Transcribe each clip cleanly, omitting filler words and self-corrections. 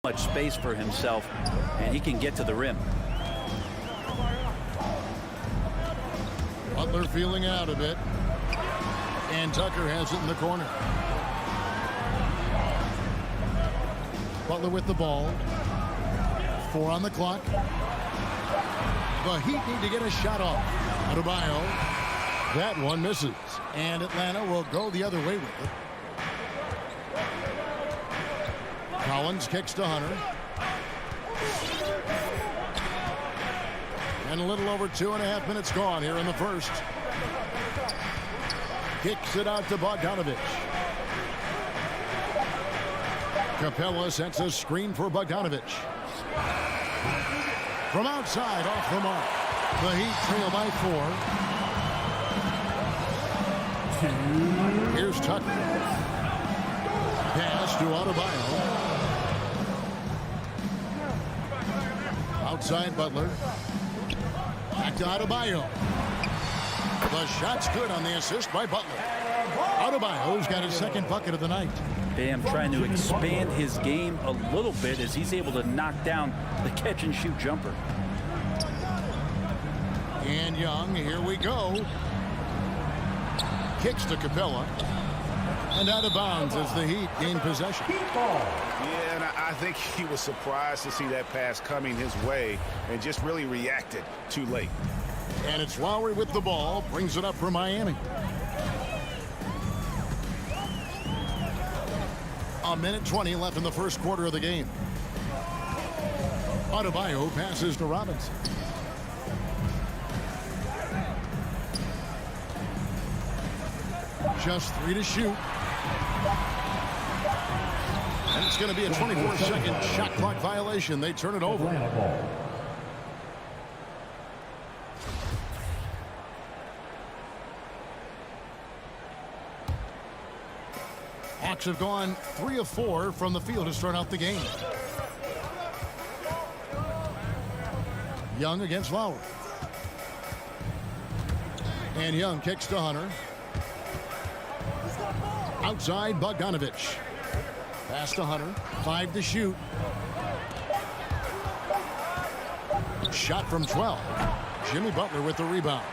much space for himself, and he can get to the rim. Butler feeling out a bit. And Tucker has it in the corner. Butler with the ball. 4 on the clock. The Heat need to get a shot off. Adebayo. That one misses. And Atlanta will go the other way with it. Collins kicks to Hunter. And a little over 2.5 minutes gone here in the first. Kicks it out to Bogdanovich. Capella sets a screen for Bogdanovich. From outside, off the mark. The Heat trail by 4. Here's Tucker. Pass to Adebayo. Outside Butler. Back to Adebayo. The shot's good on the assist by Butler. Adebayo's got his second bucket of the night. Bam trying to expand his game a little bit as he's able to knock down the catch-and-shoot jumper. And Young, here we go. Kicks to Capella. And out of bounds as the Heat gain possession. Yeah, and I think he was surprised to see that pass coming his way and just really reacted too late. And it's Lowry with the ball. Brings it up for Miami. A minute 20 left in the first quarter of the game. Adebayo passes to Robinson. Just 3 to shoot. And it's going to be a 24-second shot clock violation. They turn it over. Hawks have gone 3 of 4 from the field to start out the game. Young against Lowry. And Young kicks to Hunter. Outside Bogdanovich. Pass to Hunter. 5 to shoot. Shot from 12. Jimmy Butler with the rebound.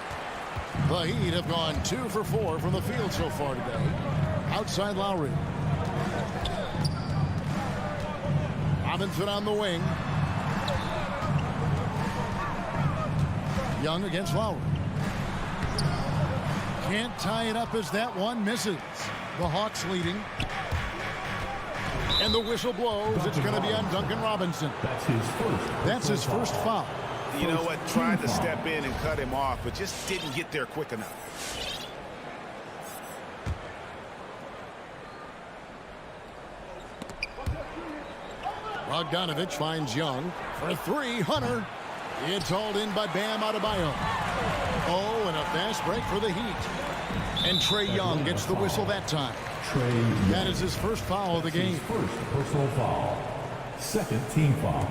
The Heat have gone 2 for 4 from the field so far today. Outside Lowry. Robinson on the wing. Young against Lowry. Can't tie it up as that one misses. The Hawks leading. And the whistle blows. It's going to be on Duncan Robinson. That's his first foul. You know what? Tried to step in and cut him off, but just didn't get there quick enough. Bogdanovich finds Young for 3. Hunter. It's hauled in by Bam Adebayo. Oh, and a fast break for the Heat. And Trae Young gets the whistle that time. That is his first foul of the game. First personal foul. Second team foul.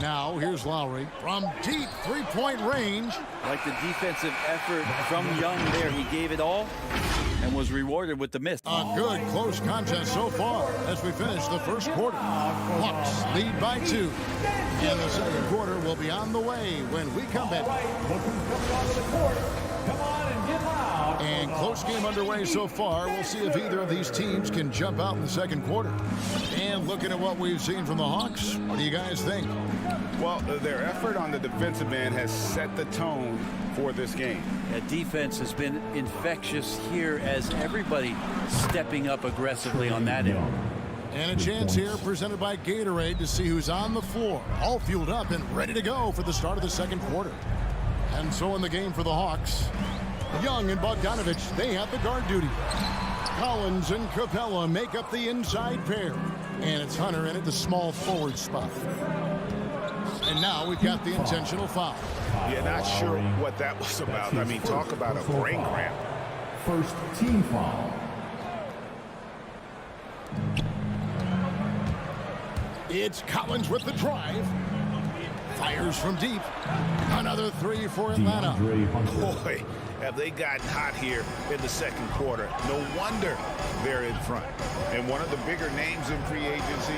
Now here's Lowry from deep 3-point range. Like the defensive effort from Young there. He gave it all and was rewarded with the miss. A good close contest so far as we finish the first quarter. Hawks lead by 2. And the second quarter will be on the way when we come back. And close game underway so far. We'll see if either of these teams can jump out in the second quarter. And looking at what we've seen from the Hawks, what do you guys think? Well, their effort on the defensive end has set the tone for this game. That defense has been infectious here as everybody stepping up aggressively on that end. And a chance here presented by Gatorade to see who's on the floor. All fueled up and ready to go for the start of the second quarter. And so in the game for the Hawks, Young and Bogdanovich, they have the guard duty. Collins and Capella make up the inside pair. And it's Hunter in at the small forward spot. And now we've got the intentional foul. Yeah, not sure what that was about. I mean, talk about a brain cramp. First team foul. It's Collins with the drive. Fires from deep. Another 3 for Atlanta. Boy, have they gotten hot here in the second quarter. No wonder they're in front. And one of the bigger names in free agency,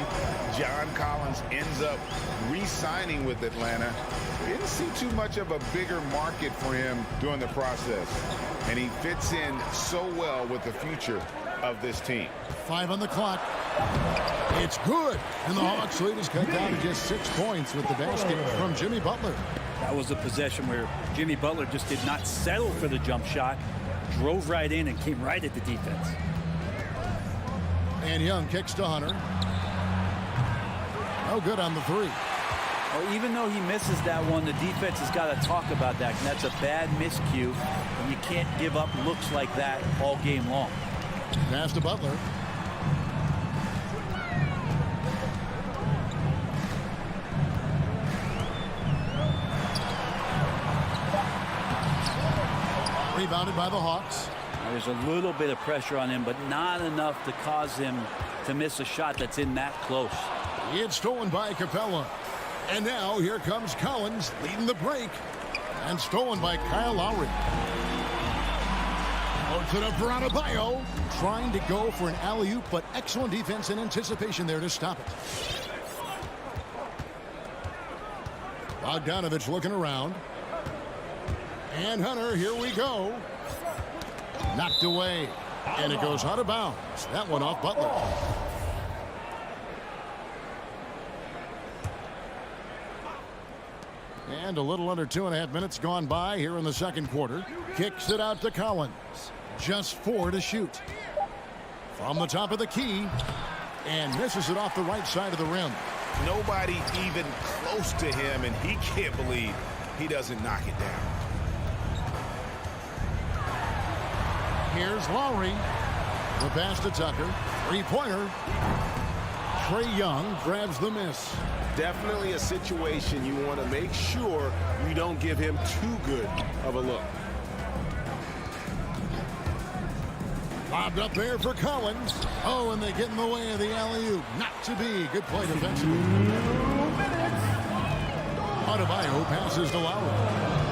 John Collins, ends up re-signing with Atlanta. Didn't see too much of a bigger market for him during the process. And he fits in so well with the future of this team. 5 on the clock. It's good. And the Hawks lead is cut down to just 6 points with the basket from Jimmy Butler. That was a possession where Jimmy Butler just did not settle for the jump shot, drove right in and came right at the defense. And Young kicks to Hunter. No good on the 3. Well, even though he misses that one, the defense has got to talk about that. And that's a bad miscue. And you can't give up looks like that all game long. Pass to Butler. Rebounded by the Hawks. There's a little bit of pressure on him, but not enough to cause him to miss a shot that's in that close. It's stolen by Capella. And now here comes Collins leading the break. And stolen by Kyle Lowry. Puts it up for Adebayo. Trying to go for an alley-oop, but excellent defense and anticipation there to stop it. Bogdanovich looking around. And Hunter, here we go. Knocked away. And it goes out of bounds. That one off Butler. And a little under 2.5 minutes gone by here in the second quarter. Kicks it out to Collins. Just 4 to shoot. From the top of the key. And misses it off the right side of the rim. Nobody even close to him, and he can't believe he doesn't knock it down. Here's Lowry. The pass to Tucker. 3-pointer. Trae Young grabs the miss. Definitely a situation you want to make sure you don't give him too good of a look. Lobbed up there for Collins. Oh, and they get in the way of the alley-oop. Not to be. Good play defensively. Adebayo passes to Lowry.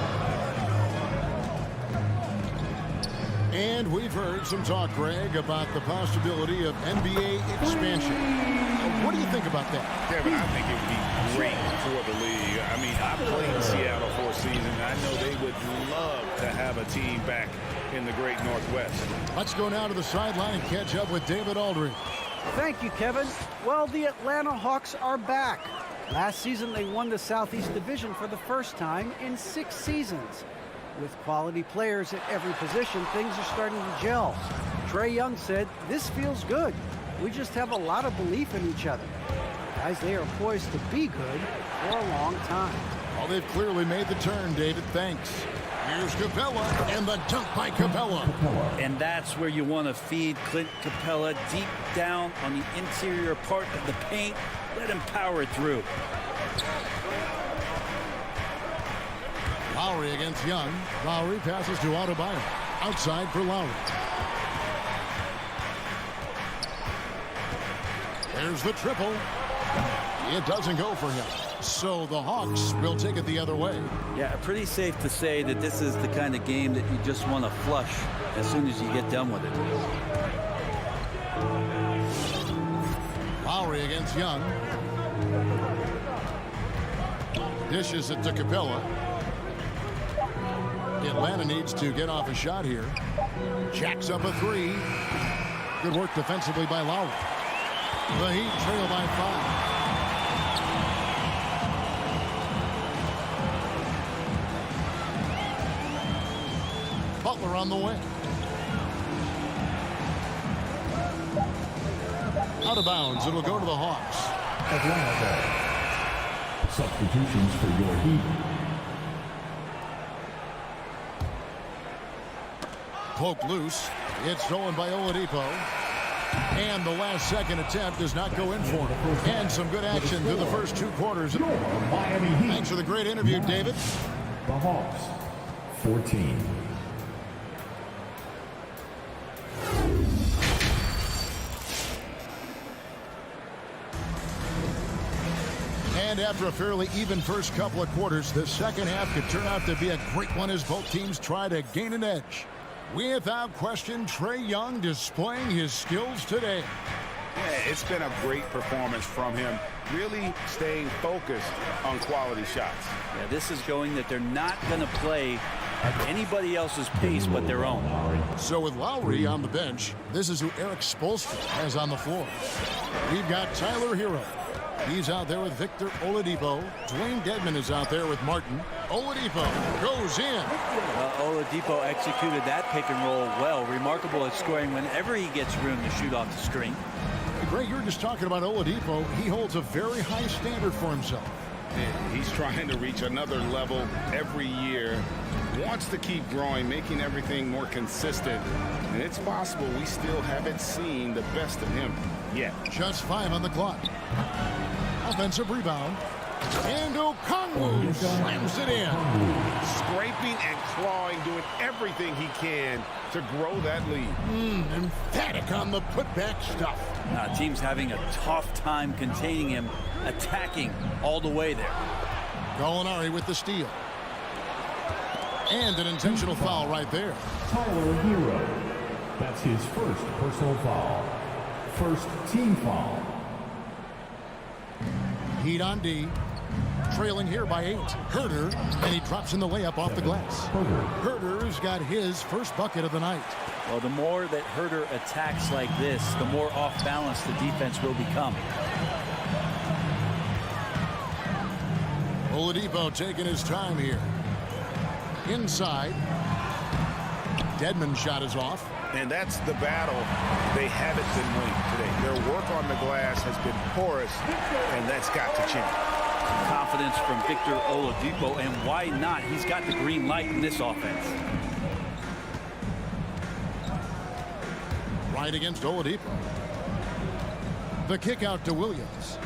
And we've heard some talk, Greg, about the possibility of NBA expansion. What do you think about that? Kevin, I think it would be great for the league. I mean, I played in Seattle for a season. I know they would love to have a team back in the great Northwest. Let's go now to the sideline and catch up with David Aldridge. Thank you, Kevin. Well, the Atlanta Hawks are back. Last season, they won the Southeast Division for the first time in 6 seasons. With quality players at every position, things are starting to gel. Trae Young said, "This feels good. We just have a lot of belief in each other." Guys, they are poised to be good for a long time. Well, they've clearly made the turn, David. Thanks. Here's Capella, and the dunk by Capella. And that's where you want to feed Clint Capella deep down on the interior part of the paint. Let him power it through. Lowry against Young. Lowry passes to Adebayo. Outside for Lowry. There's the triple. It doesn't go for him. So the Hawks will take it the other way. Yeah, pretty safe to say that this is the kind of game that you just want to flush as soon as you get done with it. Lowry against Young. Dishes it to Capella. Atlanta needs to get off a shot here. Jacks up a 3. Good work defensively by Lowry. The Heat trail by 5. Butler on the way. Out of bounds. It'll go to the Hawks. Atlanta. Substitutions for your Heat. Poked loose. It's stolen by Oladipo. And the last second attempt does not go in for him. And some good action through the first 2 quarters. Miami Heat. Thanks for the great interview, David. The Hawks, 14. And after a fairly even first couple of quarters, the second half could turn out to be a great one as both teams try to gain an edge. Without question, Trae Young displaying his skills today. Yeah, it's been a great performance from him, really staying focused on quality shots. Yeah, this is showing that they're not going to play at anybody else's pace but their own. So with Lowry on the bench, this is who Eric Spoelstra has on the floor. We've got Tyler Hero. He's out there with Victor Oladipo. Dwayne Dedmon is out there with Martin. Oladipo goes in. Oladipo executed that pick and roll well. Remarkable at scoring whenever he gets room to shoot off the screen. Greg, you were just talking about Oladipo. He holds a very high standard for himself. And he's trying to reach another level every year. Wants to keep growing, making everything more consistent. And it's possible we still haven't seen the best of him yet. Just 5 on the clock. Offensive rebound. And Okongwu slams it in. Scraping and clawing, doing everything he can to grow that lead. Emphatic on the putback stuff. Team's having a tough time containing him, attacking all the way there. Gallinari with the steal. And an intentional foul right there. Tyler Hero. That's his first personal foul. First team foul. Heat on D. Trailing here by 8. Herter, and he drops in the layup off the glass. Herter's got his first bucket of the night. Well, the more that Herter attacks like this, the more off balance the defense will become. Oladipo taking his time here. Inside. Dedmon's shot is off. And that's the battle they haven't been winning today. Their work on the glass has been porous, and that's got to change. Confidence from Victor Oladipo, and why not? He's got the green light in this offense. Right against Oladipo. The kick out to Williams.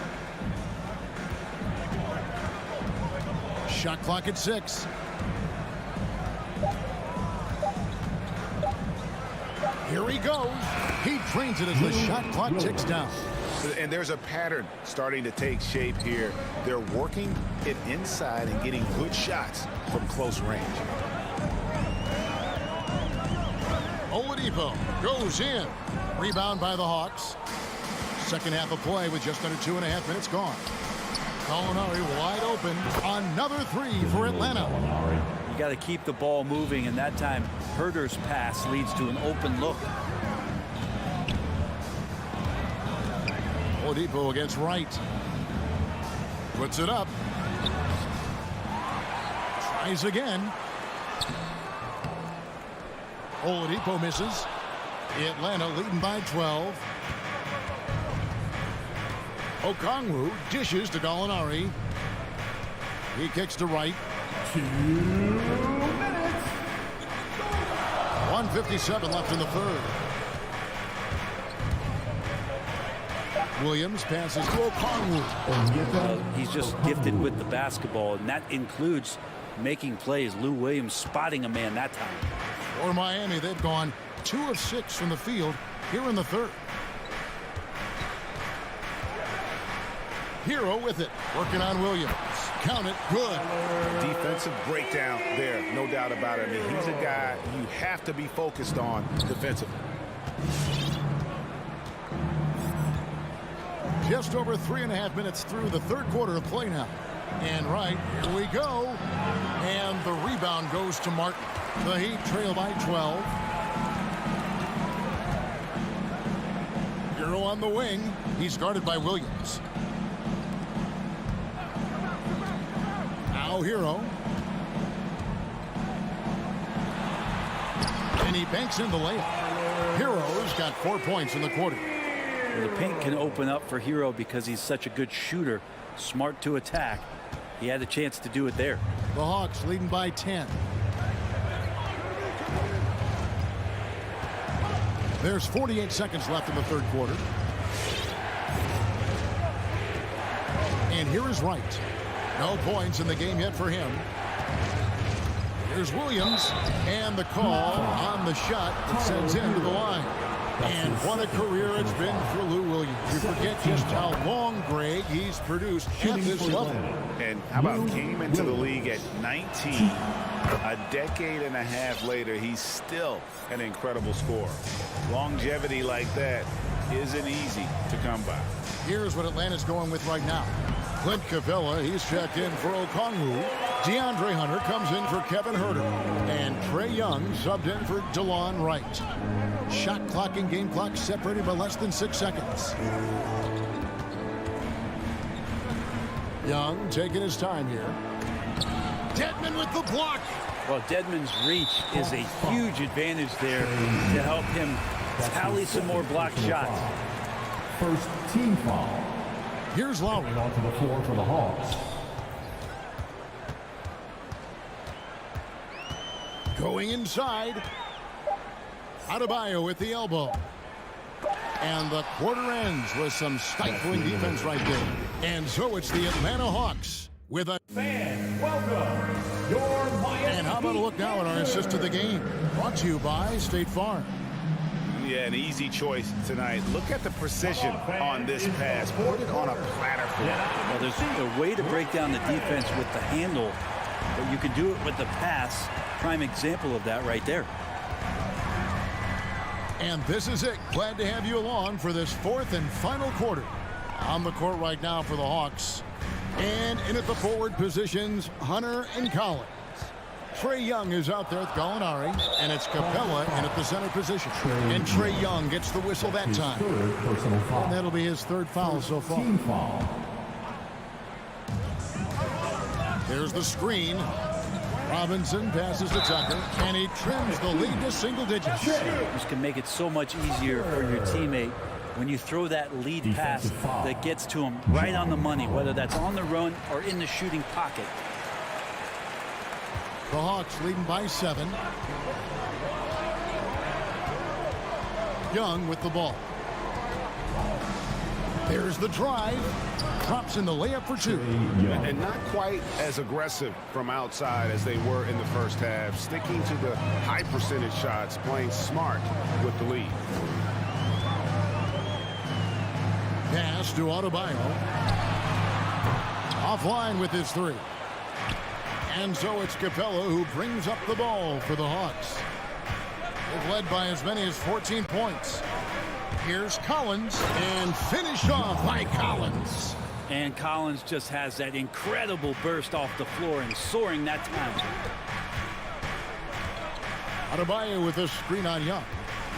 Shot clock at 6. Here he goes. He trains it as the shot clock ticks down. And there's a pattern starting to take shape here. They're working it inside and getting good shots from close range. Oladipo goes in. Rebound by the Hawks. Second half of play with just under 2.5 minutes gone. Gallinari wide open. Another 3 for Atlanta. You got to keep the ball moving, and that time Herter's pass leads to an open look. Oladipo against Wright. Puts it up. Tries again. Oladipo misses. Atlanta leading by 12. Okongwu dishes to Gallinari. He kicks to Wright. 2 minutes. 1:57 left in the third. Williams passes to Okongwu. He's just gifted with the basketball, and that includes making plays. Lou Williams spotting a man that time. For Miami, they've gone 2 of 6 from the field here in the third. Hero with it, working on Williams. Count it, good. Defensive breakdown there, no doubt about it. I mean, he's a guy you have to be focused on defensively. Just over 3.5 minutes through the third quarter of play now. And right, here we go. And the rebound goes to Martin. The Heat trail by 12. Hero on the wing. He's guarded by Williams. Now Hero. And he banks in the layup. Hero's got 4 points in the quarter. The paint can open up for Hero because he's such a good shooter, smart to attack. He had a chance to do it there. The Hawks leading by 10. There's 48 seconds left in the third quarter. And here is Wright. No points in the game yet for him. Here's Williams. And the call on the shot that sends him to the line. And what a career it's been for Lou Williams. You forget just how long, Greg, he's produced at this level. And how about came into the league at 19. A decade and a half later, he's still an incredible scorer. Longevity like that isn't easy to come by. Here's what Atlanta's going with right now. Clint Capella, he's checked in for Conley. DeAndre Hunter comes in for Kevin Huerter. And Trae Young subbed in for DeLon Wright. Shot clock and game clock separated by less than 6 seconds. Young taking his time here. Dedmon with the block. Well, Dedmon's reach is a huge advantage there to help him tally some more block shots. First team foul. Here's Lowry. Coming onto the floor for the Hawks. Going inside. Adebayo with the elbow. And the quarter ends with some stifling defense right there. And so it's the Atlanta Hawks with a Fans, welcome your Miami. And how about a look now at our assist to the game? Brought to you by State Farm. Yeah, an easy choice tonight. Look at the precision on this pass. Put it on a platter for him. Well, there's a way to break down the defense with the handle, but you can do it with the pass. Prime example of that right there. And this is it. Glad to have you along for this fourth and final quarter. On the court right now for the Hawks. And in at the forward positions, Hunter and Collins. Trae Young is out there with Gallinari, and it's Capella in at the center position. And Trae Young gets the whistle that time. Third personal foul. And that'll be his third foul so far. Team foul. There's the screen. Robinson passes to Tucker, and he trims the lead to single digits. This can make it so much easier for your teammate when you throw that lead pass that gets to him right on the money, whether that's on the run or in the shooting pocket. The Hawks leading by 7. Young with the ball. There's the drive. Drops in the layup for 2. And not quite as aggressive from outside as they were in the first half. Sticking to the high percentage shots, playing smart with the lead. Pass to Adebayo. Offline with his 3. And so it's Capella who brings up the ball for the Hawks. They've led by as many as 14 points. Here's Collins, and finished off by Collins. And Collins just has that incredible burst off the floor and soaring that time. Adebayo with a screen on Young.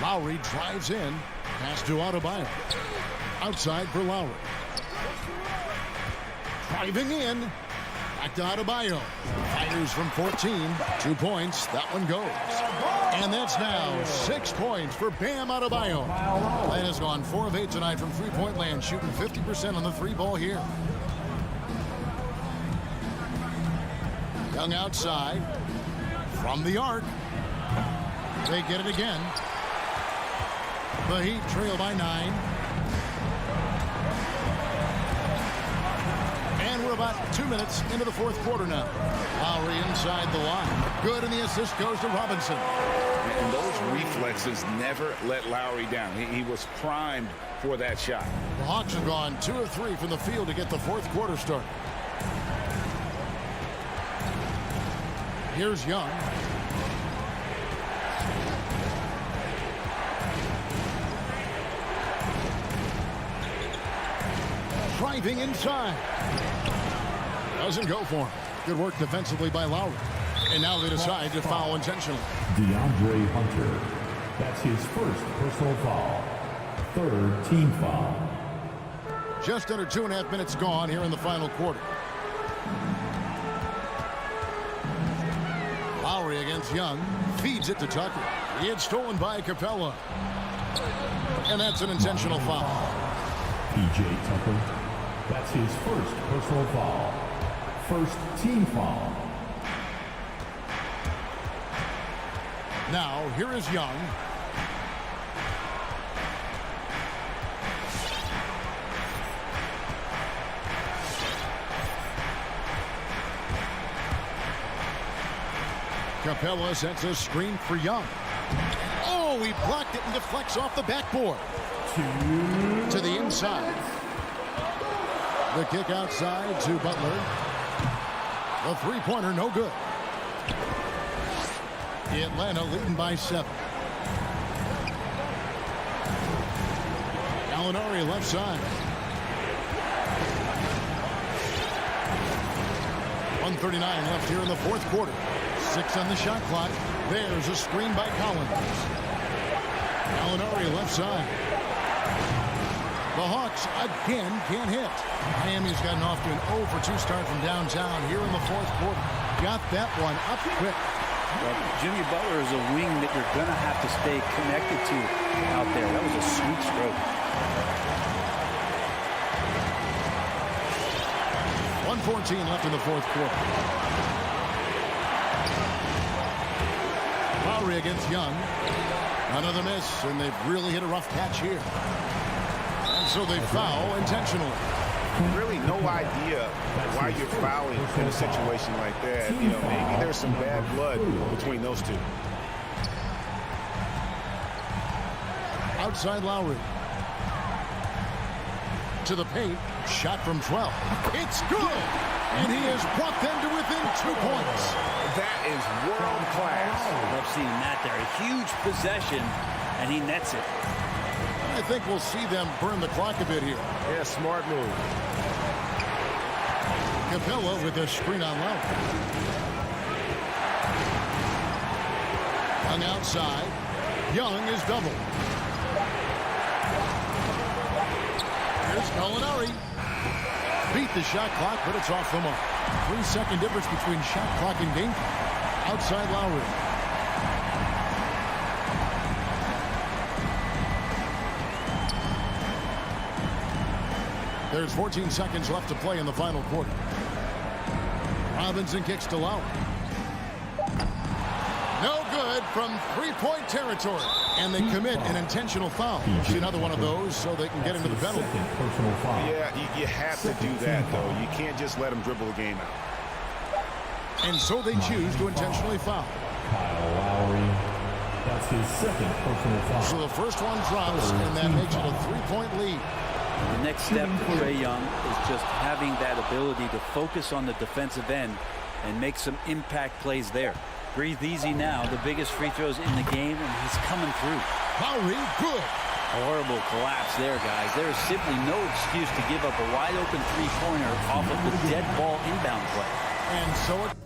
Lowry drives in. Pass to Adebayo. Outside for Lowry. Driving in. Back to Adebayo. Fires from 14. 2 points. That one goes. And that's now 6 points for Bam Adebayo. Atlanta's gone 4 of 8 tonight from three-point land, shooting 50% on the 3-ball here. Young outside. From the arc. They get it again. The Heat trail by 9. And we're about 2 minutes into the fourth quarter now. Lowry inside the line. Good, and the assist goes to Robinson. And those reflexes never let Lowry down. He was primed for that shot. The Hawks have gone 2 of 3 from the field to get the fourth quarter started. Here's Young. Driving inside. Doesn't go for him. Good work defensively by Lowry. And now they decide to foul intentionally. DeAndre Hunter. That's his first personal foul. Third team foul. Just under 2.5 minutes gone here in the final quarter. Lowry against Young. Feeds it to Tucker. It's stolen by Capella. And that's an intentional foul. P.J. Tucker. That's his first personal foul. First team foul. Now, here is Young. Capella sets a screen for Young. Oh, Oh, he blocked it and deflects off the backboard. To the inside. The kick outside to Butler. The three-pointer, no good. Atlanta leading by 7. Gallinari left side. 1:39 left here in the fourth quarter. 6 on the shot clock. There's a screen by Collins. Gallinari left side. The Hawks again can't hit. Miami's gotten off to an 0 for 2 start from downtown here in the fourth quarter. Got that one up quick. Well, Jimmy Butler is a wing that you're going to have to stay connected to out there. That was a sweet stroke. 1:14 left in the fourth quarter. Lowry against Young. Another miss, and they've really hit a rough patch here. And so they foul intentionally. Really no idea why you're fouling in a situation like that. You know, maybe there's some bad blood between those two. Outside Lowry. To the paint. Shot from 12. It's good. And he has brought them to within 2 points. That is world class. Love seeing that there. A huge possession, and he nets it. I think we'll see them burn the clock a bit here. Yeah, smart move. Capella with a screen on Lowry. Young outside. Young is double. Here's Gallinari. Beat the shot clock, but it's off the mark. 3-second difference between shot clock and game clock. Outside Lowry. There's 14 seconds left to play in the final quarter. Robinson kicks to Lowry. No good from three-point territory. And they commit an intentional foul. See another one of those so they can get into the penalty. Yeah, you have to do that, though. You can't just let them dribble the game out. And so they choose to intentionally foul. Kyle Lowry. That's his second personal foul. So the first one drops, and that makes it a three-point lead. The next step for Trae Young is just having that ability to focus on the defensive end and make some impact plays there. Breathe easy now. The biggest free throws in the game, and he's coming through. Lowry, good. Horrible collapse there, guys. There is simply no excuse to give up a wide-open three-pointer off of the dead ball inbound play. And so it...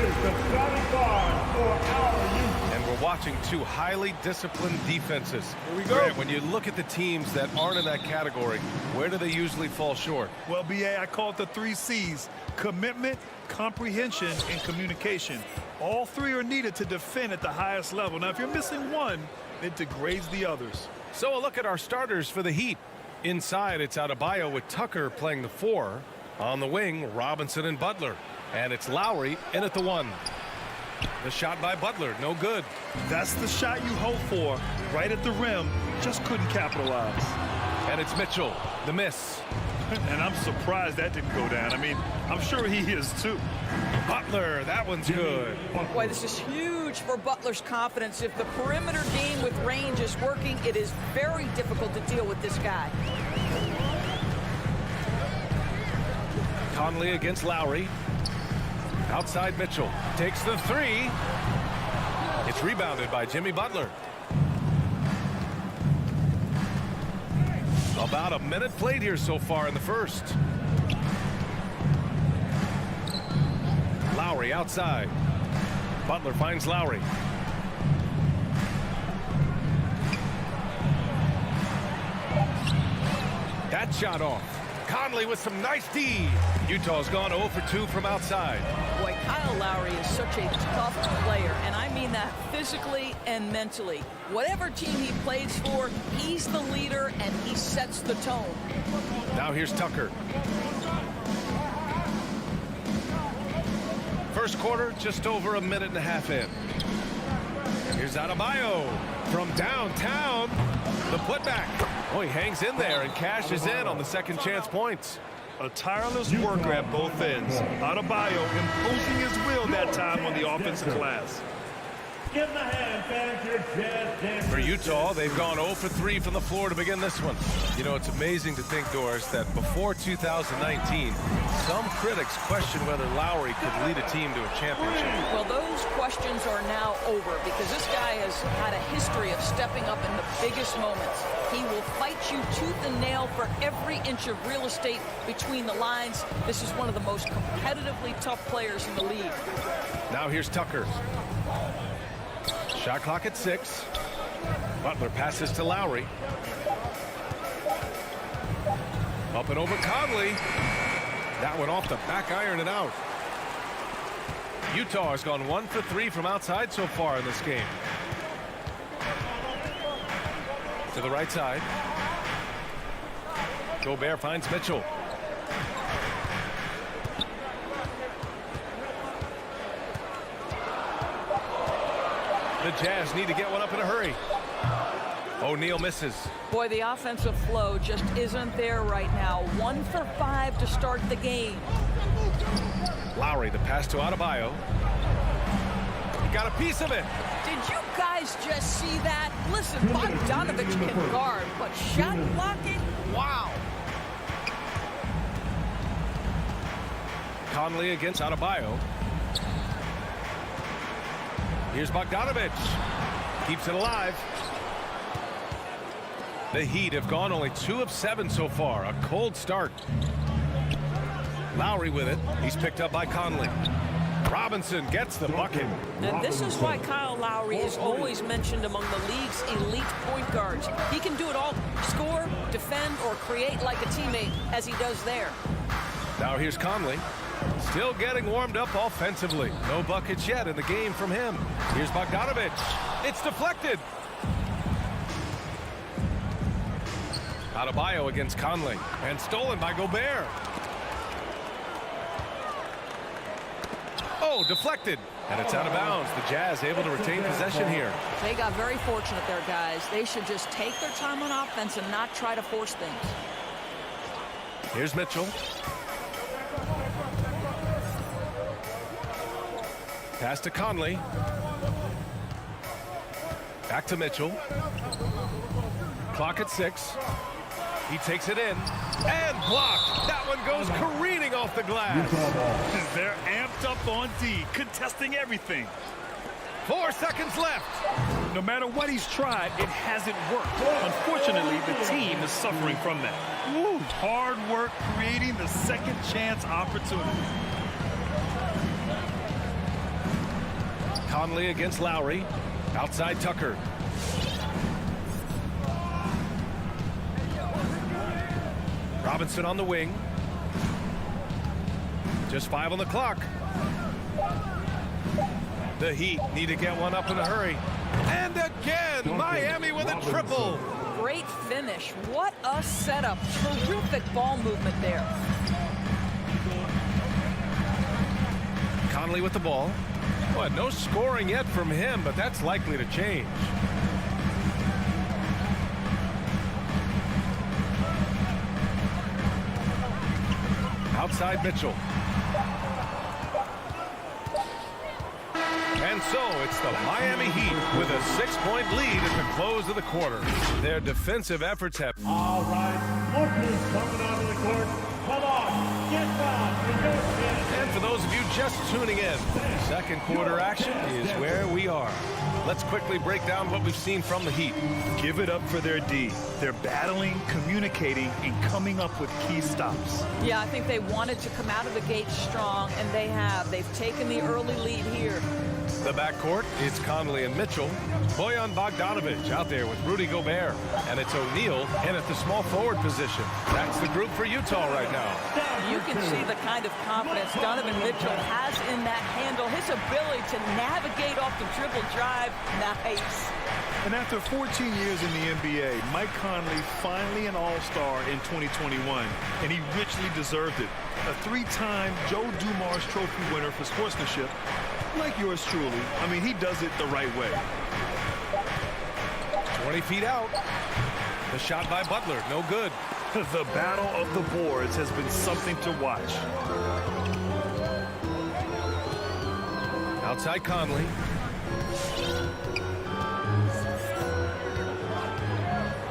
is the starting guard for our youth. And we're watching two highly disciplined defenses. Here we go. Grant, when you look at the teams that aren't in that category, where do they usually fall short? Well, BA, I call it the 3 C's: commitment, comprehension, and communication. All 3 are needed to defend at the highest level. Now, if you're missing one, it degrades the others. So a look at our starters for the Heat. Inside, it's Adebayo with Tucker playing the 4. On the wing, Robinson and Butler. And it's Lowry in at the 1. The shot by Butler, no good. That's the shot you hope for, right at the rim, just couldn't capitalize. And it's Mitchell, the miss. And I'm surprised that didn't go down. I mean, I'm sure he is too. Butler, that one's good. Boy, this is huge for Butler's confidence. If the perimeter game with range is working, it is very difficult to deal with this guy. Conley against Lowry. Outside Mitchell. Takes the 3. It's rebounded by Jimmy Butler. About a minute played here so far in the first. Lowry outside. Butler finds Lowry. That shot off. Conley with some nice D. Utah's gone 0 for 2 from outside. Boy, Kyle Lowry is such a tough player, and I mean that physically and mentally. Whatever team he plays for, he's the leader, and he sets the tone. Now here's Tucker. First quarter, just over a minute and a half in. Here's Adebayo from downtown. The putback. Oh, he hangs in there and cashes in on the second chance points. A tireless worker at both ends. Adebayo imposing his will that time on the offensive glass. Give them a hand, fans. Your Jazz dancers. For Utah, they've gone 0 for 3 from the floor to begin this one. You know, it's amazing to think, Doris, that before 2019, some critics questioned whether Lowry could lead a team to a championship. Well, those questions are now over because this guy has had a history of stepping up in the biggest moments. He will fight you tooth and nail for every inch of real estate between the lines. This is one of the most competitively tough players in the league. Now here's Tucker. Shot clock at 6. Butler passes to Lowry. Up and over Conley. That one off the back iron and out. Utah has gone 1 for 3 from outside so far in this game. To the right side. Gobert finds Mitchell. The Jazz need to get one up in a hurry. O'Neal misses. Boy, the offensive flow just isn't there right now. 1 for 5 to start the game. Lowry, the pass to Adebayo. He got a piece of it. Did you guys just see that? Listen, Bogdanovich can guard, but shot blocking? Wow. Conley against Adebayo. Here's Bogdanovich. Keeps it alive. The Heat have gone only 2 of 7 so far. A cold start. Lowry with it. He's picked up by Conley. Robinson gets the bucket. And this is why Kyle Lowry is always mentioned among the league's elite point guards. He can do it all. Score, defend, or create like a teammate, as he does there. Now here's Conley. Still getting warmed up offensively. No buckets yet in the game from him. Here's Bogdanovich. It's deflected. Adebayo against Conley. And stolen by Gobert. Oh, deflected. And it's out of bounds. The Jazz able to retain possession here. They got very fortunate there, guys. They should just take their time on offense and not try to force things. Here's Mitchell. Pass to Conley. Back to Mitchell. Clock at 6. He takes it in and blocked. That one goes careening off the glass. They're amped up on D, contesting everything. 4 seconds left. No matter what he's tried, it hasn't worked. Unfortunately, the team is suffering from that. Woo, hard work creating the second chance opportunity. Conley against Lowry. Outside Tucker. Robinson on the wing. Just 5 on the clock. The Heat need to get one up in a hurry. And again, Miami with a triple. Great finish. What a setup. Terrific ball movement there. Conley with the ball. Well, no scoring yet from him, but that's likely to change. Outside Mitchell. And so it's the Miami Heat with a 6-point lead at the close of the quarter. Their defensive efforts have... All right, lookers coming onto the court. Come on, get down in your skin. And for those of you just tuning in, second quarter action is where we are. Let's quickly break down what we've seen from the Heat. Give it up for their D. They're battling, communicating, and coming up with key stops. Yeah, I think they wanted to come out of the gate strong, and they have. They've taken the early lead here. The backcourt is Conley and Mitchell. Bojan Bogdanovic out there with Rudy Gobert. And it's O'Neal in at the small forward position. That's the group for Utah right now. You can see the kind of confidence Donovan Mitchell has in that handle. His ability to navigate off the dribble drive. Nice. And after 14 years in the NBA, Mike Conley finally an All-Star in 2021, and he richly deserved it. A 3-time Joe Dumars Trophy winner for sportsmanship, like yours truly. I mean, he does it the right way. 20 feet out. The shot by Butler, no good. The battle of the boards has been something to watch. Outside Conley.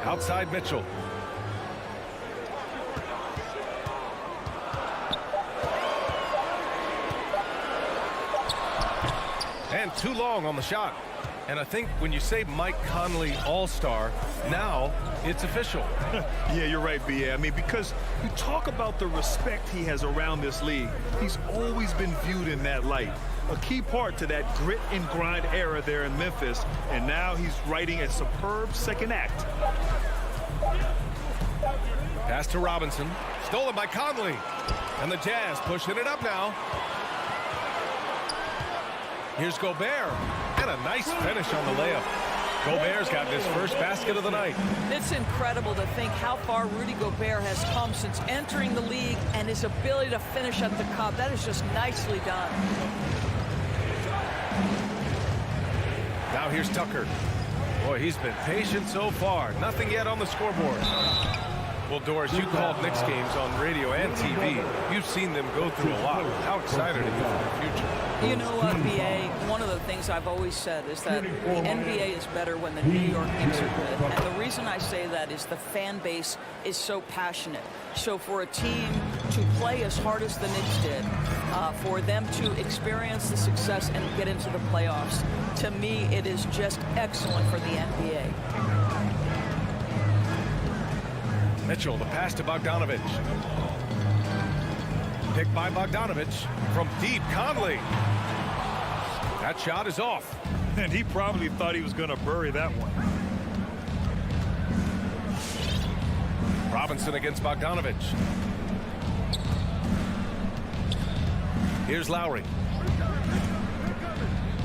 Outside Mitchell. And too long on the shot. And I think when you say Mike Conley All-Star, now it's official. Yeah, you're right, B.A. I mean, because you talk about the respect he has around this league. He's always been viewed in that light. A key part to that grit and grind era there in Memphis. And now he's writing a superb second act. Pass to Robinson. Stolen by Conley. And the Jazz pushing it up now. Here's Gobert. And a nice finish on the layup. Gobert's got his first basket of the night. It's incredible to think how far Rudy Gobert has come since entering the league, and his ability to finish at the cup. That is just nicely done. Now here's Tucker. Boy, he's been patient so far. Nothing yet on the scoreboard. Well, Doris, you called Knicks games on radio and TV. You've seen them go through a lot. How excited are you for the future? You know what, BA, one of the things I've always said is that the NBA is better when the New York Knicks are good. And the reason I say that is the fan base is so passionate. So for a team to play as hard as the Knicks did, for them to experience the success and get into the playoffs, to me, it is just excellent for the NBA. Mitchell, the pass to Bogdanovic. Picked by Bogdanovic from deep. Conley. That shot is off. And he probably thought he was going to bury that one. Robinson against Bogdanovic. Here's Lowry.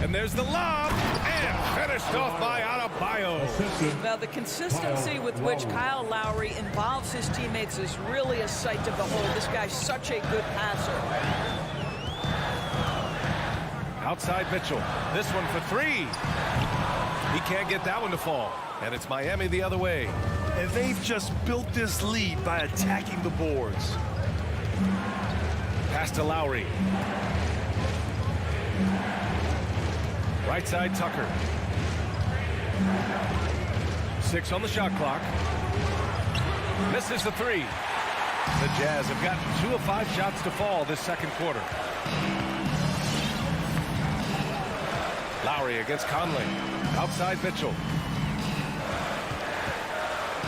And there's the lob. And finished off by Adebayo. Now, the consistency with which Kyle Lowry involves his teammates is really a sight to behold. This guy's such a good passer. Outside Mitchell. This one for 3. He can't get that one to fall. And it's Miami the other way. And they've just built this lead by attacking the boards. Pass to Lowry. Right side Tucker. 6 on the shot clock. Misses the 3. The Jazz have gotten 2 of 5 shots to fall this second quarter. Lowry against Conley. Outside Mitchell.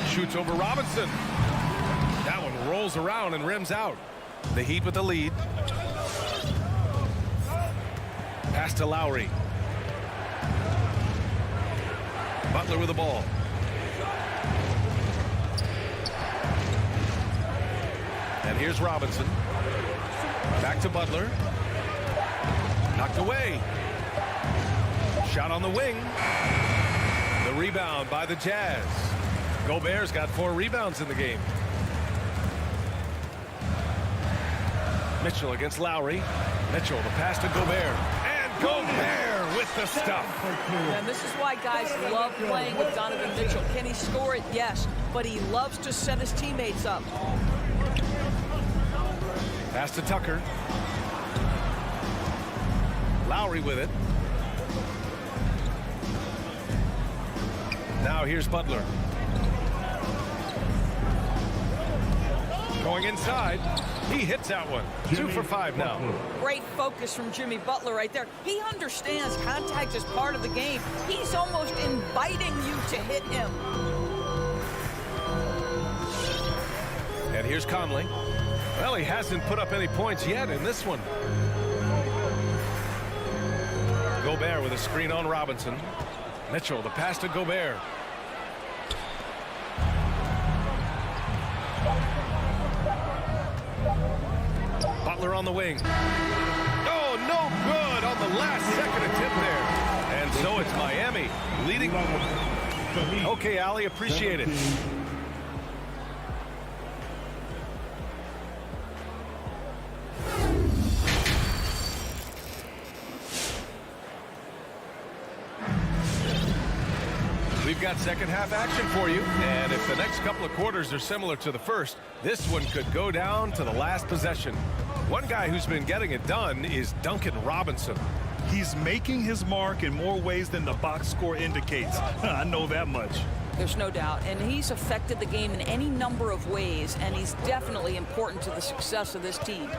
Shoots over Robinson. That one rolls around and rims out. The Heat with the lead. Pass to Lowry. Butler with the ball. And here's Robinson. Back to Butler. Knocked away. Shot on the wing. The rebound by the Jazz. Gobert's got 4 rebounds in the game. Mitchell against Lowry. Mitchell, the pass to Gobert. And Gobert with the stuff. And this is why guys love playing with Donovan Mitchell. Can he score it? Yes. But he loves to set his teammates up. Pass to Tucker. Lowry with it. Now here's Butler. Going inside. He hits that one. 2 for 5 now. Great focus from Jimmy Butler right there. He understands contact is part of the game. He's almost inviting you to hit him. And here's Conley. Well, he hasn't put up any points yet in this one. Gobert with a screen on Robinson. Mitchell, the pass to Gobert. Butler on the wing. Oh, no good on the last second attempt there. And so it's Miami leading. Okay, Ali, appreciate it. We've got second half action for you, and if the next couple of quarters are similar to the first, this one could go down to the last possession. One guy who's been getting it done is Duncan Robinson. He's making his mark in more ways than the box score indicates. I know that much. There's no doubt, and he's affected the game in any number of ways, and he's definitely important to the success of this team.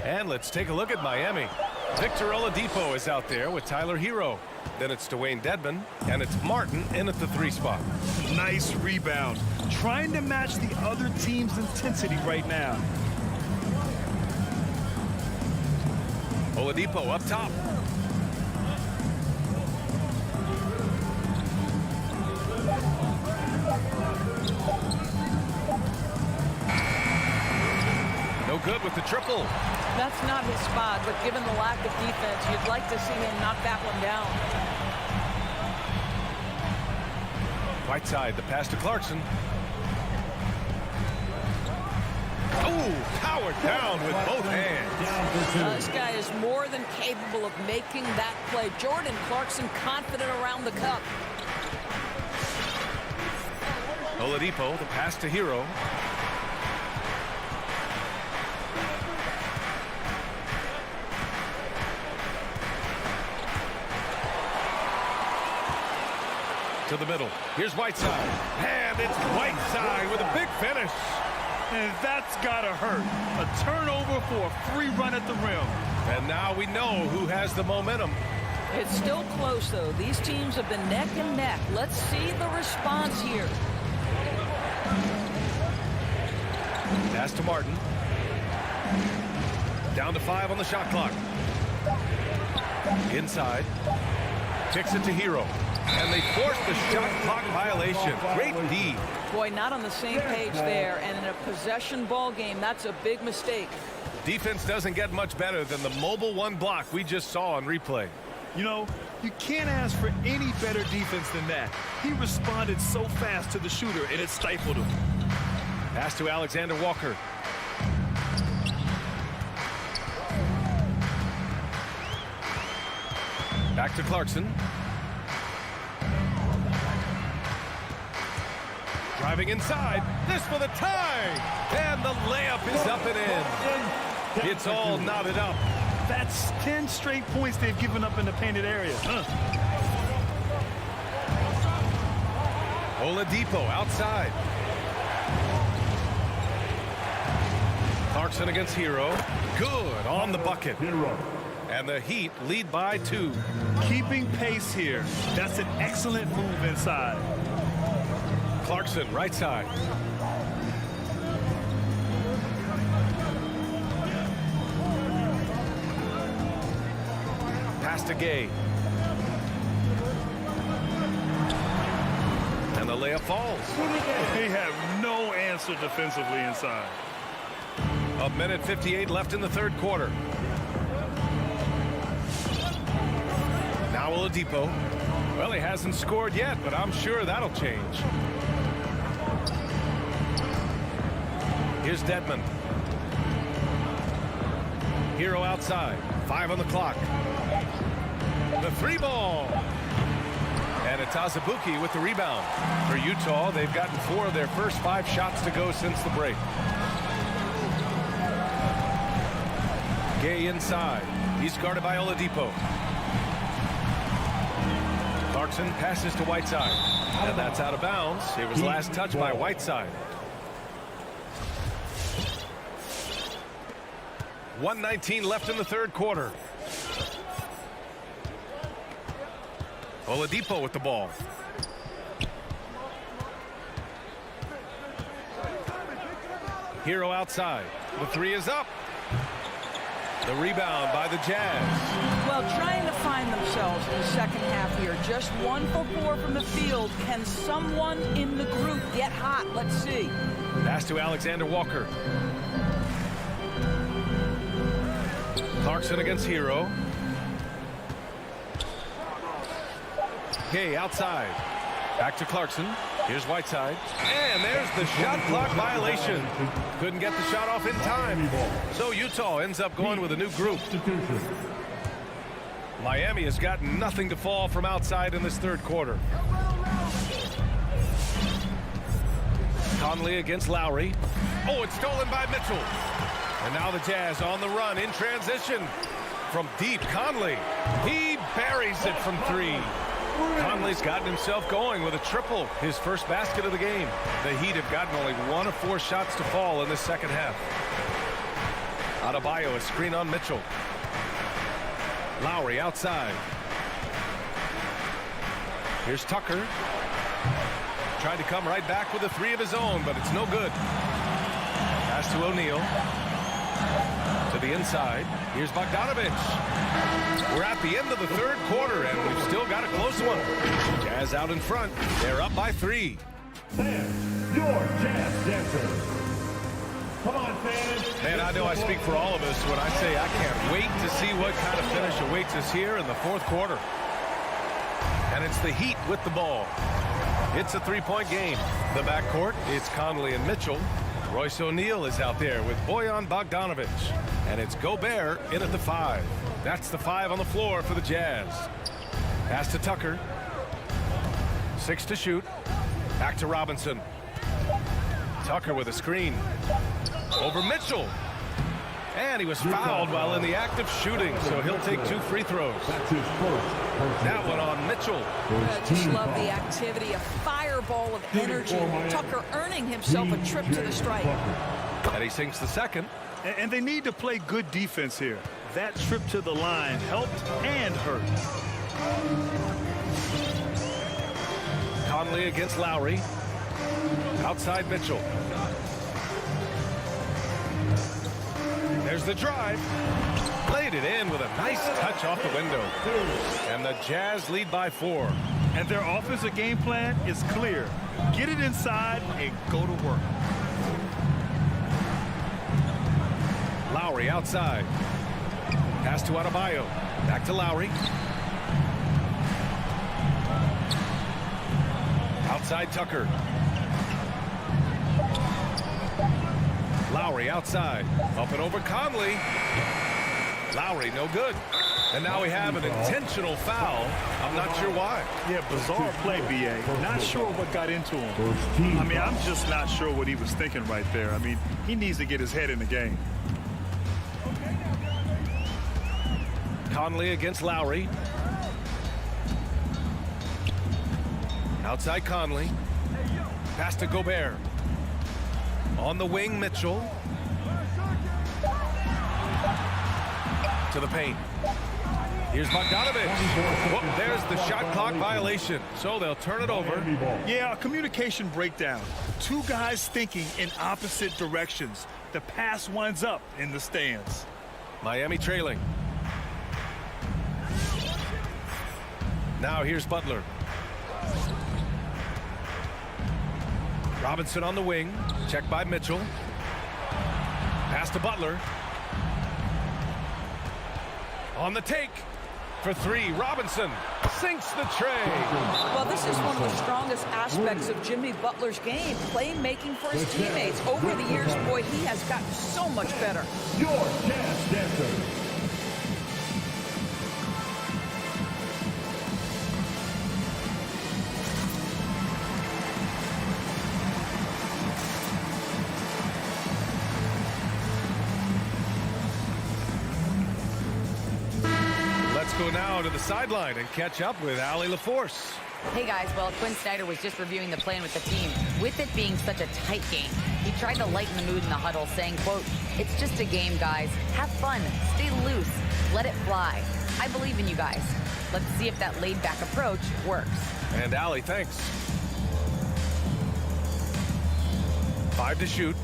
And let's take a look at Miami. Victor Oladipo is out there with Tyler Hero. Then it's Dwayne Dedmon, and it's Martin in at the 3 spot. Nice rebound. Trying to match the other team's intensity right now. Oladipo up top. No good with the triple. That's not his spot, but given the lack of defense, you'd like to see him knock that one down. Whiteside, the pass to Clarkson. Oh, powered down with both hands. This guy is more than capable of making that play. Jordan Clarkson confident around the cup. Oladipo, the pass to Hero. To the middle. Here's Whiteside. And it's Whiteside with a big finish. And that's gotta hurt. A turnover for a free run at the rim. And now we know who has the momentum. It's still close, though. These teams have been neck and neck. Let's see the response here. Pass to Martin. Down to 5 on the shot clock. Inside. Kicks it to Hero. And they force the shot clock violation. Great D. Boy, not on the same page there. And in a possession ball game, that's a big mistake. Defense doesn't get much better than the mobile 1 block we just saw on replay. You know, you can't ask for any better defense than that. He responded so fast to the shooter, and it stifled him. Pass to Alexander Walker. Back to Clarkson. Driving inside. This for the tie. And the layup is up and in. It's all knotted up. That's 10 straight points they've given up in the painted area. Oladipo outside. Clarkson against Hero. Good on the bucket. And the Heat lead by 2. Keeping pace here. That's an excellent move inside. Clarkson, right side. Pass to Gay. the layup falls. They have no answer defensively inside. A minute 58 left in the third quarter. Now Oladipo. Well, he hasn't scored yet, but I'm sure that'll change. Here's Dedmon. Hero outside. 5 on the clock. The 3 ball. And it's Azubuike with the rebound. For Utah, they've gotten 4 of their first 5 shots to go since the break. Gay inside. He's guarded by Oladipo. Clarkson passes to Whiteside. And that's out of bounds. It was last touched by Whiteside. 1:19 left in the third quarter. Oladipo with the ball. Hero outside. The 3 is up. The rebound by the Jazz. Well, trying to find themselves in the second half here. Just 1 for 4 from the field. Can someone in the group get hot? Let's see. Pass to Alexander Walker. Clarkson against Hero. Gay outside. Back to Clarkson. Here's Whiteside. And there's the shot clock violation. Couldn't get the shot off in time. So Utah ends up going with a new group. Miami has got nothing to fall from outside in this third quarter. Conley against Lowry. Oh, it's stolen by Mitchell. And now the Jazz on the run in transition. From deep, Conley. He buries it from 3. Conley's gotten himself going with a triple, his first basket of the game. The Heat have gotten only 1 of 4 shots to fall in this second half. Adebayo, a screen on Mitchell. Lowry outside. Here's Tucker. Tried to come right back with a 3 of his own, but it's no good. Pass to O'Neal. To the inside. Here's Bogdanovich. We're at the end of the third quarter, and we've still got a close one. Jazz out in front. They're up by 3. Sam, your Jazz dancer. Come on, fans. Man, I know I speak for all of us when I say I can't wait to see what kind of finish awaits us here in the fourth quarter. And it's the Heat with the ball. It's a 3-point game. The backcourt, it's Conley and Mitchell. Royce O'Neal is out there with Bojan Bogdanovic. And it's Gobert in at the 5. That's the 5 on the floor for the Jazz. Pass to Tucker. 6 to shoot. Back to Robinson. Tucker with a screen. Over Mitchell. And he was fouled while in the act of shooting, so he'll take 2 free throws. That one on Mitchell. I just love the activity, a fireball of energy. Tucker earning himself a trip to the stripe. And he sinks the second. And they need to play good defense here. That trip to the line helped and hurt. Conley against Lowry. Outside Mitchell. There's the drive. Laid it in with a nice touch off the window. And the Jazz lead by 4. And their offensive game plan is clear. Get it inside and go to work. Lowry outside. Pass to Adebayo. Back to Lowry. Outside Tucker. Lowry outside. Up and over Conley. Lowry no good. And now we have an intentional foul. I'm not sure why. Yeah, bizarre play, B.A. Not sure what got into him. I mean, I'm just not sure what he was thinking right there. I mean, he needs to get his head in the game. Conley against Lowry. Outside Conley. Pass to Gobert. On the wing, Mitchell. To the paint. Here's Bogdanovich. Whoop, there's the shot clock violation. So they'll turn it over. Yeah, a communication breakdown. 2 guys thinking in opposite directions. The pass winds up in the stands. Miami trailing. Now here's Butler. Robinson on the wing. Checked by Mitchell. Pass to Butler. On the take. For three, Robinson sinks the tray. Well, this is one of the strongest aspects of Jimmy Butler's game, playmaking for his teammates. Over the years, boy, he has gotten so much better. Your Jazz Dancer. Go now to the sideline and catch up with Allie LaForce. Hey guys, well, Quinn Snyder was just reviewing the plan with the team. With it being such a tight game, he tried to lighten the mood in the huddle, saying, quote, "It's just a game, guys. Have fun. Stay loose. Let it fly. I believe in you guys. Let's see if that laid-back approach works." And Allie, thanks. 5 to shoot.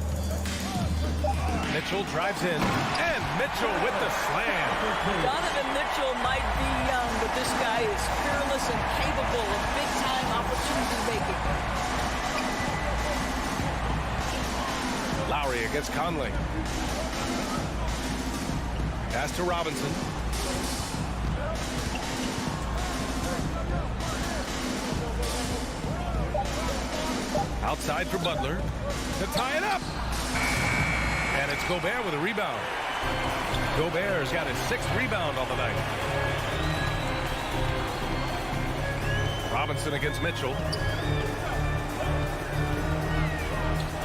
Mitchell drives in, and Mitchell with the slam. Donovan Mitchell might be young, but this guy is fearless and capable of big-time opportunity making. Lowry against Conley. Pass to Robinson. Outside for Butler to tie it up. And it's Gobert with a rebound. Gobert's got his 6th rebound on the night. Robinson against Mitchell.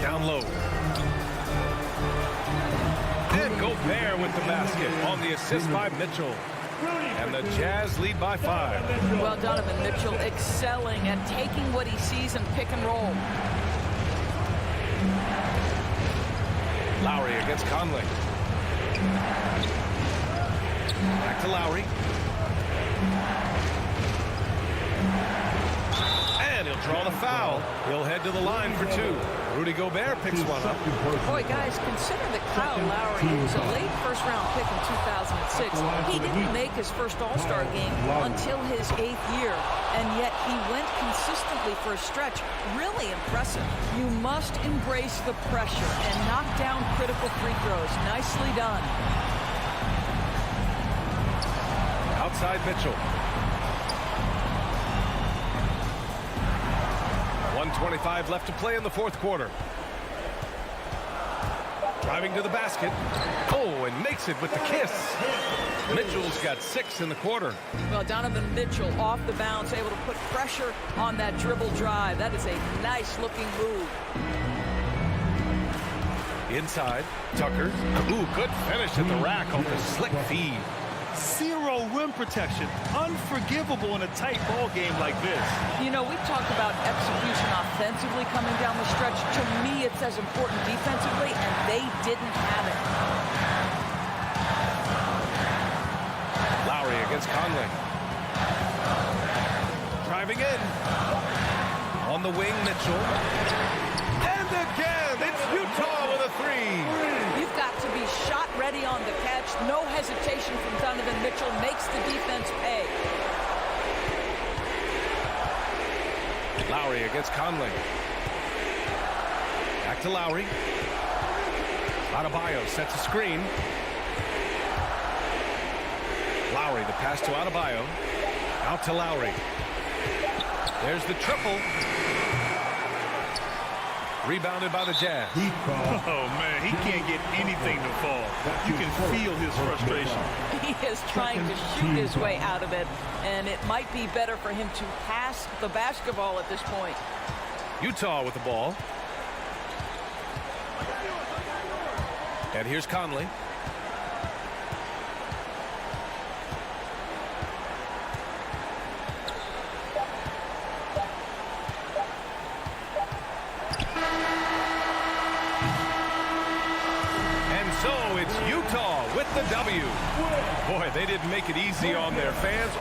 Down low. And Gobert with the basket on the assist by Mitchell. And the Jazz lead by 5. Well, Donovan Mitchell excelling at taking what he sees in pick and roll. Lowry against Conley. Back to Lowry. And he'll draw the foul. He'll head to the line for 2. Rudy Gobert picks one up. Boy, guys, consider that Kyle Lowry was a late first-round pick in 2006. He didn't make his first All-Star game until his 8th year, and yet he went consistently for a stretch. Really impressive. You must embrace the pressure and knock down critical free throws. Nicely done. Outside Mitchell. 1:25 left to play in the 4th quarter. Driving to the basket. Oh, and makes it with the kiss. Mitchell's got 6 in the quarter. Well, Donovan Mitchell off the bounce, able to put pressure on that dribble drive. That is a nice-looking move. Inside, Tucker. Ooh, good finish at the rack on the slick feed. Zero rim protection. Unforgivable in a tight ball game like this. You know, we've talked about execution offensively coming down the stretch. To me, it's as important defensively, and they didn't have it. Lowry against Conley. Driving in. On the wing, Mitchell. And again, it's Utah with a 3. You've got to be shot ready on the catch. No hesitation from Donovan Mitchell. Makes the defense pay. Lowry against Conley. Back to Lowry. Adebayo sets a screen. Lowry, the pass to Adebayo. Out to Lowry. There's the triple. Rebounded by the Jazz. Oh, man, he can't get anything to fall. You can feel his frustration. He is trying to shoot his way out of it, and it might be better for him to pass the basketball at this point. Utah with the ball. And here's Conley. So it's Utah with the W. Boy, they didn't make it easy on their fans.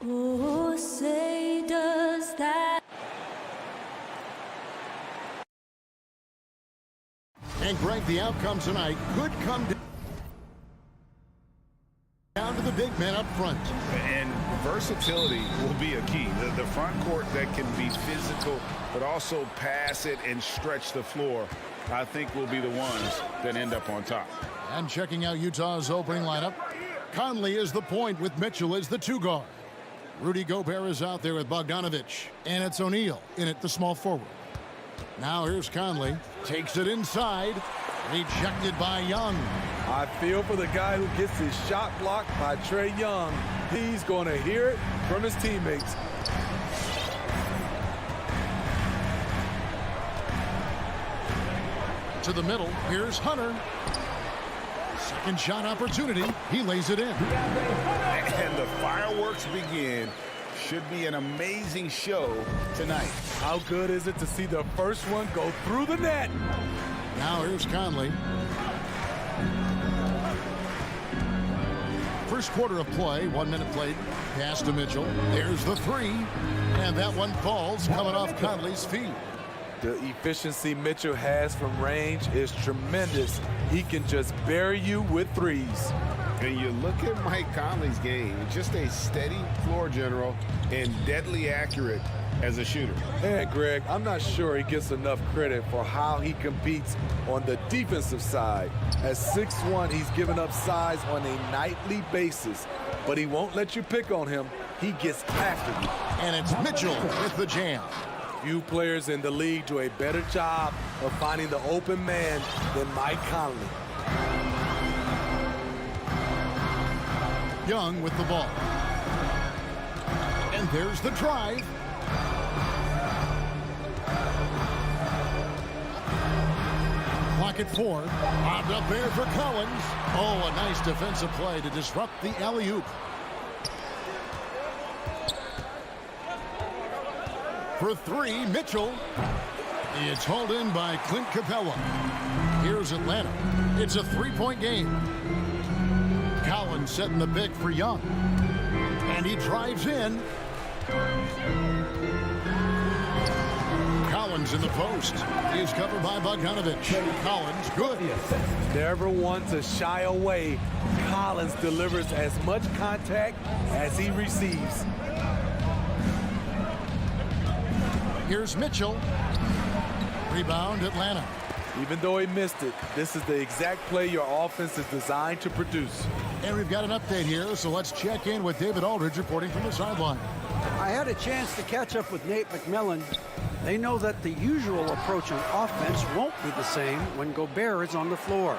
Oh, say does that. And Greg, the outcome tonight could come down to the big man. men up front. And versatility will be a key. The front court that can be physical, but also pass it and stretch the floor, I think will be the ones that end up on top. And checking out Utah's opening lineup, Conley is the point with Mitchell as the 2 guard. Rudy Gobert is out there with Bogdanovich, and it's O'Neal in at the small forward. Now here's Conley, takes it inside, rejected by Young. I feel for the guy who gets his shot blocked by Trae Young. He's going to hear it from his teammates. To the middle, here's Hunter. Second shot opportunity, he lays it in. And the fireworks begin. Should be an amazing show tonight. How good is it to see the first one go through the net? Now here's Conley. First quarter of play, 1 minute played. Pass to Mitchell. There's the 3. And that one falls coming off Conley's feet. The efficiency Mitchell has from range is tremendous. He can just bury you with threes. And you look at Mike Conley's game, just a steady floor general and deadly accurate as a shooter. And Greg, I'm not sure he gets enough credit for how he competes on the defensive side. At 6'1", he's given up size on a nightly basis, but he won't let you pick on him. He gets after you. And it's Mitchell with the jam. Few players in the league do a better job of finding the open man than Mike Conley. Young with the ball. And there's the drive. Clock at 4. Bobbed up there for Collins. Oh, a nice defensive play to disrupt the alley-oop. For 3, Mitchell. It's hauled in by Clint Capella. Here's Atlanta. It's a 3-point game. Collins setting the pick for Young. And he drives in. Collins in the post. He's covered by Bogdanovich. Collins, good. Never one to shy away. Collins delivers as much contact as he receives. Here's Mitchell. Rebound, Atlanta. Even though he missed it, this is the exact play your offense is designed to produce. And we've got an update here, so let's check in with David Aldridge reporting from the sideline. I had a chance to catch up with Nate McMillan. They know that the usual approach on offense won't be the same when Gobert is on the floor.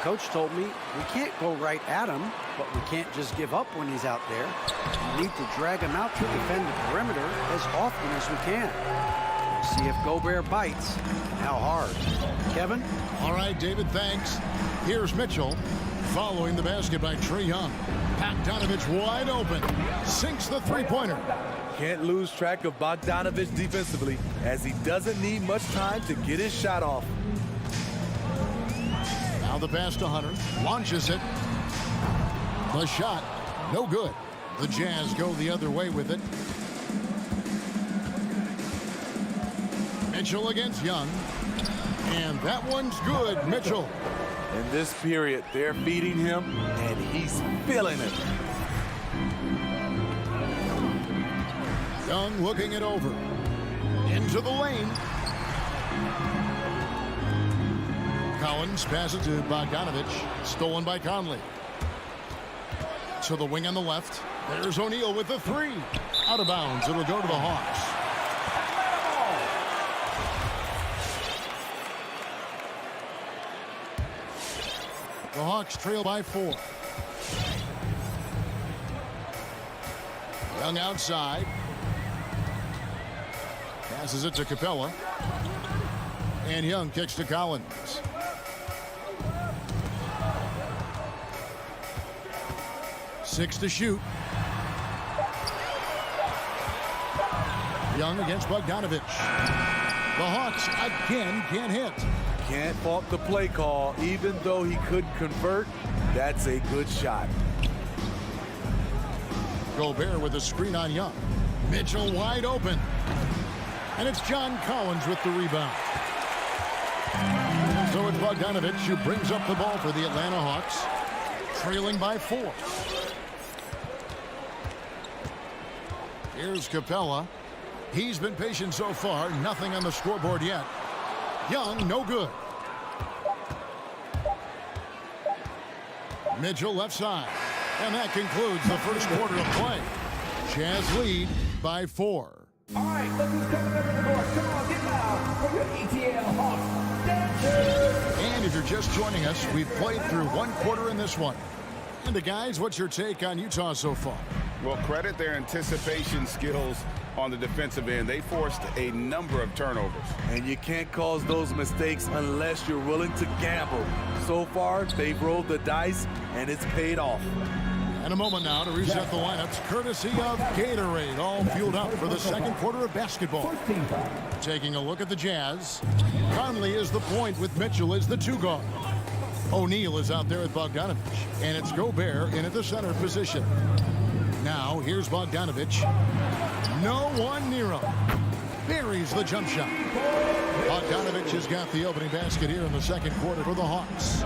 Coach told me we can't go right at him, but we can't just give up when he's out there. We need to drag him out to defend the perimeter as often as we can. See if Gobert bites and how hard. Kevin? All right, David, thanks. Here's Mitchell following the basket by Trae Young. Bogdanovich wide open. Sinks the three-pointer. Can't lose track of Bogdanovich defensively, as he doesn't need much time to get his shot off. Now the pass to Hunter. Launches it. The shot, no good. The Jazz go the other way with it. Mitchell against Young. And that one's good, Mitchell. In this period, they're feeding him, and he's feeling it. Young looking it over. Into the lane. Collins passes to Bogdanovich. Stolen by Conley. To the wing on the left. There's O'Neal with the three. Out of bounds. It'll go to the Hawks. The Hawks trail by 4. Young outside. Passes it to Capella. And Young kicks to Collins. Six to shoot. Young against Bogdanovich. The Hawks again can't hit. Can't fault the play call. Even though he couldn't convert, that's a good shot. Gobert with a screen on Young. Mitchell wide open. And it's John Collins with the rebound. So it's Bogdanovich who brings up the ball for the Atlanta Hawks. Trailing by 4. Here's Capella. He's been patient so far. Nothing on the scoreboard yet. Young, no good. Mitchell left side. And that concludes the first quarter of play. Jazz lead by 4. All right, look who's coming up to the court. Come on, get loud for your ETL Hawks dancers. And if you're just joining us, we've played through one quarter in this one. And the guys, what's your take on Utah so far? Well, credit their anticipation skills on the defensive end. They forced a number of turnovers. And you can't cause those mistakes unless you're willing to gamble. So far, they've rolled the dice, and it's paid off. And a moment now to reset the lineups, courtesy of Gatorade, all fueled up for the second quarter of basketball. Taking a look at the Jazz, Conley is the point with Mitchell as the 2 guard. O'Neal is out there at Bogdanovich, and it's Gobert in at the center position. Now, here's Bogdanovich. No one near him. Buries the jump shot. Bogdanovich has got the opening basket here in the second quarter for the Hawks.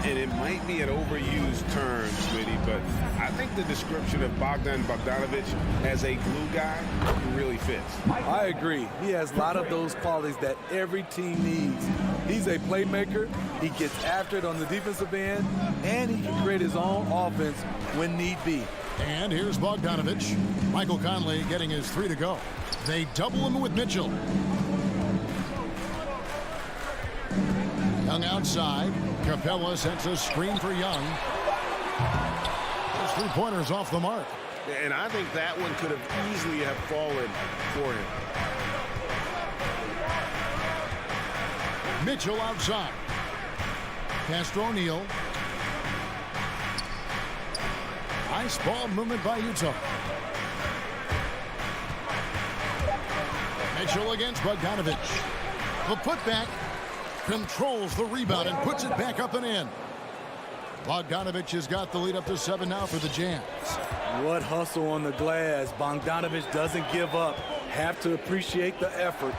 And it might be an overused term, Smitty, but I think the description of Bogdanovich as a glue guy really fits. I agree. He has a lot of those qualities that every team needs. He's a playmaker. He gets after it on the defensive end, and he can create his own offense when need be. And here's Bogdanovich. Michael Conley getting his 3 to go. They double him with Mitchell. Young outside. Capella sets a screen for Young. Those 3-pointers off the mark. And I think that one could have easily have fallen for him. Mitchell outside. Pass to O'Neal. Nice ball movement by Utah. Mitchell against Bogdanovich. The putback controls the rebound and puts it back up and in. Bogdanovich has got the lead up to 7 now for the Jazz. What hustle on the glass. Bogdanovich doesn't give up. Have to appreciate the effort.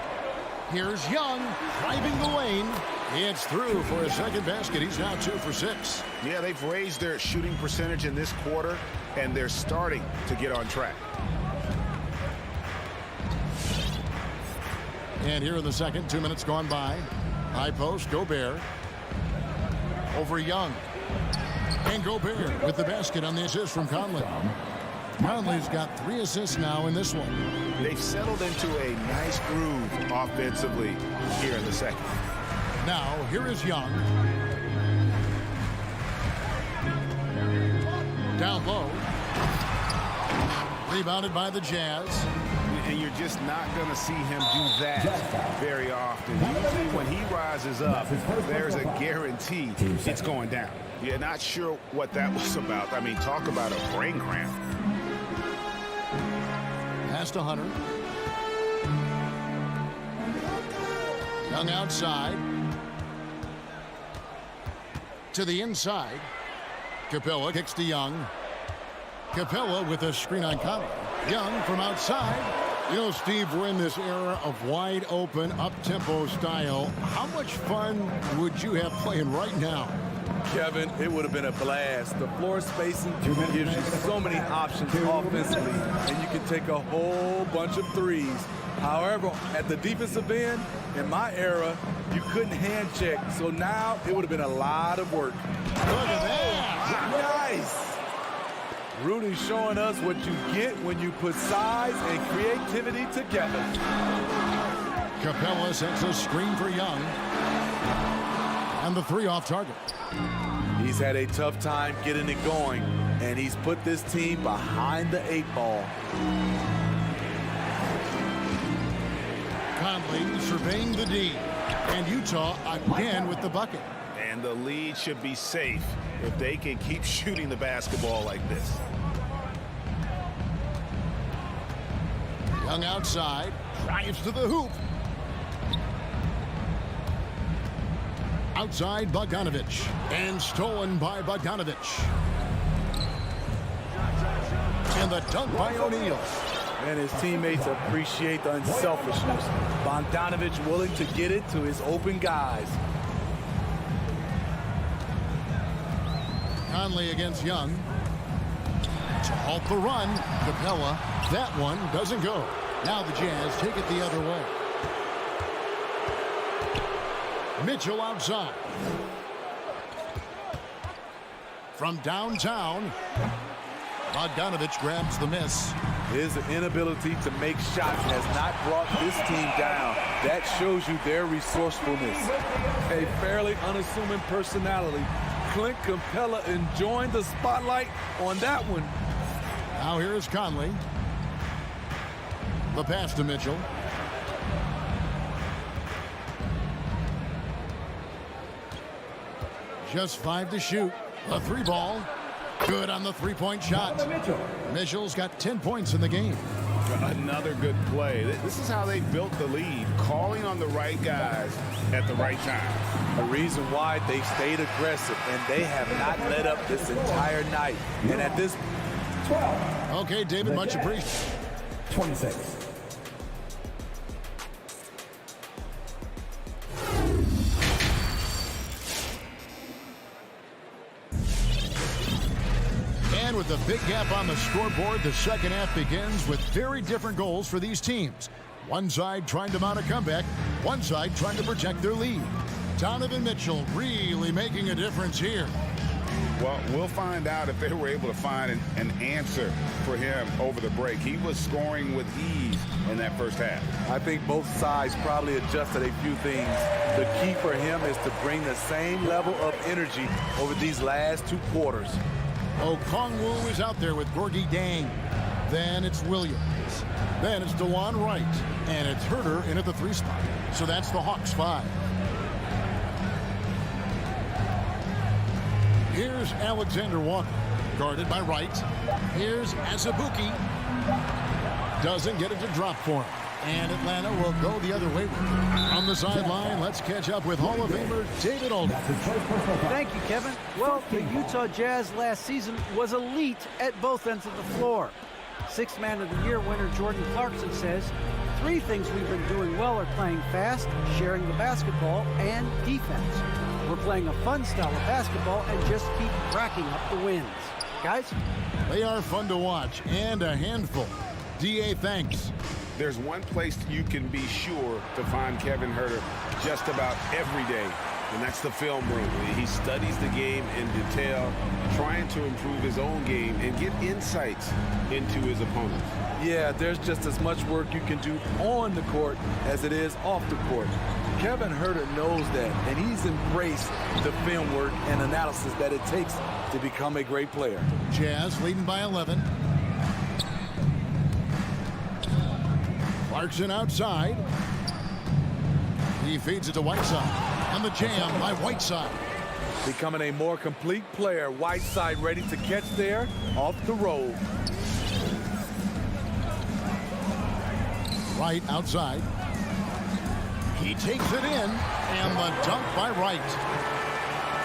Here's Young driving the lane. It's through for a second basket. He's now 2 for 6. Yeah, they've raised their shooting percentage in this quarter, and they're starting to get on track. And here in the second, 2 minutes gone by. High post, Gobert. Over Young. And Gobert with the basket on the assist from Conley. Conley's got 3 assists now in this one. They've settled into a nice groove offensively here in the second. Now, here is Young. Down low. Rebounded by the Jazz. And you're just not going to see him do that very often. Usually when he rises up, there's a guarantee it's going down. You're not sure what that was about. I mean, talk about a brain cramp. Pass to Hunter. Young outside. To the inside. Capella kicks to Young. Capella with a screen on Conley. Young from outside. You know, Steve, we're in this era of wide open, up-tempo style. How much fun would you have playing right now? Kevin, it would have been a blast. The floor spacing gives you so many options offensively, and you can take a whole bunch of threes. However, at the defensive end, in my era, you couldn't hand check. So now it would have been a lot of work. Look at that. Nice. Rudy showing us what you get when you put size and creativity together. Capella sets a screen for Young. And the 3 off target. He's had a tough time getting it going, and he's put this team behind the 8 ball. Conley surveying the D. And Utah again with the bucket. And the lead should be safe if they can keep shooting the basketball like this. Young outside, drives to the hoop. Outside Bogdanovich, and stolen by Bogdanovich. And the dunk by O'Neal. And his teammates appreciate the unselfishness. Bogdanovich willing to get it to his open guys. Conley against Young. to halt the run. Capella, that one doesn't go. Now the Jazz take it the other way. Mitchell outside. From downtown, Bogdanovich grabs the miss. His inability to make shots has not brought this team down. That shows you their resourcefulness. A fairly unassuming personality. Clint Capella enjoying the spotlight on that one. Now here's Conley. The pass to Mitchell. Just 5 to shoot. A 3-ball. Good on the 3-point shot. Mitchell's got 10 points in the game. Another good play. This is how they built the lead, calling on the right guys at the right time. The reason why they stayed aggressive, and they have not let up this entire night. And at this 12. Okay, David, much appreciated. 26. And with a big gap on the scoreboard, the second half begins with very different goals for these teams. One side trying to mount a comeback, one side trying to protect their lead. Donovan Mitchell really making a difference here. Well, we'll find out if they were able to find an answer for him over the break. He was scoring with ease in that first half. I think both sides probably adjusted a few things. The key for him is to bring the same level of energy over these last 2 quarters. Okongwu is out there with Gorgie Dang. Then it's Williams. Then it's DeJuan Wright. And it's Herter in at the 3 spot. So that's the Hawks 5. Here's Alexander Walker. Guarded by Wright. Here's Azubuike. Doesn't get it to drop for him. And Atlanta will go the other way. On the sideline, let's catch up with Hall of Famer David Aldridge. Thank you, Kevin. Well, the Utah Jazz last season was elite at both ends of the floor. 6th Man of the Year winner Jordan Clarkson says, 3 things we've been doing well are playing fast, sharing the basketball, and defense. We're playing a fun style of basketball and just keep racking up the wins. Guys? They are fun to watch and a handful. D.A., thanks. There's one place you can be sure to find Kevin Herter just about every day, and that's the film room. He studies the game in detail, trying to improve his own game and get insights into his opponents. Yeah, there's just as much work you can do on the court as it is off the court. Kevin Herter knows that, and he's embraced the film work and analysis that it takes to become a great player. Jazz leading by 11. Clarkson outside. He feeds it to Whiteside. And the jam by Whiteside. Becoming a more complete player. Whiteside ready to catch there off the roll. Wright outside. He takes it in. And the dunk by Wright.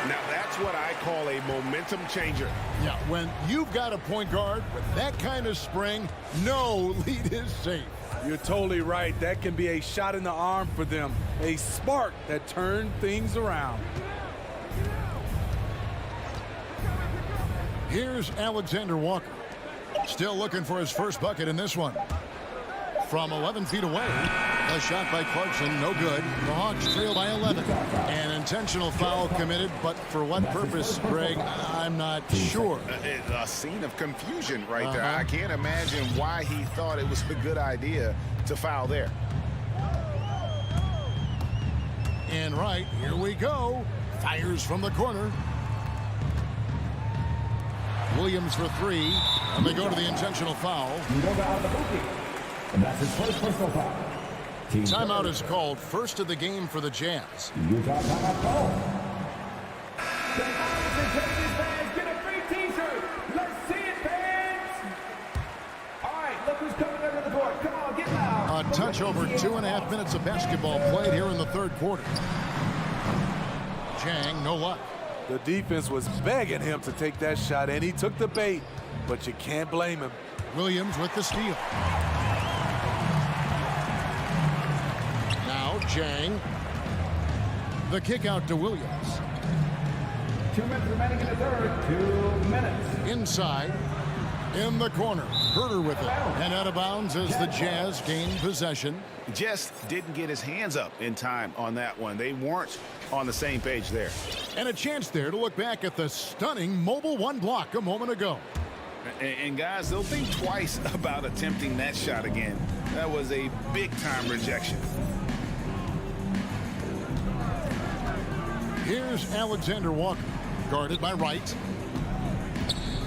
Now that's what I call a momentum changer. Yeah, when you've got a point guard with that kind of spring, no lead is safe. You're totally right. That can be a shot in the arm for them. A spark that turned things around. Here's Alexander Walker. Still looking for his first bucket in this one. From 11 feet away, a shot by Clarkson, no good. The Hawks trail by 11. An intentional foul committed, but for what purpose, Greg, I'm not sure. A scene of confusion right there. I can't imagine why he thought it was a good idea to foul there. And right, here we go. Fires from the corner. Williams for 3, and they go to the intentional foul. And that's his first personal foul. Timeout is called, first of the game for the Jazz. Utah timeout call. Fans, get a free t-shirt. Let's see it, fans. All right, look who's coming over the court. Come on, get loud. A touch over 2.5 minutes of basketball played here in the 3rd quarter. Chang, no luck. The defense was begging him to take that shot, and he took the bait, but you can't blame him. Williams with the steal. Now Chang. The kick out to Williams. 2 minutes remaining in the 3rd. 2 minutes. Inside. In the corner, Herter with it. And out of bounds as the Jazz gain possession. Just didn't get his hands up in time on that one. They weren't on the same page there. And a chance there to look back at the stunning mobile one block a moment ago. And guys, they'll think twice about attempting that shot again. That was a big-time rejection. Here's Alexander Walker, guarded by Wright.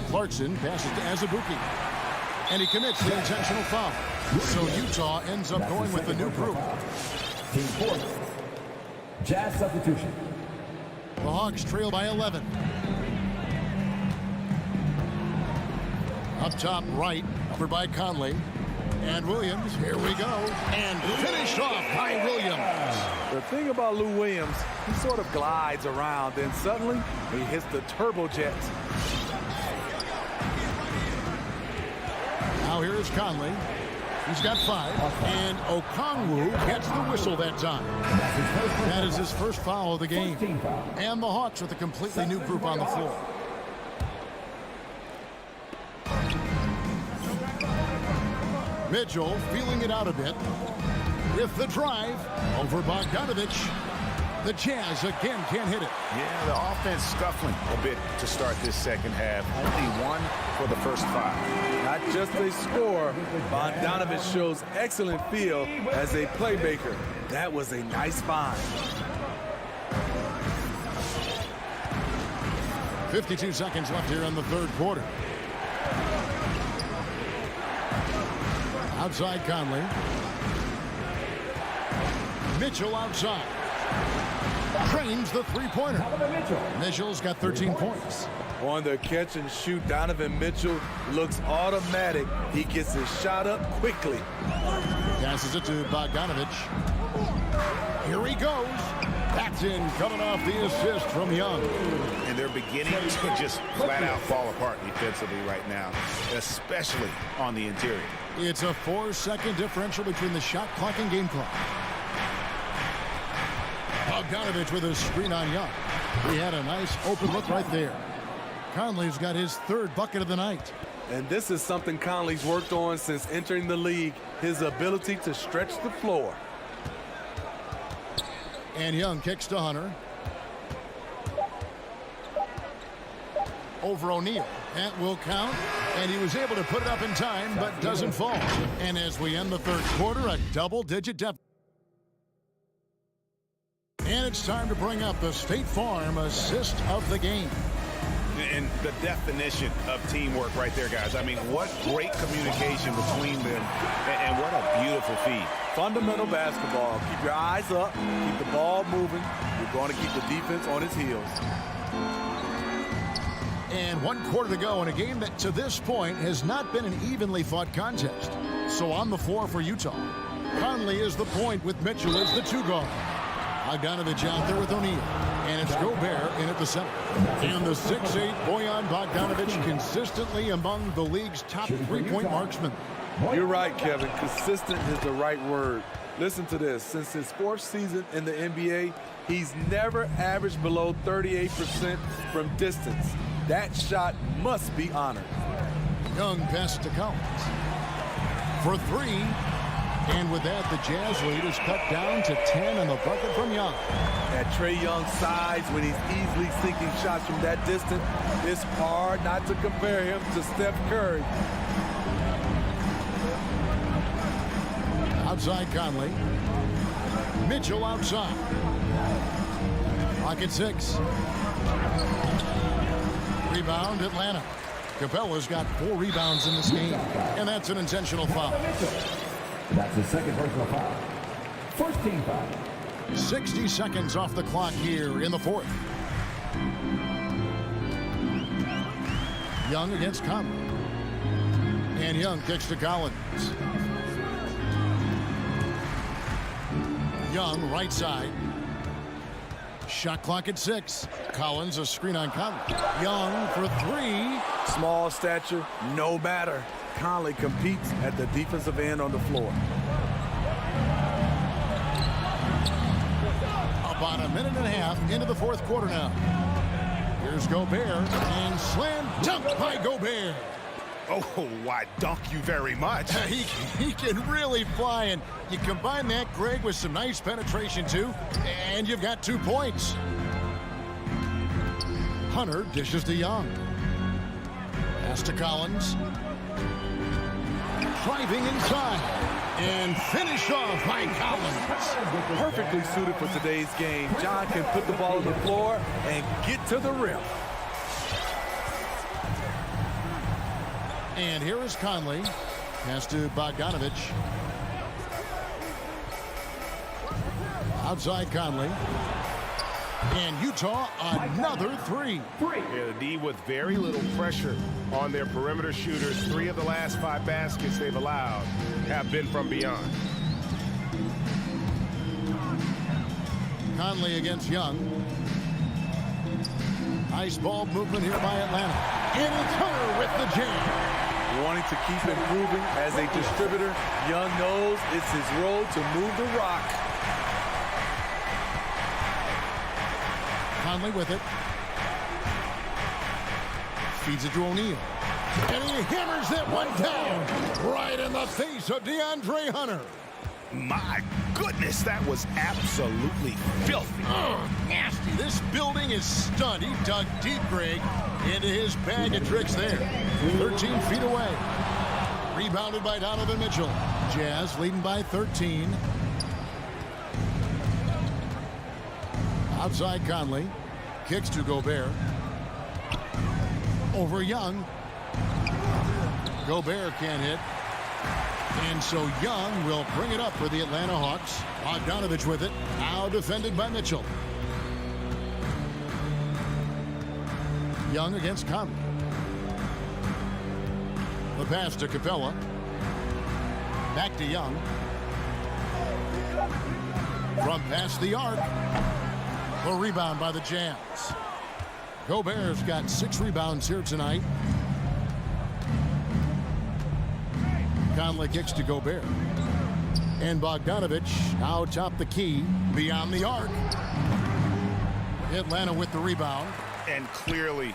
Clarkson passes to Azubuike. And he commits the intentional foul. So Utah ends up going with the new group. Team fourth. Jazz substitution. The Hawks trail by 11. Up top right, covered by Conley. And Williams, here we go. And finished off by Williams. The thing about Lou Williams, he sort of glides around, then suddenly he hits the turbojet. Now here's Conley. He's got 5. And Okongwu gets the whistle that time. That is his first foul of the game. And the Hawks with a completely new group on the floor. Mitchell feeling it out a bit with the drive over Bogdanovich. The Jazz again can't hit it. Yeah, the offense scuffling a bit to start this second half. Only 1 for the first 5. Not just a scorer, Bogdanovich shows excellent feel as a playmaker. That was a nice find. 52 seconds left here in the third quarter. Outside Conley. Mitchell outside. Trains the three-pointer. Mitchell's got 13 points. On the catch and shoot, Donovan Mitchell looks automatic. He gets his shot up quickly. Passes it to Bogdanovich. Here he goes. That's in, coming off the assist from Young. And they're beginning to just flat out fall apart defensively right now, especially on the interior. It's a 4-second differential between the shot clock and game clock. Bogdanovich with a screen on Young. He had a nice open look right there. Conley's got his 3rd bucket of the night. And this is something Conley's worked on since entering the league, his ability to stretch the floor. And Young kicks to Hunter. Over O'Neal. That will count. And he was able to put it up in time, but doesn't fall. And as we end the third quarter, a double-digit deficit. And it's time to bring up the State Farm assist of the game. And the definition of teamwork right there, guys. I mean, what great communication between them, and what a beautiful feed. Fundamental basketball. Keep your eyes up, keep the ball moving. You're going to keep the defense on its heels. And 1 quarter to go in a game that to this point has not been an evenly fought contest. So on the floor for Utah, Conley is the point with Mitchell as the 2 guard. Bogdanovich out there with O'Neal. And it's Gobert in at the center. And the 6'8" Bojan Bogdanovich consistently among the league's top 3-point marksmen. You're right, Kevin. Consistent is the right word. Listen to this. Since his 4th season in the NBA, he's never averaged below 38% from distance. That shot must be honored. Young pass to Collins. For 3. And with that, the Jazz lead is cut down to 10 and the bucket from Young. At Trae Young's size, when he's easily sinking shots from that distance, it's hard not to compare him to Steph Curry. Outside Conley. Mitchell outside. Pocket 6. Rebound Atlanta. Capella's got 4 rebounds in this game. And that's an intentional foul. That's his 2nd personal foul. First team foul. 60 seconds off the clock here in the 4th. Young against Conley. And Young kicks to Collins. Young right side. Shot clock at 6. Collins a screen on Conley. Young for 3. Small stature, no matter. Conley competes at the defensive end on the floor. About a minute and a half into the 4th quarter now. Here's Gobert and slam dunk by Gobert. Oh, why, dunk you very much. He can really fly, and you combine that, Greg, with some nice penetration, too, and you've got 2 points. Hunter dishes to Young. Pass to Collins. Driving inside. And finish off by Collins. Perfectly suited for today's game. John can put the ball on the floor and get to the rim. And here is Conley. Pass to Bogdanovich. Outside Conley. And Utah, another 3. Yeah, the D with very little pressure on their perimeter shooters. 3 of the last 5 baskets they've allowed have been from beyond. Conley against Young. Nice ball movement here by Atlanta. And it's Hunter with the jam. Wanting to keep improving as a distributor, Young knows it's his role to move the rock. Conley with it. Feeds it to O'Neal. And he hammers that one down right in the face of DeAndre Hunter. My goodness, that was absolutely filthy. Nasty. This building is stunned. He dug deep, Greg, into his bag of tricks there. 13 feet away. Rebounded by Donovan Mitchell. Jazz leading by 13. Outside Conley. Kicks to Gobert. Over Young. Gobert can't hit. And so Young will bring it up for the Atlanta Hawks. Bogdanovich with it. Now defended by Mitchell. Young against Conley. The pass to Capella. Back to Young. From past the arc. The rebound by the Jazz. Gobert's got 6 rebounds here tonight. Conley kicks to Gobert. And Bogdanovich now top the key beyond the arc. Atlanta with the rebound. And clearly,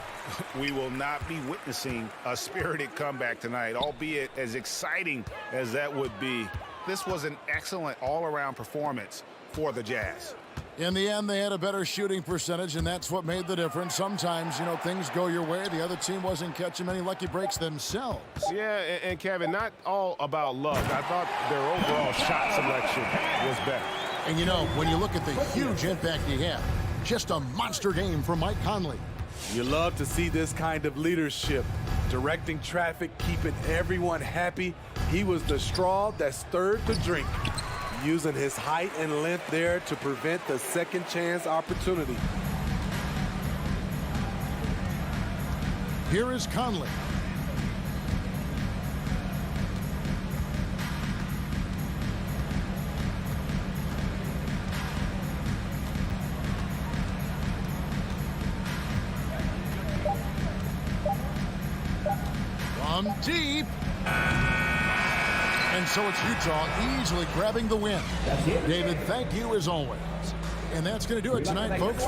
we will not be witnessing a spirited comeback tonight, albeit as exciting as that would be. This was an excellent all-around performance for the Jazz. In the end, they had a better shooting percentage, and that's what made the difference. Sometimes, you know, things go your way. The other team wasn't catching many lucky breaks themselves. Yeah, and Kevin, not all about luck. I thought their overall shot selection was better. And, you know, when you look at the huge impact he had, just a monster game from Mike Conley. You love to see this kind of leadership, directing traffic, keeping everyone happy. He was the straw that stirred the drink, using his height and length there to prevent the second chance opportunity. Here is Conley. From deep. And so it's Utah easily grabbing the win. David, thank you as always. And that's going to do it tonight, folks.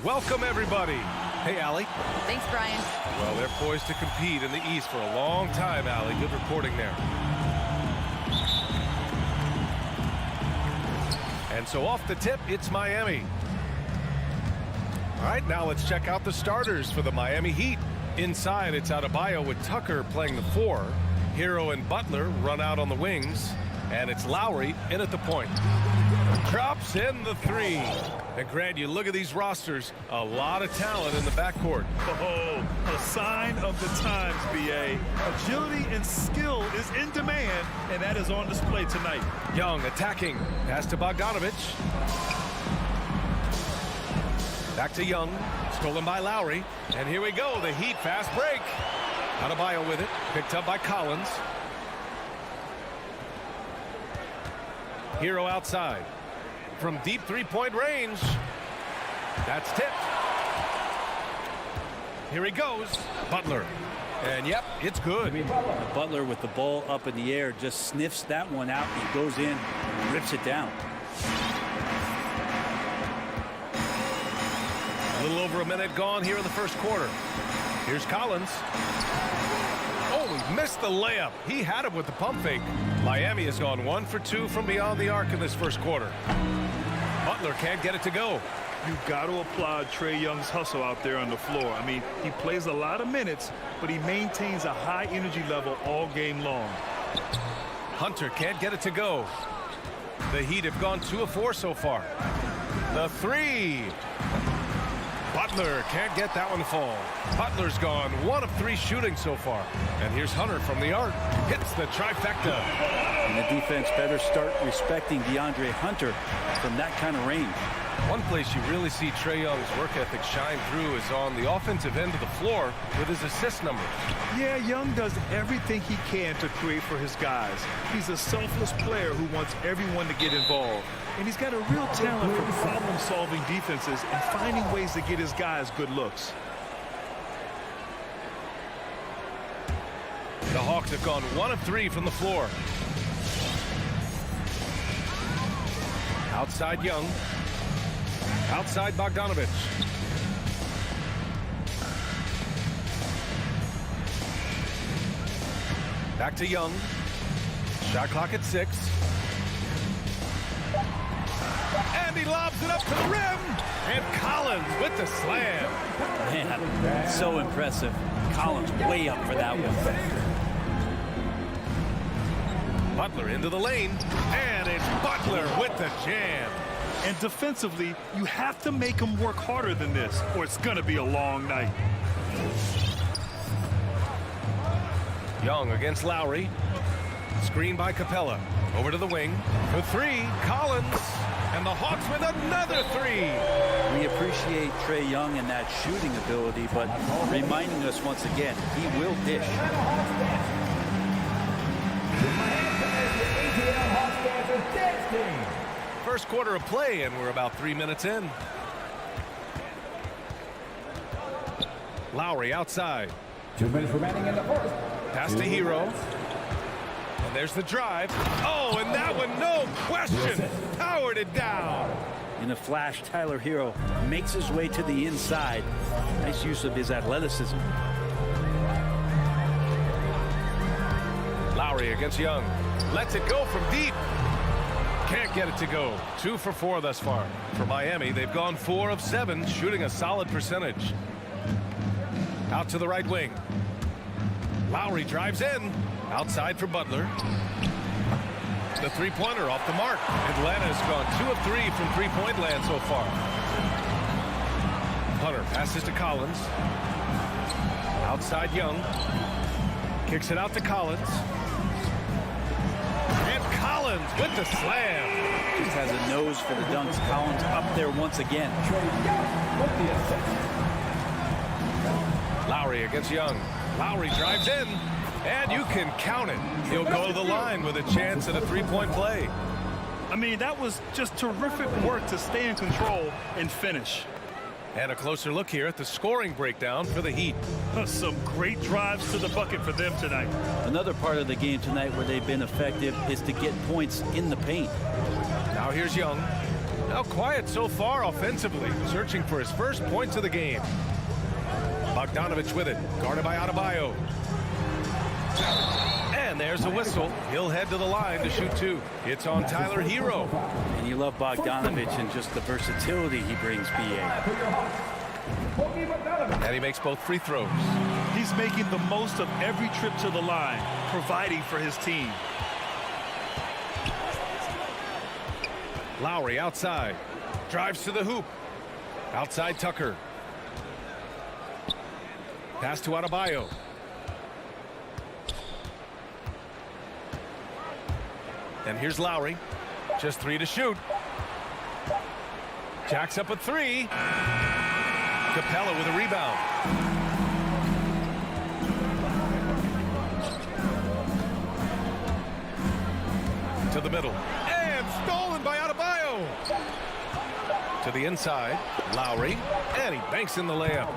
Welcome, everybody. Hey, Allie. Thanks, Brian. Well, they're poised to compete in the East for a long time, Allie. Good reporting there. And so off the tip, it's Miami. All right, now let's check out the starters for the Miami Heat. Inside, it's Adebayo with Tucker playing the 4. Hero and Butler run out on the wings. And it's Lowry in at the point. Drops in the 3. And Grant, you look at these rosters, a lot of talent in the backcourt. Oh, a sign of the times, B.A. Agility and skill is in demand, and that is on display tonight. Young attacking. Pass to Bogdanovich. Back to Young. Stolen by Lowry. And here we go. The Heat fast break. Adebayo with it. Picked up by Collins. Hero outside. From deep three-point range. That's tipped. Here he goes. Butler. And yep, it's good. Butler with the ball up in the air just sniffs that one out. He goes in and rips it down. A little over a minute gone here in the first quarter. Here's Collins. Oh, he missed the layup. He had it with the pump fake. Miami has gone 1 for 2 from beyond the arc in this first quarter. Butler can't get it to go. You've got to applaud Trae Young's hustle out there on the floor. I mean, he plays a lot of minutes, but he maintains a high energy level all game long. Hunter can't get it to go. The Heat have gone 2 of 4 so far. The 3. Butler can't get that one to fall. Butler's gone 1 of 3 shooting so far. And here's Hunter from the arc. Hits the trifecta. And the defense better start respecting DeAndre Hunter from that kind of range. One place you really see Trae Young's work ethic shine through is on the offensive end of the floor with his assist numbers. Yeah, Young does everything he can to create for his guys. He's a selfless player who wants everyone to get involved. And he's got a real talent for problem-solving defenses and finding ways to get his guys good looks. The Hawks have gone 1 of 3 from the floor. Outside Young. Outside Bogdanovich. Back to Young. Shot clock at 6. And he lobs it up to the rim. And Collins with the slam. Man, so impressive. Collins way up for that one. Butler into the lane. And it's Butler with the jam. And defensively, you have to make him work harder than this, or it's going to be a long night. Young against Lowry. Screen by Capella. Over to the wing. For 3, Collins. And the Hawks with another 3. We appreciate Trae Young and that shooting ability, but reminding us once again, he will dish. First quarter of play, and we're about 3 minutes in. Lowry outside. 2 minutes remaining in the first. Pass to Hero. And there's the drive. Oh, and that one, no question, powered it down. In a flash, Tyler Hero makes his way to the inside. Nice use of his athleticism. Lowry against Young. Lets it go from deep. Can't get it to go. 2 for 4 thus far. For Miami, they've gone 4 of 7, shooting a solid percentage. Out to the right wing. Lowry drives in. Outside for Butler. The three-pointer off the mark. Atlanta's gone 2 of 3 from three-point land so far. Hunter passes to Collins. Outside Young. Kicks it out to Collins. And Collins with the slam. Just has a nose for the dunks. Collins up there once again. Lowry against Young. Lowry drives in. And you can count it. He'll go to the line with a chance at a three-point play. I mean, that was just terrific work to stay in control and finish. And a closer look here at the scoring breakdown for the Heat. Some great drives to the bucket for them tonight. Another part of the game tonight where they've been effective is to get points in the paint. Now here's Young. Now quiet so far offensively, searching for his first points of the game. Bogdanovich with it, guarded by Adebayo. And there's a whistle. He'll head to the line to shoot 2. It's on Tyler Hero. And you love Bogdanovich and just the versatility he brings, BA. And he makes both free throws. He's making the most of every trip to the line, providing for his team. Lowry outside. Drives to the hoop. Outside Tucker. Pass to Adebayo. And here's Lowry. Just 3 to shoot. Jacks up a 3. Capella with a rebound. To the middle. And stolen by Adebayo. To the inside. Lowry. And he banks in the layup.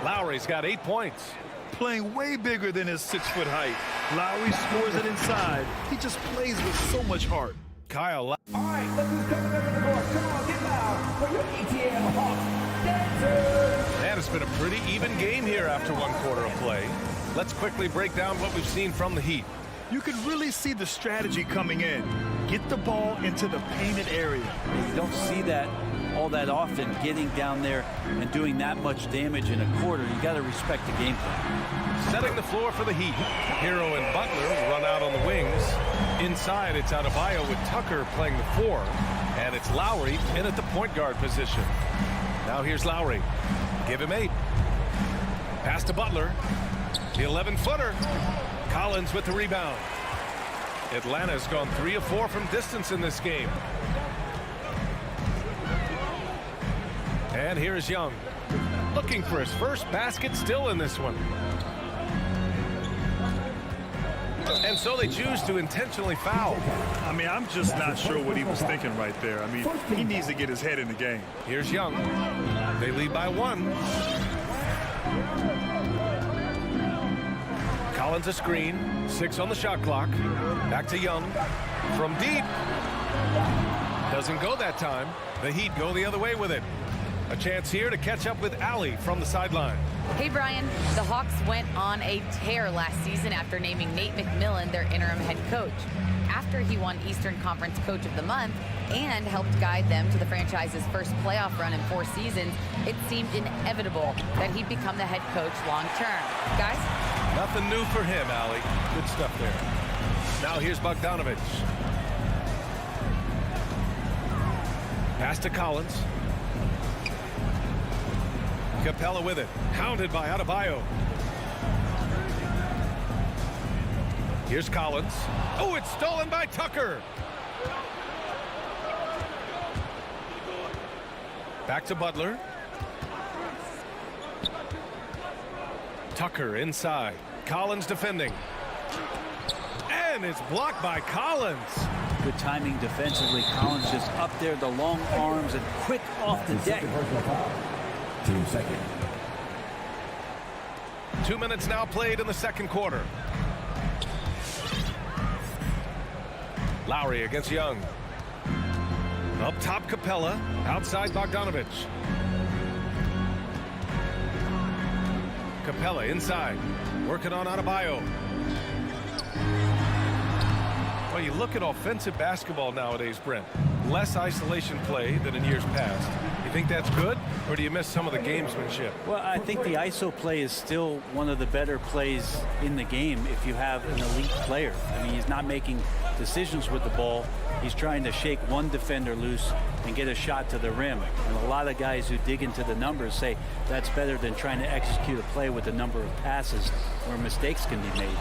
Lowry's got 8 points. Playing way bigger than his 6-foot height. Lowry scores it inside. He just plays with so much heart. Kyle. All right, look who's coming over the court. Come on, get loud for your ETL Hawks dancers. And it's been a pretty even game here after 1 quarter of play. Let's quickly break down what we've seen from the Heat. You can really see the strategy coming in. Get the ball into the painted area. You don't see that all that often, getting down there and doing that much damage in a quarter. You got to respect the game plan. Setting the floor for the Heat. Hero and Butler run out on the wings. Inside, it's Adebayo with Tucker playing the 4. And it's Lowry in at the point guard position. Now here's Lowry. Give him 8. Pass to Butler. The 11-footer. Collins with the rebound. Atlanta's gone 3 of 4 from distance in this game. And here's Young. Looking for his first basket still in this one. And so they choose to intentionally foul. I mean, I'm just not sure what he was thinking right there. I mean, he needs to get his head in the game. Here's Young. They lead by 1. Collins a screen. 6 on the shot clock. Back to Young. From deep. Doesn't go that time. The Heat go the other way with it. A chance here to catch up with Allie from the sideline. Hey, Brian. The Hawks went on a tear last season after naming Nate McMillan their interim head coach. After he won Eastern Conference Coach of the Month and helped guide them to the franchise's first playoff run in 4 seasons, it seemed inevitable that he'd become the head coach long term. Guys? Nothing new for him, Allie. Good stuff there. Now here's Bogdanovich. Pass to Collins. Capella with it. Hounded by Adebayo. Here's Collins. Oh, it's stolen by Tucker. Back to Butler. Tucker inside. Collins defending. And it's blocked by Collins. Good timing defensively. Collins just up there, the long arms, and quick off the deck. Team second. 2 minutes now played in the second quarter. Lowry against Young. Up top Capella. Outside Bogdanovich. Capella inside. Working on Adebayo. Well, you look at offensive basketball nowadays, Brent. Less isolation play than in years past. You think that's good, or do you miss some of the gamesmanship? Well, I think the ISO play is still one of the better plays in the game if you have an elite player. I mean, he's not making decisions with the ball. He's trying to shake one defender loose and get a shot to the rim. And a lot of guys who dig into the numbers say that's better than trying to execute a play with a number of passes where mistakes can be made.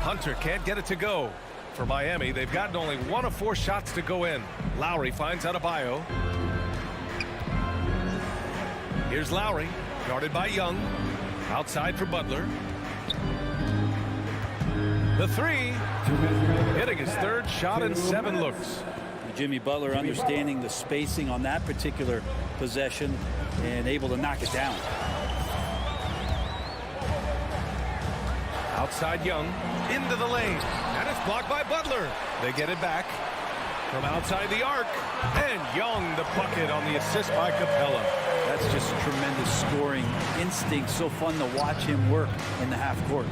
Hunter can't get it to go. For Miami, they've gotten only 1 of 4 shots to go in. Lowry finds Adebayo. Here's Lowry, guarded by Young. Outside for Butler. The 3, hitting his 3rd shot in 7 looks. Jimmy Butler understanding the spacing on that particular possession and able to knock it down. Outside Young, into the lane, and it's blocked by Butler. They get it back. From outside the arc. And Young the bucket on the assist by Capella. That's just tremendous scoring instinct. So fun to watch him work in the half court.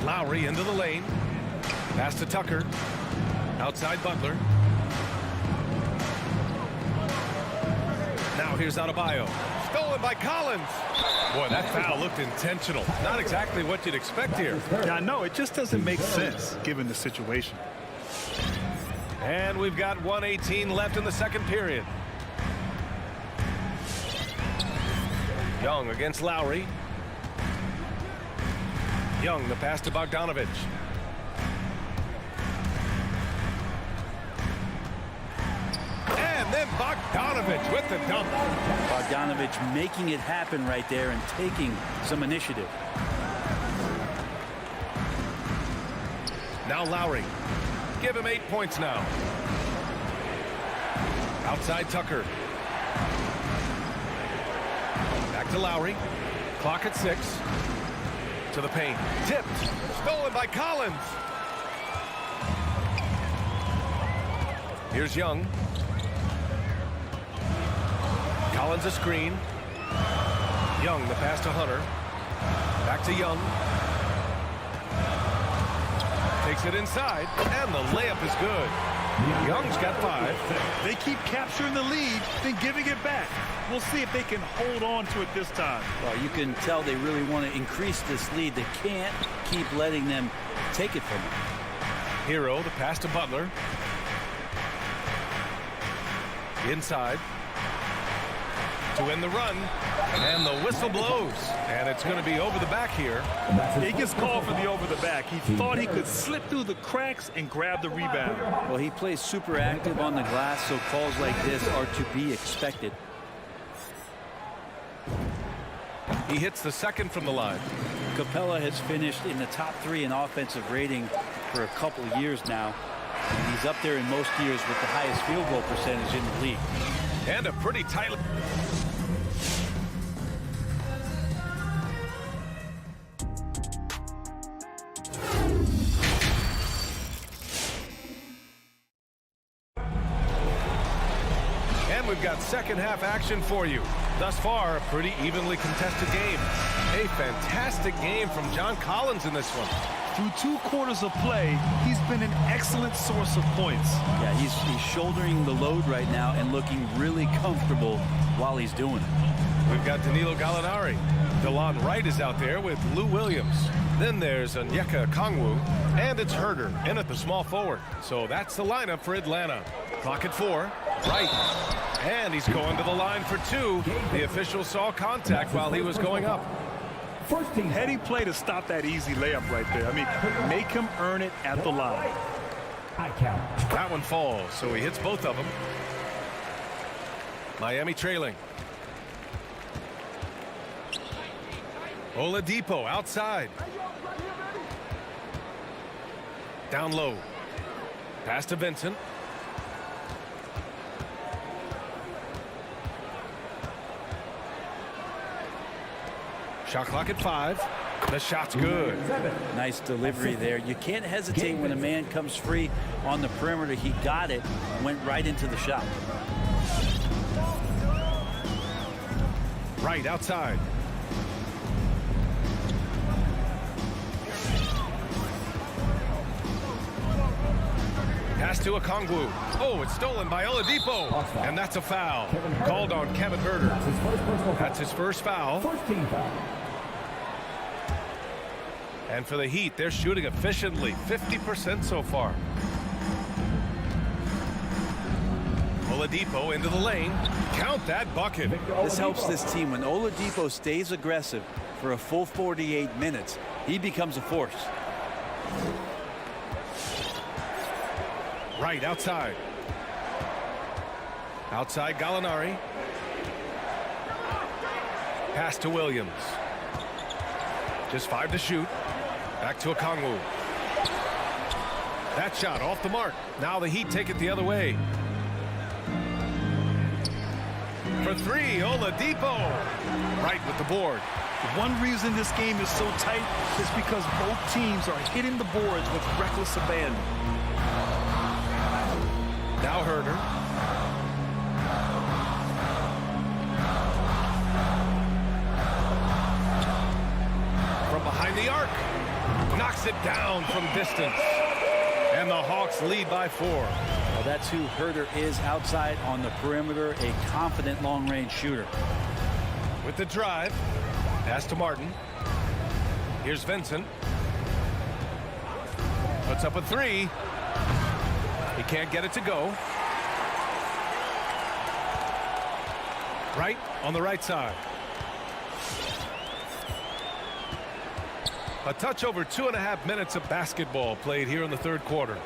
Lowry into the lane. Pass to Tucker. Outside Butler. Now here's Adebayo. Stolen by Collins. Boy, that foul looked intentional. Not exactly what you'd expect here. Yeah, no, it just doesn't make sense given the situation. And we've got 1:18 left in the second period. Young against Lowry. Young, the pass to Bogdanovich. And then Bogdanovich with the dunk. Bogdanovich making it happen right there and taking some initiative. Now Lowry. Give him 8 points now. Outside Tucker. Back to Lowry. Clock at 6. To the paint. Tipped. Stolen by Collins. Here's Young. Collins a screen. Young the pass to Hunter. Back to Young. Takes it inside, and the layup is good. Young's got 5. They keep capturing the lead, then giving it back. We'll see if they can hold on to it this time. Well, you can tell they really want to increase this lead. They can't keep letting them take it from them. Hero, the pass to Butler. Inside. To win the run. And the whistle blows. And it's going to be over the back here. He gets called for the over the back. He thought he could slip through the cracks and grab the rebound. Well, he plays super active on the glass, so calls like this are to be expected. He hits the second from the line. Capella has finished in the top 3 in offensive rating for a couple of years now. And he's up there in most years with the highest field goal percentage in the league. And a pretty tight... We've got second half action for you. Thus far, a pretty evenly contested game. A fantastic game from John Collins in this one. Through 2 quarters of play, he's been an excellent source of points. Yeah, he's shouldering the load right now and looking really comfortable while he's doing it. We've got Danilo Gallinari. DeLon Wright is out there with Lou Williams. Then there's Onyeka Okongwu, and it's Herder in at the small forward. So that's the lineup for Atlanta. Clock at 4. Wright. And he's going to the line for 2. The official saw contact while he was going up. First team. Heady play to stop that easy layup right there. I mean, make him earn it at the line. I count. That one falls, so he hits both of them. Miami trailing. Oladipo outside. Down low. Pass to Vincent. Shot clock at 5. The shot's good. Nice delivery there. You can't hesitate when a man comes free on the perimeter. He got it, went right into the shot. Right outside. Pass to Okongwu. Oh, it's stolen by Oladipo. And that's a foul. Called on Kevin Herder. That's his first foul. First team foul. And for the Heat, they're shooting efficiently. 50% so far. Oladipo into the lane. Count that bucket. This helps this team. When Oladipo stays aggressive for a full 48 minutes, he becomes a force. Right outside. Outside Gallinari. Pass to Williams. Just 5 to shoot. Back to Okongwu. That shot off the mark. Now the Heat take it the other way. For 3, Oladipo. Right with the board. One reason this game is so tight is because both teams are hitting the boards with reckless abandon. Now Herder. From behind the arc. Knocks it down from distance. And the Hawks lead by 4. Well, that's who Herder is outside on the perimeter, a confident long-range shooter. With the drive. Pass to Martin. Here's Vincent. Puts up a 3. He can't get it to go. Right on the right side. A touch over 2.5 minutes of basketball played here in the third quarter.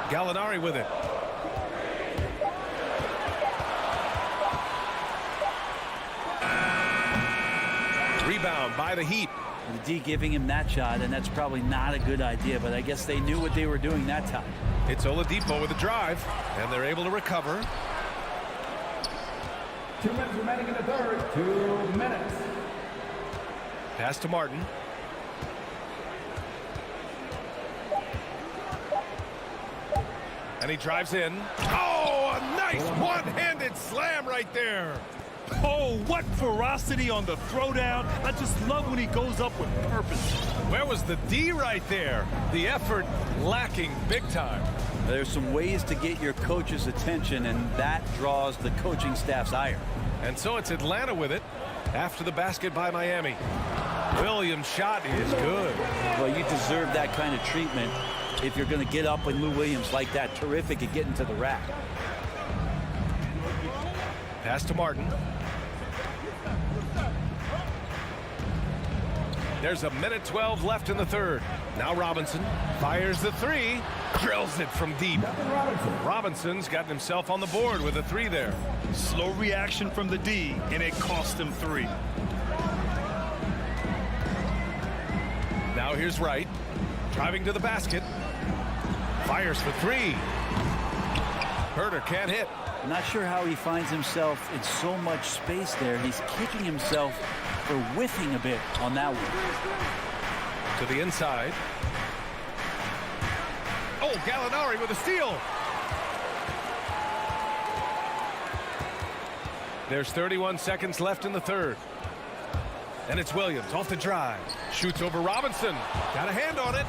Gallinari with it. Rebound by the Heat. The D giving him that shot, and that's probably not a good idea, but I guess they knew what they were doing that time. It's Oladipo with a drive, and they're able to recover. 2 minutes remaining in the third. 2 minutes. Pass to Martin. And he drives in. Oh, a nice one-handed slam right there. Oh, what ferocity on the throwdown. I just love when he goes up with purpose. Where was the D right there? The effort lacking big time. There's some ways to get your coach's attention, and that draws the coaching staff's ire. And so it's Atlanta with it after the basket by Miami. Williams' shot is good. Well, you deserve that kind of treatment if you're going to get up with Lou Williams like that. Terrific at getting to the rack. Pass to Martin. There's a minute 12 left in the third. Now Robinson fires the 3. Drills it from deep. Robinson's gotten himself on the board with a 3 there. Slow reaction from the D, and it cost him 3. Now here's Wright. Driving to the basket. Fires for 3. Herder can't hit. I'm not sure how he finds himself in so much space there. He's kicking himself for whiffing a bit on that one. To the inside. Oh, Gallinari with a steal. There's 31 seconds left in the third. And it's Williams off the drive. Shoots over Robinson. Got a hand on it.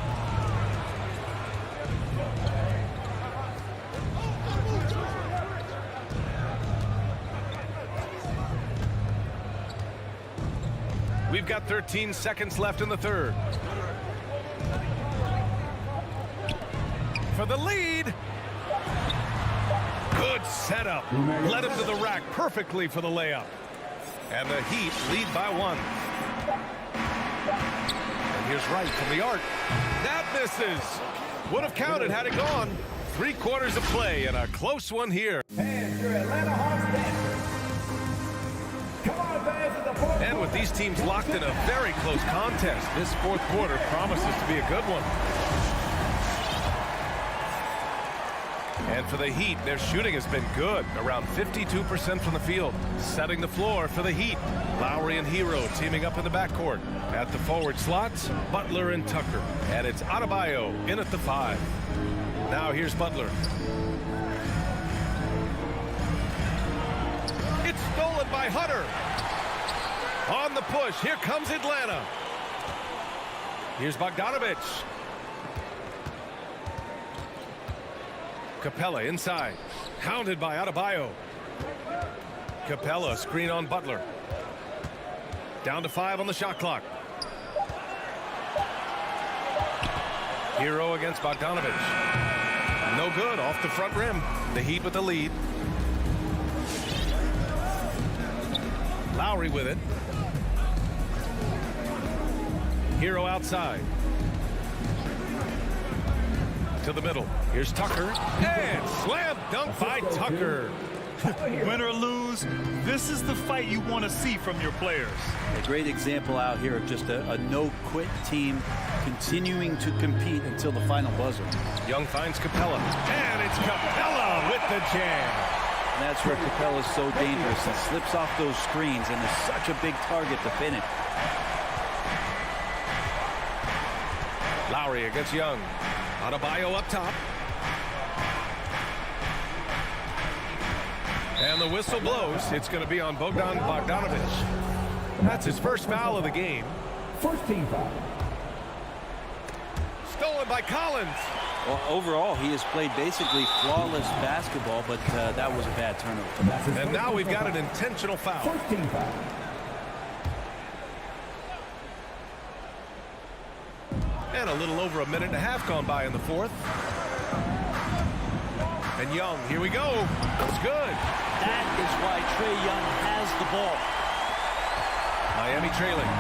We've got 13 seconds left in the third. For the lead. Good setup. Led him to the rack perfectly for the layup. And the Heat lead by 1. And here's Wright from the arc. That misses. Would have counted had it gone. 3 quarters of play and a close one here. And your Atlanta Hawks dancers. Come on, fans, at the fourth. And with these teams locked in a very close contest, this fourth quarter promises to be a good one. And for the Heat, their shooting has been good, around 52% from the field. Setting the floor for the Heat. Lowry and Hero teaming up in the backcourt. At the forward slots, Butler and Tucker. And it's Adebayo in at the 5. Now here's Butler. It's stolen by Hunter. On the push, here comes Atlanta. Here's Bogdanovich. Capella inside. Hounded by Adebayo. Capella screen on Butler. Down to 5 on the shot clock. Hero against Bogdanovich. No good off the front rim. The Heat with the lead. Lowry with it. Hero outside. To the middle. Here's Tucker. And slam dunk by Tucker. Win or lose, this is the fight you want to see from your players. A great example out here of just a no-quit team continuing to compete until the final buzzer. Young finds Capella. And it's Capella with the jam. And that's where Capella's so dangerous. He slips off those screens and is such a big target to finish. Lowry against Young. Adebayo up top. And the whistle blows. It's going to be on Bogdanovich. That's his first foul of the game. First team foul. Stolen by Collins. Well, overall, he has played basically flawless basketball, but that was a bad turnover. And now we've got an intentional foul. First team foul. And a little over a minute and a half gone by in the fourth. And Young, here we go. It's good. That is why Trae Young has the ball. Miami trailing.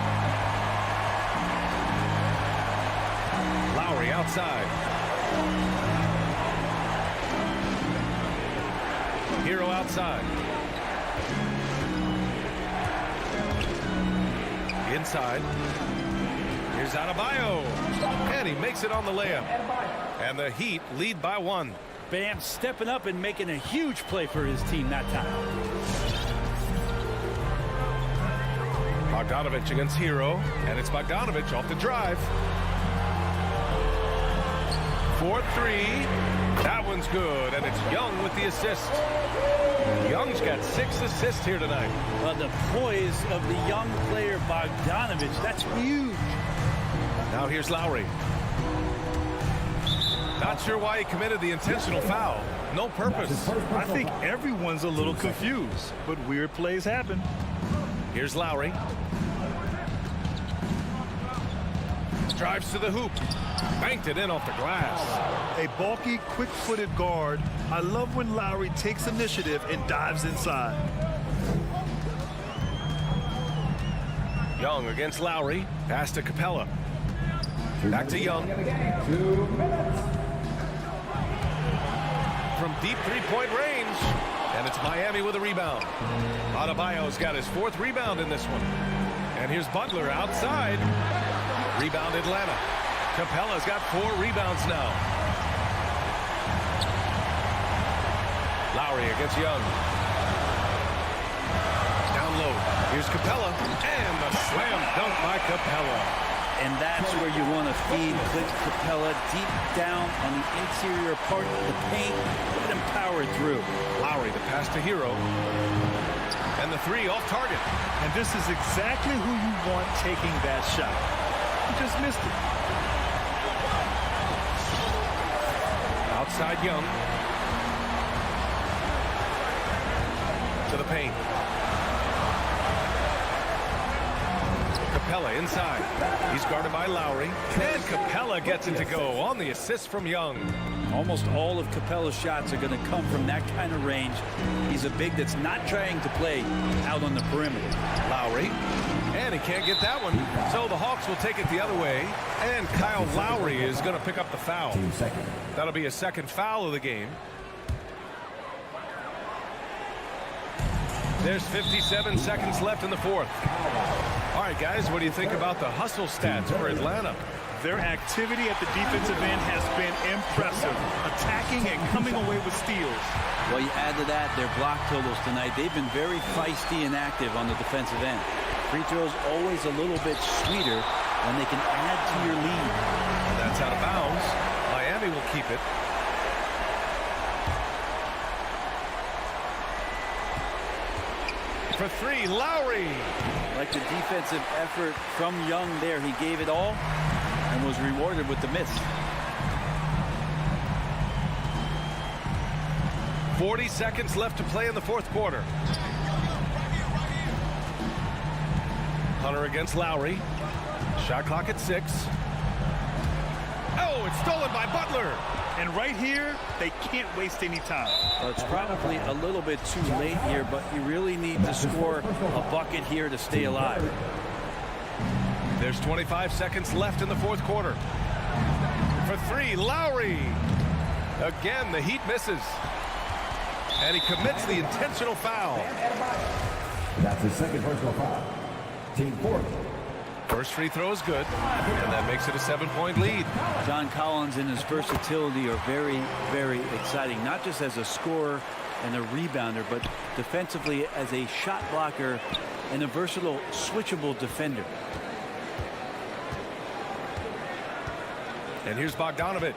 Lowry outside. Hero outside. Inside. Here's Adebayo. And he makes it on the layup. And the Heat lead by 1. Bam stepping up and making a huge play for his team that time. Bogdanovich against Hero. And it's Bogdanovich off the drive. 4-3. That one's good. And it's Young with the assist. Young's got 6 assists here tonight. Well, the poise of the young player Bogdanovich, that's huge. Now here's Lowry. Not sure why he committed the intentional foul. No purpose. I think everyone's a little confused, but weird plays happen. Here's Lowry. Drives to the hoop. Banked it in off the glass. A bulky, quick-footed guard. I love when Lowry takes initiative and dives inside. Young against Lowry. Pass to Capella. Back to Young. 2 minutes. From deep three-point range. And it's Miami with a rebound. Adebayo's got his 4th rebound in this one. And here's Butler outside. Rebound Atlanta. Capella's got 4 rebounds now. Lowry against Young. Down low. Here's Capella. And the slam dunk by Capella. And that's where you want to feed Clint Capella deep down on the interior part of the paint. Let him power through. Lowry, the pass to Hero. And the 3 off target. And this is exactly who you want taking that shot. He just missed it. Outside Young. To the paint. Capella inside. He's guarded by Lowry. And Capella gets it to go on the assist from Young. Almost all of Capella's shots are going to come from that kind of range. He's a big that's not trying to play out on the perimeter. Lowry. And he can't get that one. So the Hawks will take it the other way. And Kyle Lowry is going to pick up the foul. That'll be a 2nd foul of the game. There's 57 seconds left in the 4th. All right, guys, what do you think about the hustle stats for Atlanta? Their activity at the defensive end has been impressive, attacking and coming away with steals. Well, you add to that their block totals tonight. They've been very feisty and active on the defensive end. Free throws always a little bit sweeter when they can add to your lead. And that's out of bounds. Miami will keep it. For 3, Lowry. Like the defensive effort from Young there. He gave it all and was rewarded with the miss. 40 seconds left to play in the 4th quarter. Hunter against Lowry. Shot clock at 6. Oh, it's stolen by Butler. And right here, they can't waste any time. Well, it's probably a little bit too late here, but you really need to score a bucket here to stay alive. There's 25 seconds left in the 4th quarter. For 3, Lowry. Again, the Heat misses. And he commits the intentional foul. That's his 2nd personal foul. Team 4th. First free throw is good, and that makes it a 7-point lead. John Collins and his versatility are very, very exciting, not just as a scorer and a rebounder, but defensively as a shot blocker and a versatile, switchable defender. And here's Bogdanovich.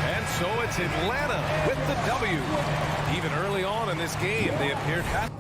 And so it's Atlanta with the W. Even early on in this game, they appeared happy.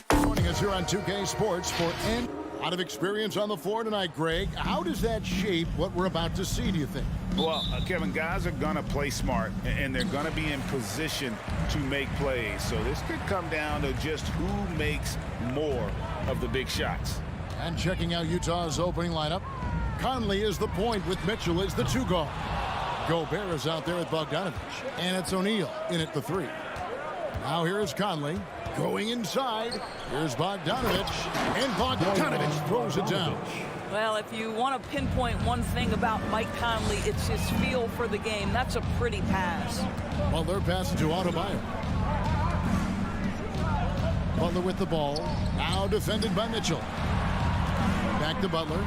Joining us here on 2K Sports for lot of experience on the floor tonight, Greg. How does that shape what we're about to see, do you think? Well, Kevin, guys are going to play smart, and they're going to be in position to make plays. So this could come down to just who makes more of the big shots. And checking out Utah's opening lineup, Conley is the point with Mitchell as the 2 guard. Gobert is out there with Bogdanovich, and it's O'Neal in at the 3. Now here is Conley going inside. Here's Bogdanovich, and Bogdanovich throws it down. Well, if you want to pinpoint one thing about Mike Conley, it's his feel for the game. That's a pretty pass. Butler passes to Adebayo. Butler with the ball. Now defended by Mitchell. Back to Butler.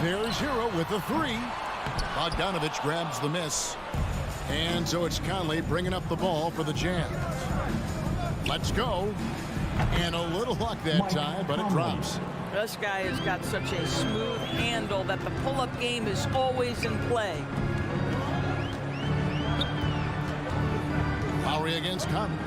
There's Hero with the 3. Bogdanovich grabs the miss. And so it's Conley bringing up the ball for the Jazz. Let's go. And a little luck that time, but it drops. This guy has got such a smooth handle that the pull-up game is always in play. Lowry against Conley.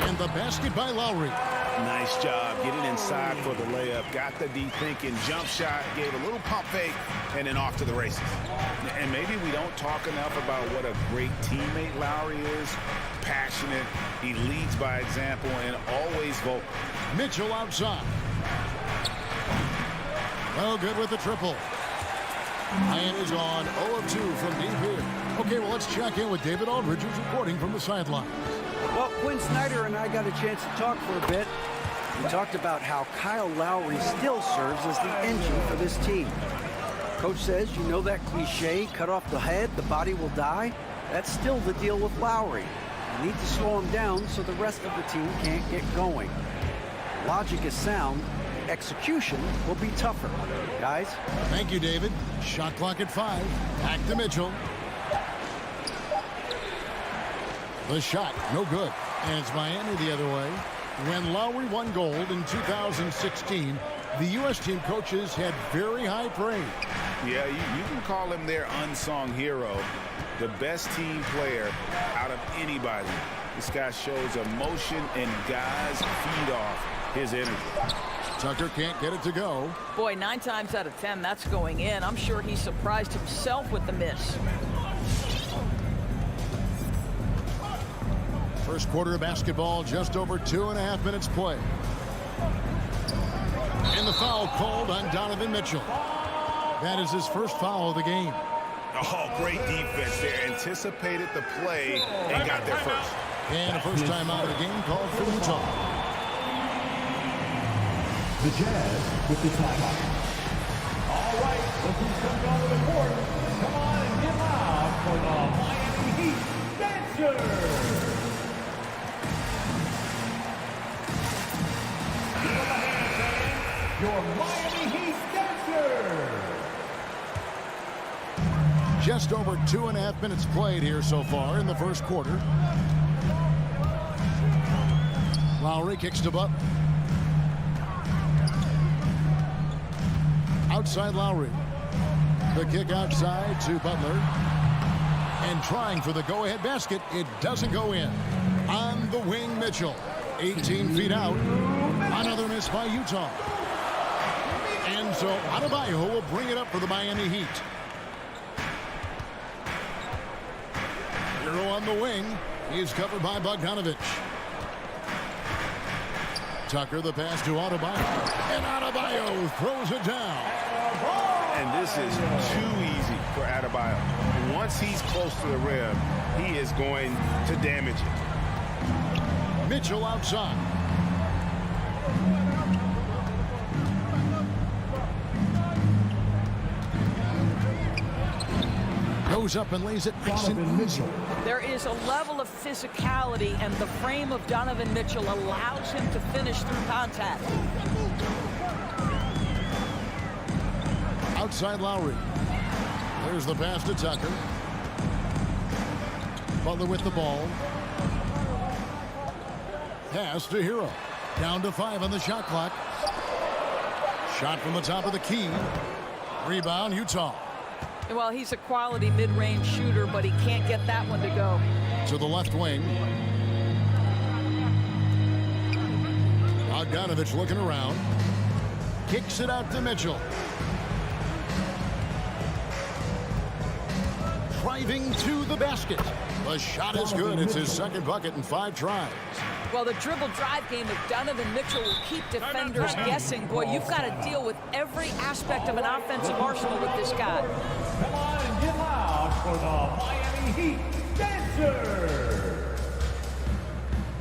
And the basket by Lowry. Nice job getting inside for the layup. Got the deep thinking jump shot, gave a little pump fake, and then off to the races. And maybe we don't talk enough about what a great teammate Lowry is. Passionate, he leads by example, and always vocal. Mitchell outside. Oh, good with the triple. Miami's on 0 of 2 from deep here. Okay, well, let's check in with David Aldridge, who's reporting from the sideline. Well, Quinn Snyder and I got a chance to talk for a bit. We talked about how Kyle Lowry still serves as the engine for this team. Coach says, you know that cliche, cut off the head, the body will die? That's still the deal with Lowry. You need to slow him down so the rest of the team can't get going. Logic is sound. Execution will be tougher. Guys? Thank you, David. Shot clock at 5. Back to Mitchell. The shot, no good. And it's Miami the other way. When Lowry won gold in 2016, the U.S. team coaches had very high praise. Yeah, you can call him their unsung hero. The best team player out of anybody. This guy shows emotion, and guys feed off his energy. Tucker can't get it to go. Boy, 9 times out of 10, that's going in. I'm sure he surprised himself with the miss. First quarter of basketball, just over 2.5 minutes play. And the foul called on Donovan Mitchell. That is his first foul of the game. Oh, great defense there. Anticipated the play and got there first. And a first time out of the game called for Utah. The Jazz with the timeout. All right, look who's coming onto the court. Come on and get loud for the Miami Heat Dancers. Your Miami Heat Dancers. Just over 2.5 minutes played here so far in the first quarter. Lowry kicks to Butler. Outside Lowry. The kick outside to Butler. And trying for the go-ahead basket. It doesn't go in. On the wing, Mitchell. 18 feet out. Another miss by Utah. And so Adebayo will bring it up for the Miami Heat. Hero on the wing. He's covered by Bogdanovich. Tucker, the pass to Adebayo. And Adebayo throws it down. And this is too easy for Adebayo. Once he's close to the rim, he is going to damage it. Mitchell outside. Goes up and lays it nice and easy. There is a level of physicality, and the frame of Donovan Mitchell allows him to finish through contact. Outside Lowry. There's the pass to Tucker. Butler with the ball. Pass to Hero. Down to 5 on the shot clock. Shot from the top of the key. Rebound, Utah. Well, he's a quality mid-range shooter, but he can't get that one to go. To the left wing. Bogdanovich looking around. kicks it out to Mitchell. Driving to the basket. The shot is good. It's his second bucket in 5 tries. Well, the dribble drive game of Donovan Mitchell will keep defenders guessing. Boy, you've got to deal with every aspect of an offensive arsenal with this guy. Come on and get loud for the Miami Heat dancers.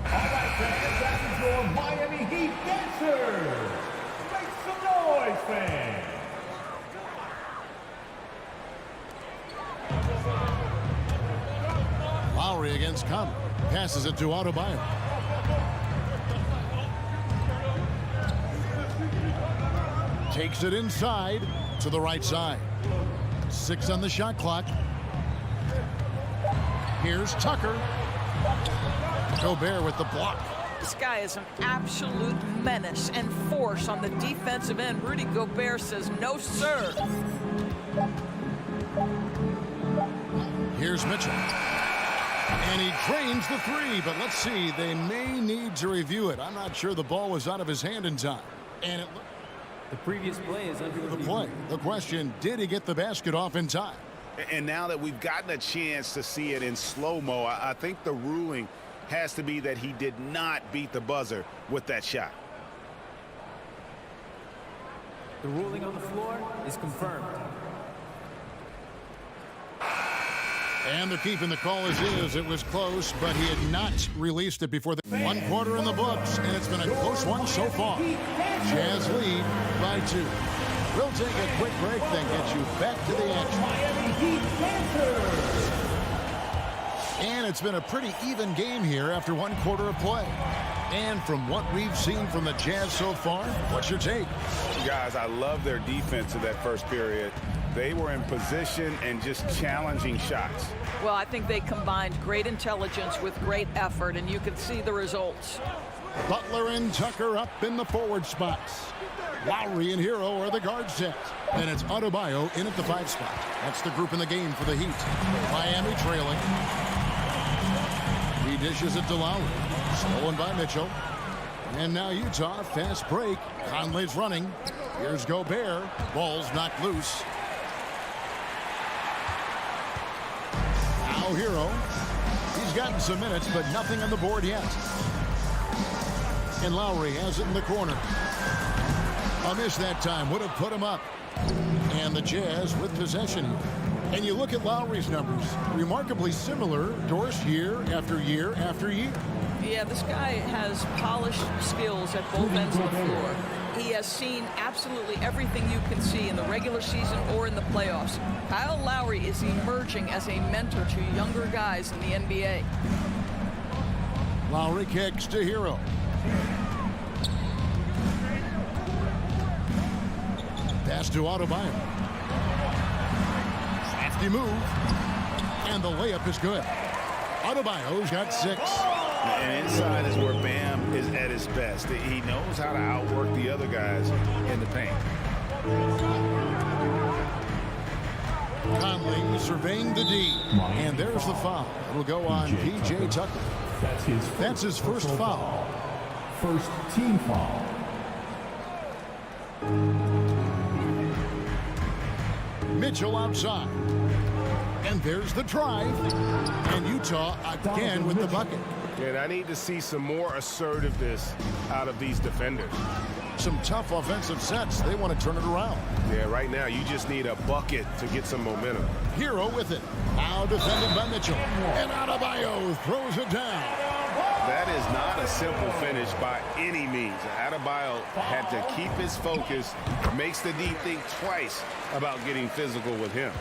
All right, fans, that is your Miami Heat dancers. Make some noise, fans. Lowry against Conley. Passes it to Adebayo. Takes it inside to the right side. 6 on the shot clock. Here's Tucker. Gobert with the block. This guy is an absolute menace and force on the defensive end. Rudy Gobert says, no, sir. Here's Mitchell. And he drains the 3, but let's see. They may need to review it. I'm not sure the ball was out of his hand in time. And the previous play is under the play. The question, did he get the basket off in time? And now that we've gotten a chance to see it in slow-mo, I think the ruling has to be that he did not beat the buzzer with that shot. The ruling on the floor is confirmed. And they're keeping the call as is. It was close, but he had not released it before the 1 quarter in the books, and it's been a close one so far. Jazz lead by 2. We'll take a quick break, then get you back to the action. And it's been a pretty even game here after 1 quarter of play. And from what we've seen from the Jazz so far, what's your take? Guys, I love their defense in that first period. They were in position and just challenging shots. Well, I think they combined great intelligence with great effort, and you can see the results. Butler and Tucker up in the forward spots. Lowry and Hero are the guard set. And it's Adebayo in at the 5 spot. That's the group in the game for the Heat. Miami trailing. He dishes it to Lowry. Stolen by Mitchell. And now Utah, fast break. Conley's running. Here's Gobert. Ball's knocked loose. Now Hero. He's gotten some minutes, but nothing on the board yet. And Lowry has it in the corner. A miss that time would have put him up. And the Jazz with possession here. And you look at Lowry's numbers, remarkably similar, Doris, year after year after year. Yeah, this guy has polished skills at both ends of the floor. He has seen absolutely everything you can see in the regular season or in the playoffs. Kyle Lowry is emerging as a mentor to younger guys in the NBA. Lowry kicks to Hero. Pass to Adebayo. Crafty move. And the layup is good. Adebayo's got 6. And inside is where Bam is at his best. He knows how to outwork the other guys in the paint. Conley surveying the D. And there's the foul. It'll go on P.J. Tucker. That's his first foul. First team foul. Mitchell outside. And there's the drive. And Utah again with the bucket. And I need to see some more assertiveness out of these defenders. Some tough offensive sets. They want to turn it around. Yeah, right now you just need a bucket to get some momentum. Hero with it. Now defended by Mitchell. And Adebayo throws it down. That is not a simple finish by any means. Adebayo had to keep his focus, makes the D think twice about getting physical with him.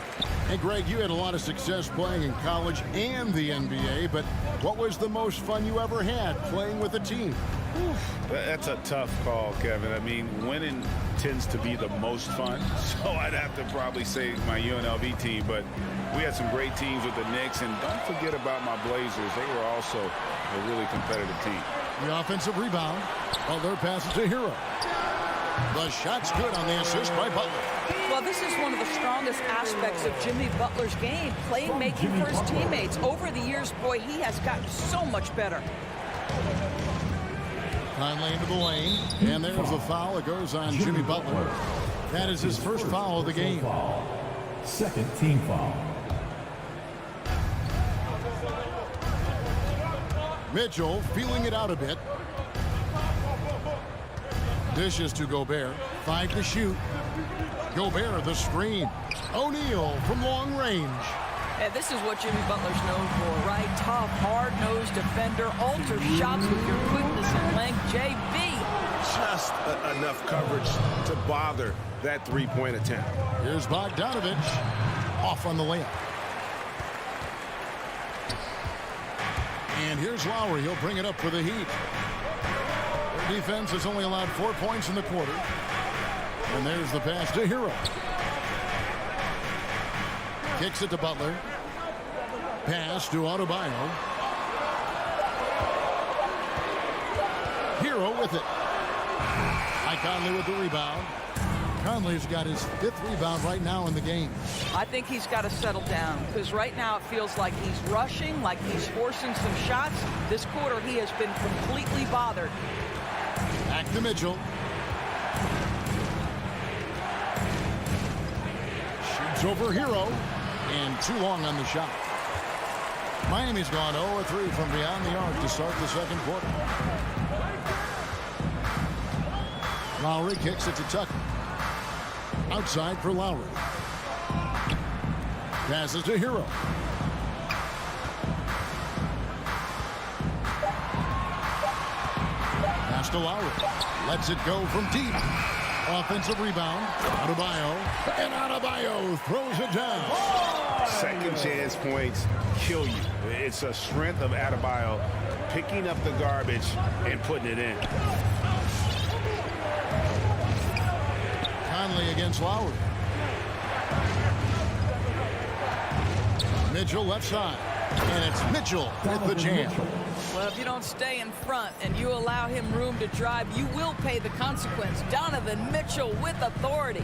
Hey, Greg, you had a lot of success playing in college and the NBA, but what was the most fun you ever had playing with a team? That's a tough call, Kevin. I mean, winning tends to be the most fun, so I'd have to probably say my UNLV team, but we had some great teams with the Knicks, and don't forget about my Blazers. They were also a really competitive team. The offensive rebound. Butler passes to Hero. The shot's good on the assist by Butler. Well, this is one of the strongest aspects of Jimmy Butler's game, playmaking for his teammates. Over the years, boy, he has gotten so much better. Conley into the lane. And there's the foul. It goes on Jimmy Butler. That is his first foul of the game. Second team foul. Mitchell feeling it out a bit. Dishes to Gobert. 5 to shoot. Gobert the screen. O'Neal from long range. And this is what Jimmy Butler's known for, right? Tough, hard-nosed defender, alters shots with your quickness and length. JB. Just enough coverage to bother that three-point attempt. Here's Bogdanovich off on the layup. And here's Lowry. He'll bring it up for the Heat. Their defense has only allowed 4 points in the quarter. And there's the pass to Hero. Kicks it to Butler. Pass to Adebayo. Hero with it. Conley with the rebound. Conley's got his 5th rebound right now in the game. I think he's got to settle down because right now it feels like he's rushing, like he's forcing some shots. This quarter he has been completely bothered. Back to Mitchell. Shoots over Hero. And too long on the shot. Miami's gone 0-3 from beyond the arc to start the second quarter. Lowry kicks it to Tucker. Outside for Lowry. Passes to Hero. Pass to Lowry. Lets it go from deep. Offensive rebound. Adebayo. And Adebayo throws it down. Second chance points kill you. It's a strength of Adebayo picking up the garbage and putting it in. Conley against Lowry. Mitchell left side. And it's Mitchell with the jam. Well, if you don't stay in front and you allow him room to drive, you will pay the consequence. Donovan Mitchell with authority.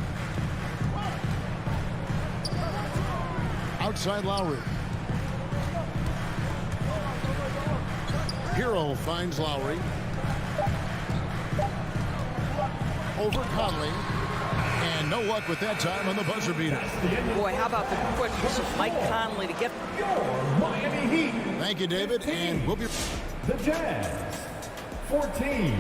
Outside Lowry. Hero finds Lowry. Over Conley. And no luck with that time on the buzzer beater. Boy, how about the quickness of Mike Conley to get Miami Heat. Thank you, David. And we'll be... The Jazz, 14.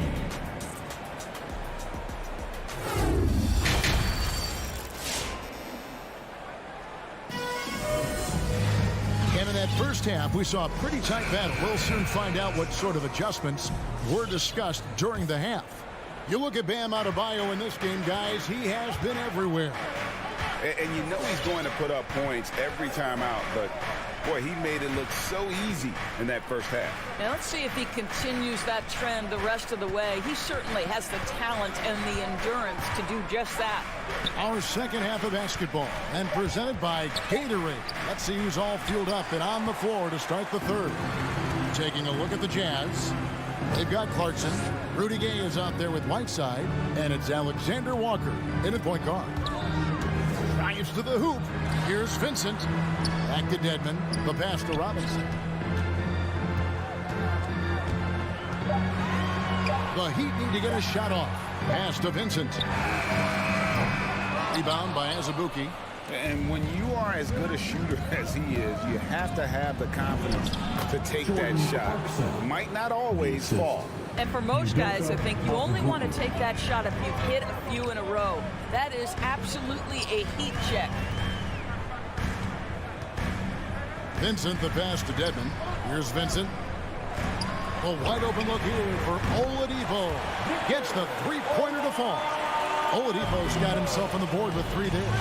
And in that first half, we saw a pretty tight battle. We'll soon find out what sort of adjustments were discussed during the half. You look at Bam Adebayo in this game, guys. He has been everywhere. And you know he's going to put up points every time out, but boy, he made it look so easy in that first half. Now let's see if he continues that trend the rest of the way. He certainly has the talent and the endurance to do just that. Our second half of basketball, and presented by Gatorade. Let's see who's all fueled up and on the floor to start the third. Taking a look at the Jazz. They've got Clarkson. Rudy Gay is out there with Whiteside, and it's Alexander Walker in at point guard. Drives to the hoop. Here's Vincent. Back to Dedmon. The pass to Robinson. The Heat need to get a shot off. Pass to Vincent. Rebound by Azubuike. And when you are as good a shooter as he is, you have to have the confidence to take that shot. Might not always fall. And for most guys, I think you only want to take that shot if you've hit a few in a row. That is absolutely a heat check. Vincent, the pass to Dedmon. Here's Vincent. A wide open look here for Oladipo. Gets the three-pointer to fall. Oladipo's got himself on the board with 3 there.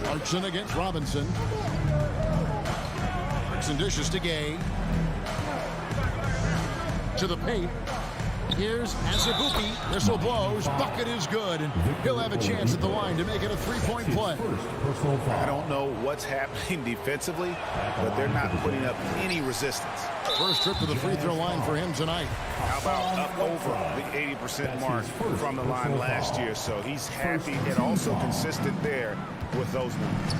Clarkson against Robinson. Clarkson dishes to Gay. To the paint. Here's Azubuike. Whistle blows. Bucket is good. And he'll have a chance at the line to make it a three-point play. I don't know what's happening defensively, but they're not putting up any resistance. First trip to the free throw line for him tonight. How about up over the 80% mark from the line last year? So he's happy and also consistent there with those numbers.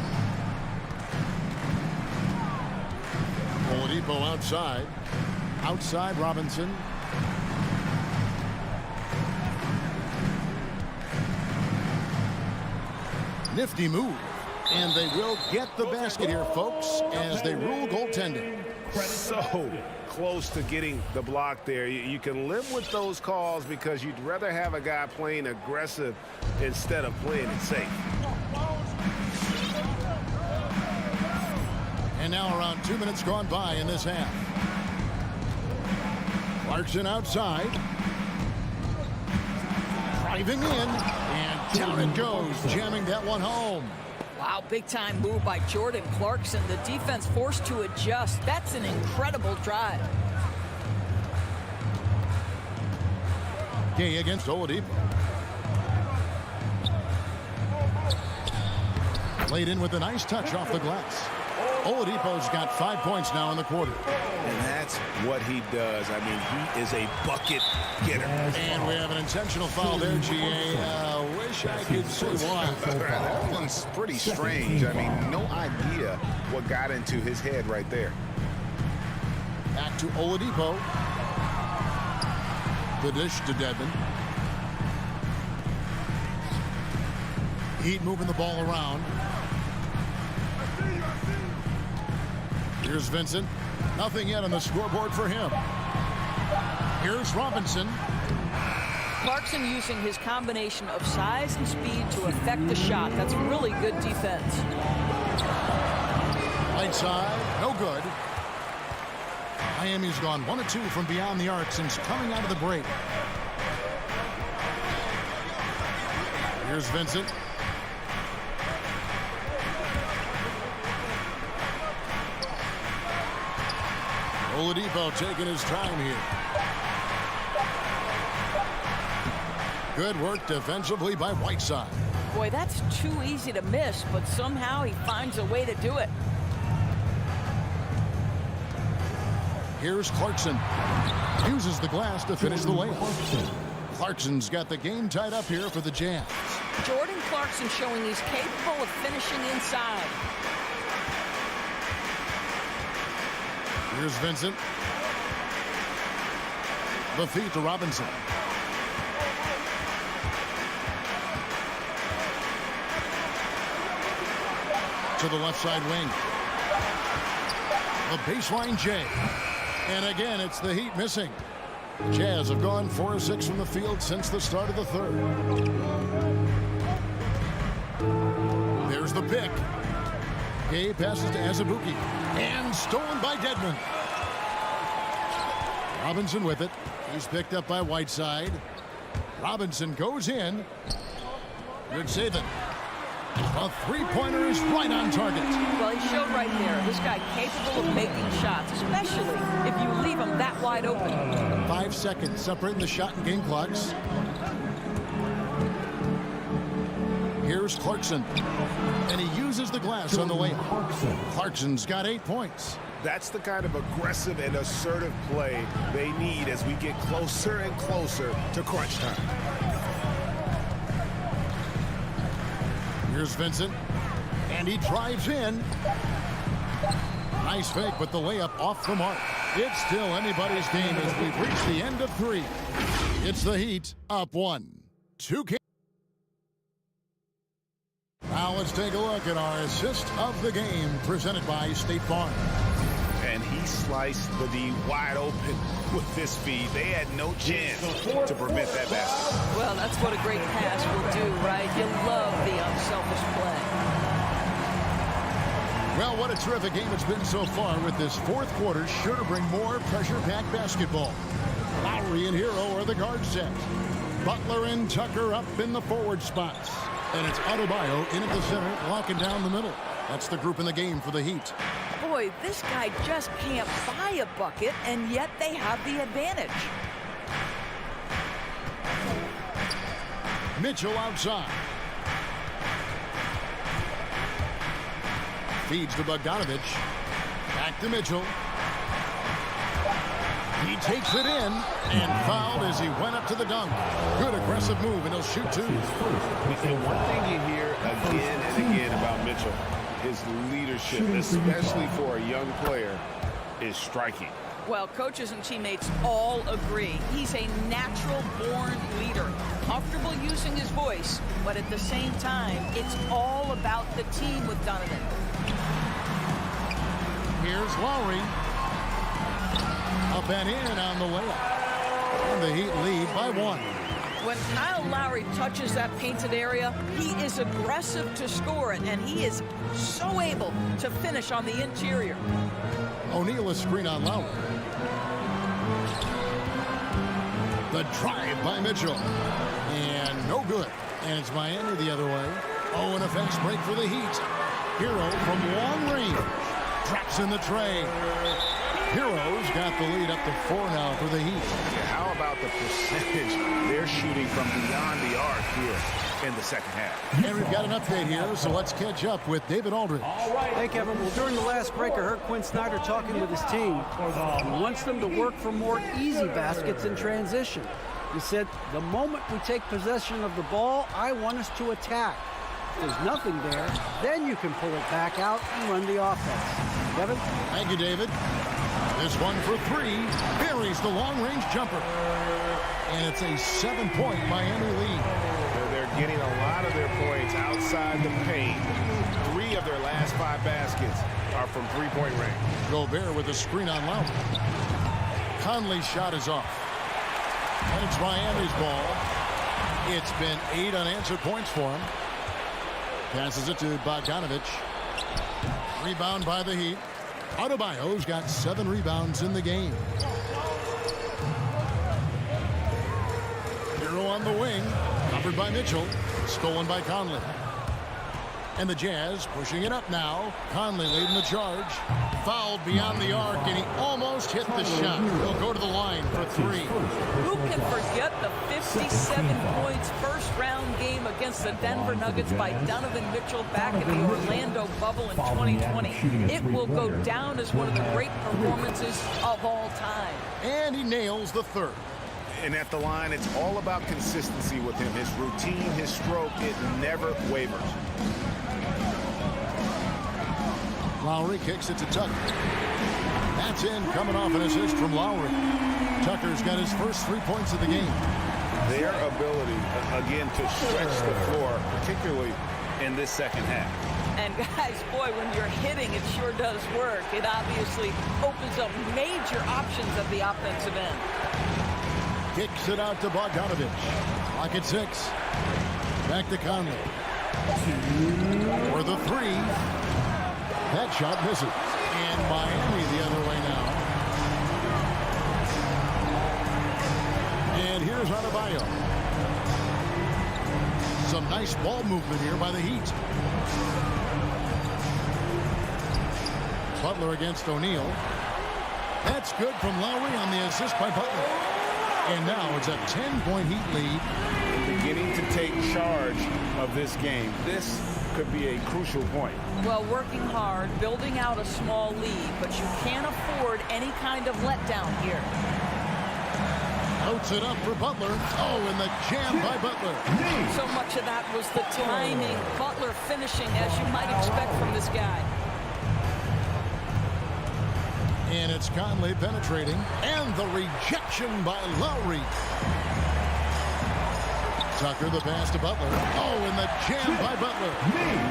Oladipo outside. Outside Robinson. Nifty move. And they will get the basket here, folks, as they rule goaltending. So close to getting the block there. You can live with those calls because you'd rather have a guy playing aggressive instead of playing it safe. And now around 2 minutes gone by in this half. Clarkson outside. Driving in. And down it goes, jamming that one home. Wow, big-time move by Jordan Clarkson. The defense forced to adjust. That's an incredible drive. Gay against Oladipo. Played in with a nice touch off the glass. Oladipo's got 5 points now in the quarter. And that's what he does. I mean, he is a bucket getter. And we have an intentional foul there, GA. Wish I could say why. That one's pretty strange. I mean, no idea what got into his head right there. Back to Oladipo. The dish to Dedmon. Heat moving the ball around. Here's Vincent. Nothing yet on the scoreboard for him. Here's Robinson. Clarkson using his combination of size and speed to affect the shot. That's really good defense. Right side, no good. Miami's gone 1 of 2 from beyond the arc since coming out of the break. Here's Vincent. Oladipo taking his time here. Good work defensively by Whiteside. Boy, that's too easy to miss, but somehow he finds a way to do it. Here's Clarkson. Uses the glass to finish the layup. Clarkson's got the game tied up here for the Jazz. Jordan Clarkson showing he's capable of finishing inside. Here's Vincent. The feed to Robinson. To the left side wing. The baseline J. And again, it's the Heat missing. The Jazz have gone 4 of 6 from the field since the start of the third. There's the pick. Gay passes to Azubuike. And stolen by Dedmon. Robinson with it. He's picked up by Whiteside. Robinson goes in. Good saving. A three-pointer is right on target. Well, he showed right there. This guy capable of making shots, especially if you leave him that wide open. 5 seconds separating the shot and game clocks. Here's Clarkson. And he uses the glass on the layup. Clarkson's got 8 points. That's the kind of aggressive and assertive play they need as we get closer and closer to crunch time. Here's Vincent. And he drives in. Nice fake, but the layup off the mark. It's still anybody's game as we've reached the end of 3. It's the Heat up 1. 2 games. Now let's take a look at our assist of the game presented by State Farm. And he sliced the D wide open with this feed. They had no chance to prevent that basket. Well, that's what a great pass will do, right? You love the unselfish play. Well, what a terrific game it's been so far, with this fourth quarter sure to bring more pressure-packed basketball. Lowry and Hero are the guard set. Butler and Tucker up in the forward spots. And it's Adebayo in at the center, locking down the middle. That's the group in the game for the Heat. Boy, this guy just can't buy a bucket, and yet they have the advantage. Mitchell outside. Feeds to Bogdanovich. Back to Mitchell. He takes it in and fouled as he went up to the dunk. Good aggressive move, and he'll shoot 2. And one thing you hear again and again about Mitchell, his leadership, especially for a young player, is striking. Well, coaches and teammates all agree. He's a natural-born leader, comfortable using his voice, but at the same time, it's all about the team with Donovan. Here's Lowry. Up and in on the layup. And the Heat lead by 1. When Kyle Lowry touches that painted area, he is aggressive to score it, and he is so able to finish on the interior. O'Neal a screen on Lowry. The drive by Mitchell. And no good. And it's Miami the other way. Oh, and a fast break for the Heat. Hero from long range. Drops in the tray. Heroes got the lead up to 4 now for the Heat. Yeah, how about the percentage they're shooting from beyond the arc here in the second half? And we've got an update here, so let's catch up with David Aldridge. Hey, Kevin. Well, during the last break, I heard Quinn Snyder talking with his team. He wants them to work for more easy baskets in transition. He said, the moment we take possession of the ball, I want us to attack. If there's nothing there, then you can pull it back out and run the offense. Kevin? Thank you, David. This one for 3. Buries the long-range jumper. And it's a 7-point Miami lead. They're getting a lot of their points outside the paint. 3 of their last 5 baskets are from three-point range. Gobert with a screen on Lowry. Conley's shot is off. And it's Miami's ball. It's been 8 unanswered points for him. Passes it to Bogdanovich. Rebound by the Heat. Adebayo's got 7 rebounds in the game. Hero on the wing. Covered by Mitchell. Stolen by Conley. And the Jazz pushing it up now. Conley leading the charge. Fouled beyond the arc, and he almost hit the shot. He'll go to the line for 3. Who can forget the 57 points first-round game against the Denver Nuggets by Donovan Mitchell back in the Orlando bubble in 2020? It will go down as one of the great performances of all time. And he nails the 3rd. And at the line, it's all about consistency with him. His routine, his stroke, it never wavers. Lowry kicks it to Tucker. That's in, coming off an assist from Lowry. Tucker's got his first 3 points of the game. Their ability, again, to stretch the floor, particularly in this second half. And guys, boy, when you're hitting, it sure does work. It obviously opens up major options at the offensive end. Kicks it out to Bogdanovich. Clock at 6. Back to Conley. For the 3. That shot misses. And Miami the other way now. And here's Adebayo. Some nice ball movement here by the Heat. Butler against O'Neal. That's good from Lowry on the assist by Butler. And now it's a 10-point Heat lead. Beginning to take charge of this game. This could be a crucial point. Well, working hard, building out a small lead, but you can't afford any kind of letdown here. Notes it up for Butler. Oh, and the jam by Butler. So much of that was the timing. Butler finishing as you might expect from this guy. And it's Conley penetrating. And the rejection by Lowry. Tucker the pass to Butler. Oh, and the jam by Butler.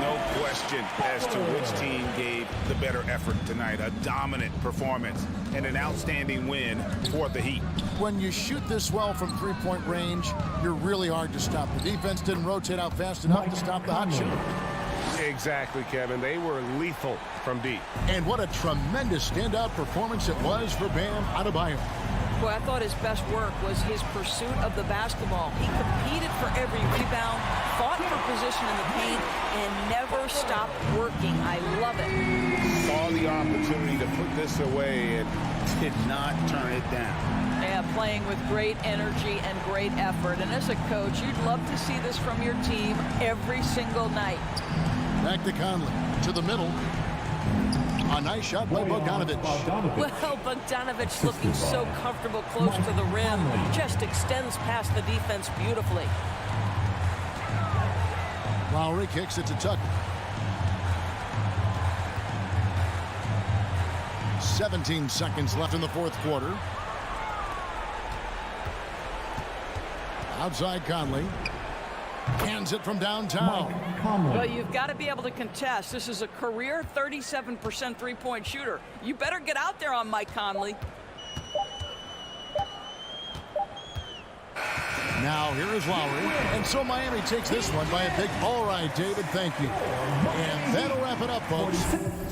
No question as to which team gave the better effort tonight. A dominant performance and an outstanding win for the Heat. When you shoot this well from three-point range, you're really hard to stop. The defense didn't rotate out fast enough to stop the hot shot. Exactly, Kevin. They were lethal from deep. And what a tremendous standout performance it was for Bam Adebayo. Boy, I thought his best work was his pursuit of the basketball. He competed for every rebound, fought for position in the paint, and never stopped working. I love it. Saw the opportunity to put this away and did not turn it down. Yeah, playing with great energy and great effort. And as a coach, you'd love to see this from your team every single night. Back to Conley, to the middle. A nice shot by Bogdanovich. Well, Bogdanovich looking so comfortable close to the rim. Just extends past the defense beautifully. Lowry kicks it to Tucker. 17 seconds left in the fourth quarter. Outside Conley. Hands it from downtown. Well, you've got to be able to contest. This is a career 37% three-point shooter. You better get out there on Mike Conley. Now here is Lowry. And so Miami takes this one by a big. All right, David, thank you. And that'll wrap it up, folks.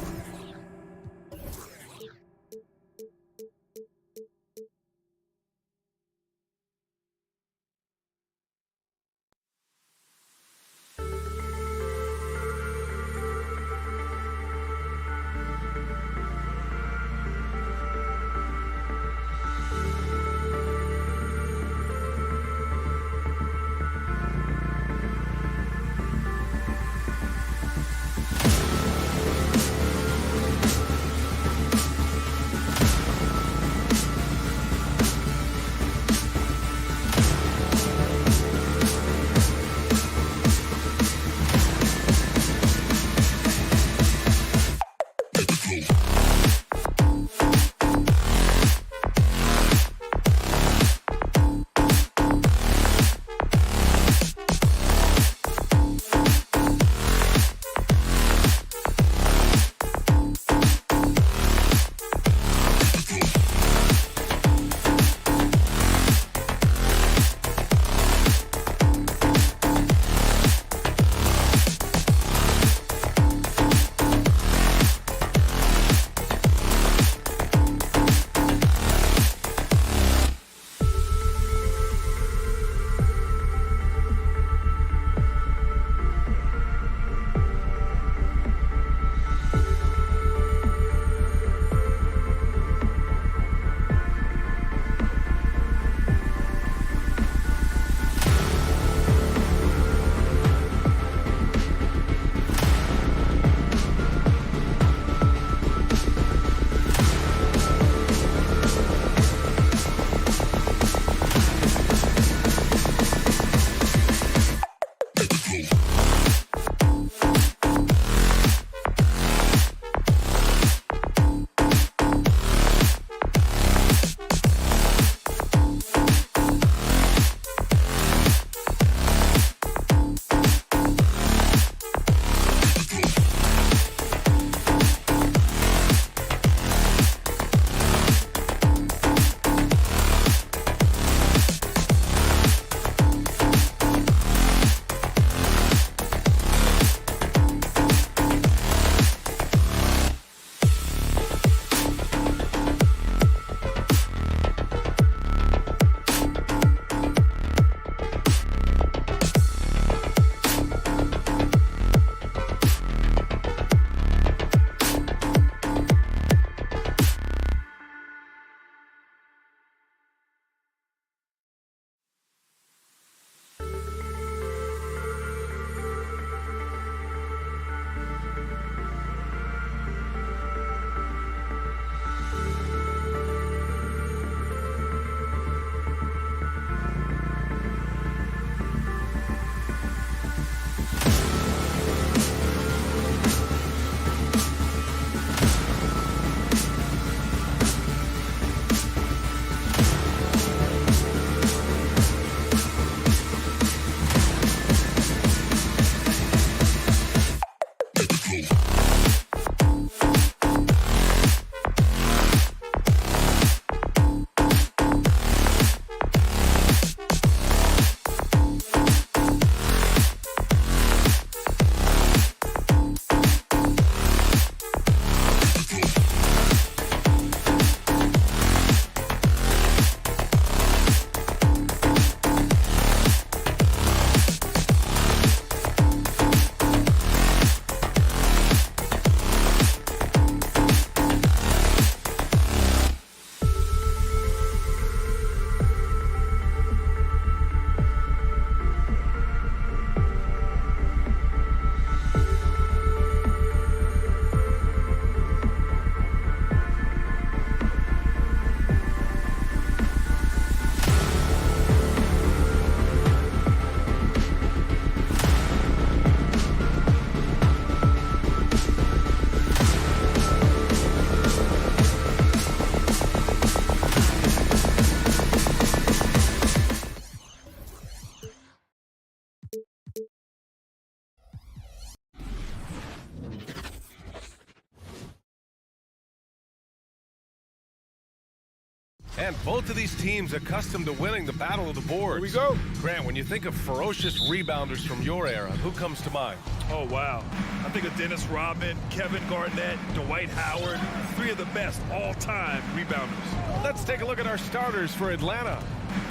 And both of these teams accustomed to winning the battle of the boards. Here we go. Grant, when you think of ferocious rebounders from your era, who comes to mind? Oh, wow. I think of Dennis Rodman, Kevin Garnett, Dwight Howard, 3 of the best all-time rebounders. Let's take a look at our starters for Atlanta.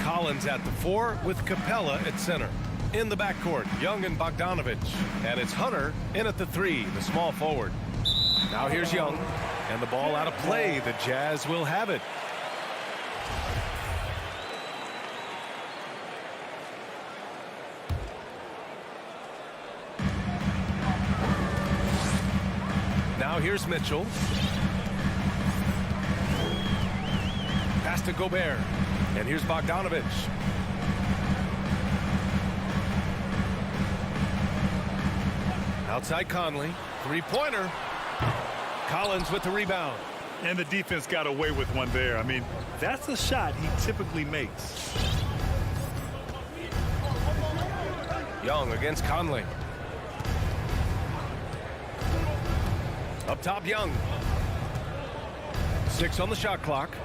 Collins at the 4 with Capella at center. In the backcourt, Young and Bogdanovich. And it's Hunter in at the 3, the small forward. Now here's Young. And the ball out of play. The Jazz will have it. Now here's Mitchell. Pass to Gobert. And here's Bogdanovich. Outside Conley. Three-pointer. Collins with the rebound. And the defense got away with one there. I mean, that's a shot he typically makes. Young against Conley. Up top, Young. 6 on the shot clock.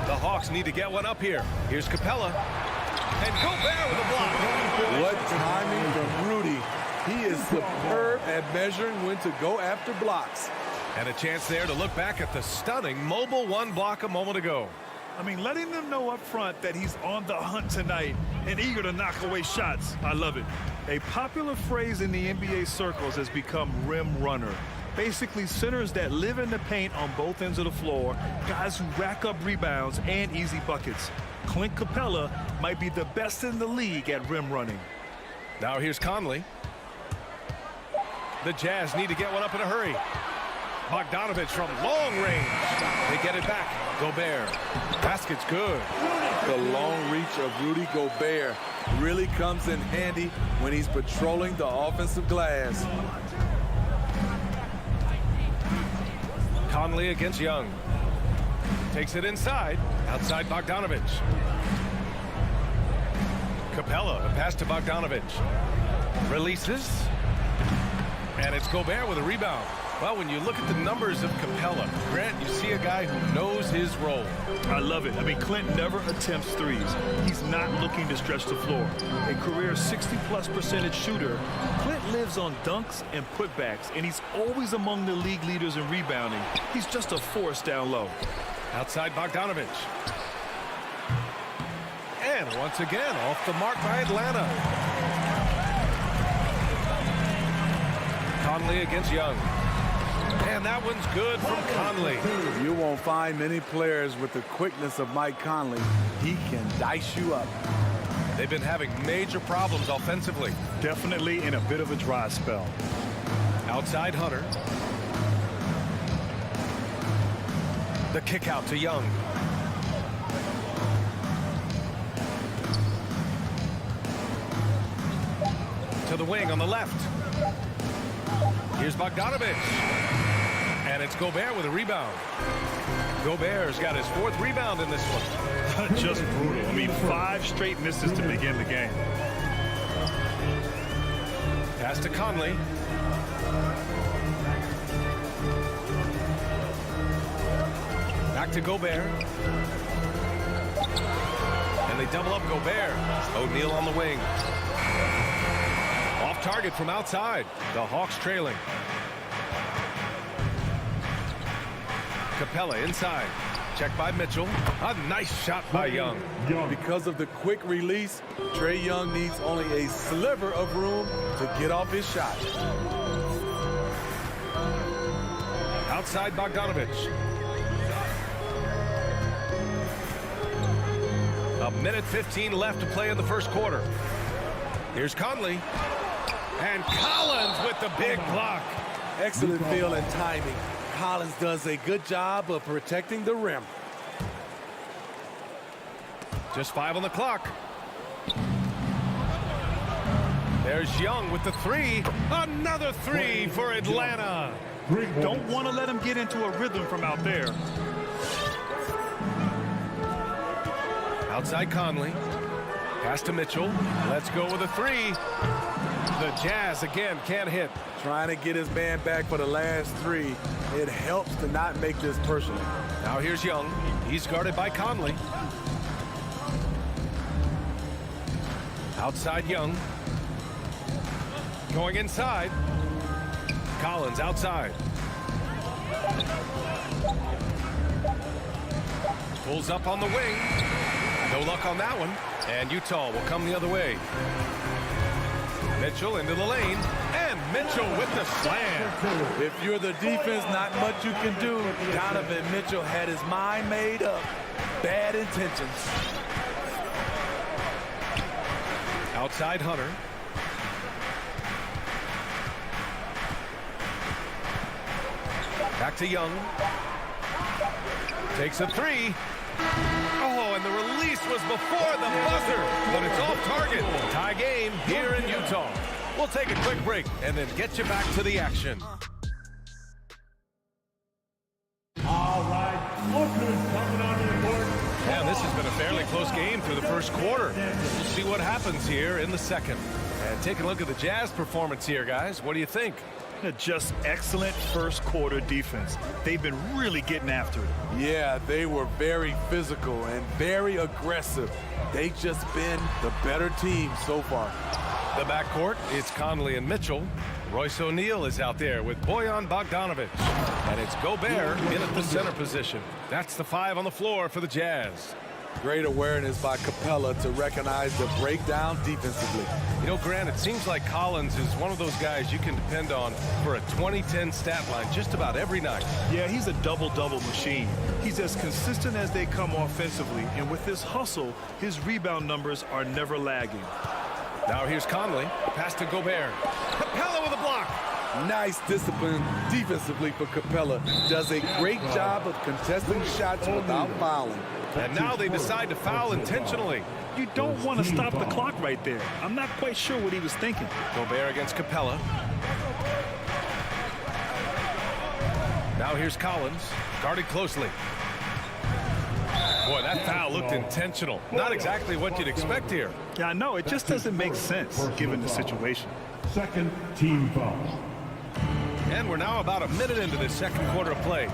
The Hawks need to get one up here. Here's Capella. And Gobert with a block. What timing from Rudy. He is superb at measuring when to go after blocks. And a chance there to look back at the stunning mobile 1 block a moment ago. I mean, letting them know up front that he's on the hunt tonight and eager to knock away shots. I love it. A popular phrase in the NBA circles has become rim runner. Basically, centers that live in the paint on both ends of the floor, guys who rack up rebounds and easy buckets. Clint Capella might be the best in the league at rim running. Now here's Conley. The Jazz need to get one up in a hurry. Bogdanovich from long range. They get it back. Gobert. Basket's good. The long reach of Rudy Gobert really comes in handy when he's patrolling the offensive glass. Conley against Young. Takes it inside. Outside Bogdanovich. Capella, the pass to Bogdanovich. Releases. And it's Gobert with a rebound. Well, when you look at the numbers of Capella, Grant, you see a guy who knows his role. I love it. I mean, Clint never attempts threes. He's not looking to stretch the floor. A career 60+% shooter, Clint lives on dunks and putbacks, and he's always among the league leaders in rebounding. He's just a force down low. Outside Bogdanovich. And once again, off the mark by Atlanta. Conley against Young. And that one's good from Conley. You won't find many players with the quickness of Mike Conley. He can dice you up. They've been having major problems offensively. Definitely in a bit of a dry spell. Outside Hunter. The kick out to Young. To the wing on the left. Here's Bogdanovich. And it's Gobert with a rebound. Gobert's got his 4th rebound in this one. Just brutal. I mean, 5 straight misses to begin the game. Pass to Conley. Back to Gobert. And they double up Gobert. O'Neal on the wing. Off target from outside. The Hawks trailing. Capella inside. Checked by Mitchell. A nice shot by Young. Because of the quick release, Trae Young needs only a sliver of room to get off his shot. Outside Bogdanovich. A minute 15 left to play in the first quarter. Here's Conley. And Collins with the big block. Excellent feel and timing. Collins does a good job of protecting the rim. Just 5 on the clock. There's Young with the 3. Another 3 for Atlanta. Don't want to let him get into a rhythm from out there. Outside Conley. Pass to Mitchell. Let's go with a three. The Jazz again can't hit. Trying to get his man back for the last three. It helps to not make this personal. Now here's Young. He's guarded by Conley. Outside Young. Going inside. Collins outside. Pulls up on the wing. No luck on that one. And Utah will come the other way. Mitchell into the lane. And Mitchell with the slam. If you're the defense, not much you can do. Donovan Mitchell had his mind made up. Bad intentions. Outside Hunter. Back to Young. Takes a three. Oh, and the release was before the buzzer, but it's off target. Tie game here in Utah. We'll take a quick break and then get you back to the action. All right, look who's coming onto the court. And this has been a fairly close game through the first quarter. We'll see what happens here in the second. And take a look at the Jazz performance here, guys. What do you think? Just excellent first quarter defense. They've been really getting after it. Yeah, they were very physical and very aggressive. They've just been the better team so far. The backcourt, it's Conley and Mitchell. Royce O'Neal is out there with Bojan Bogdanovic. And it's Gobert in at the center position. That's the 5 on the floor for the Jazz. Great awareness by Capella to recognize the breakdown defensively. You know, Grant, it seems like Collins is one of those guys you can depend on for a 2010 stat line just about every night. Yeah, he's a double-double machine. He's as consistent as they come offensively, and with this hustle, his rebound numbers are never lagging. Now here's Conley. Pass to Gobert. Capella with a block. Nice discipline defensively for Capella. Does a great job of contesting shots without fouling. And now they decide to foul intentionally. You don't want to stop the clock right there. I'm not quite sure what he was thinking. Gobert against Capella. Now here's Collins, guarded closely. Boy, that foul looked intentional. Not exactly what you'd expect here. Yeah, I know. It just doesn't make sense given the situation. Second team foul. And we're now about a minute into this second quarter of play.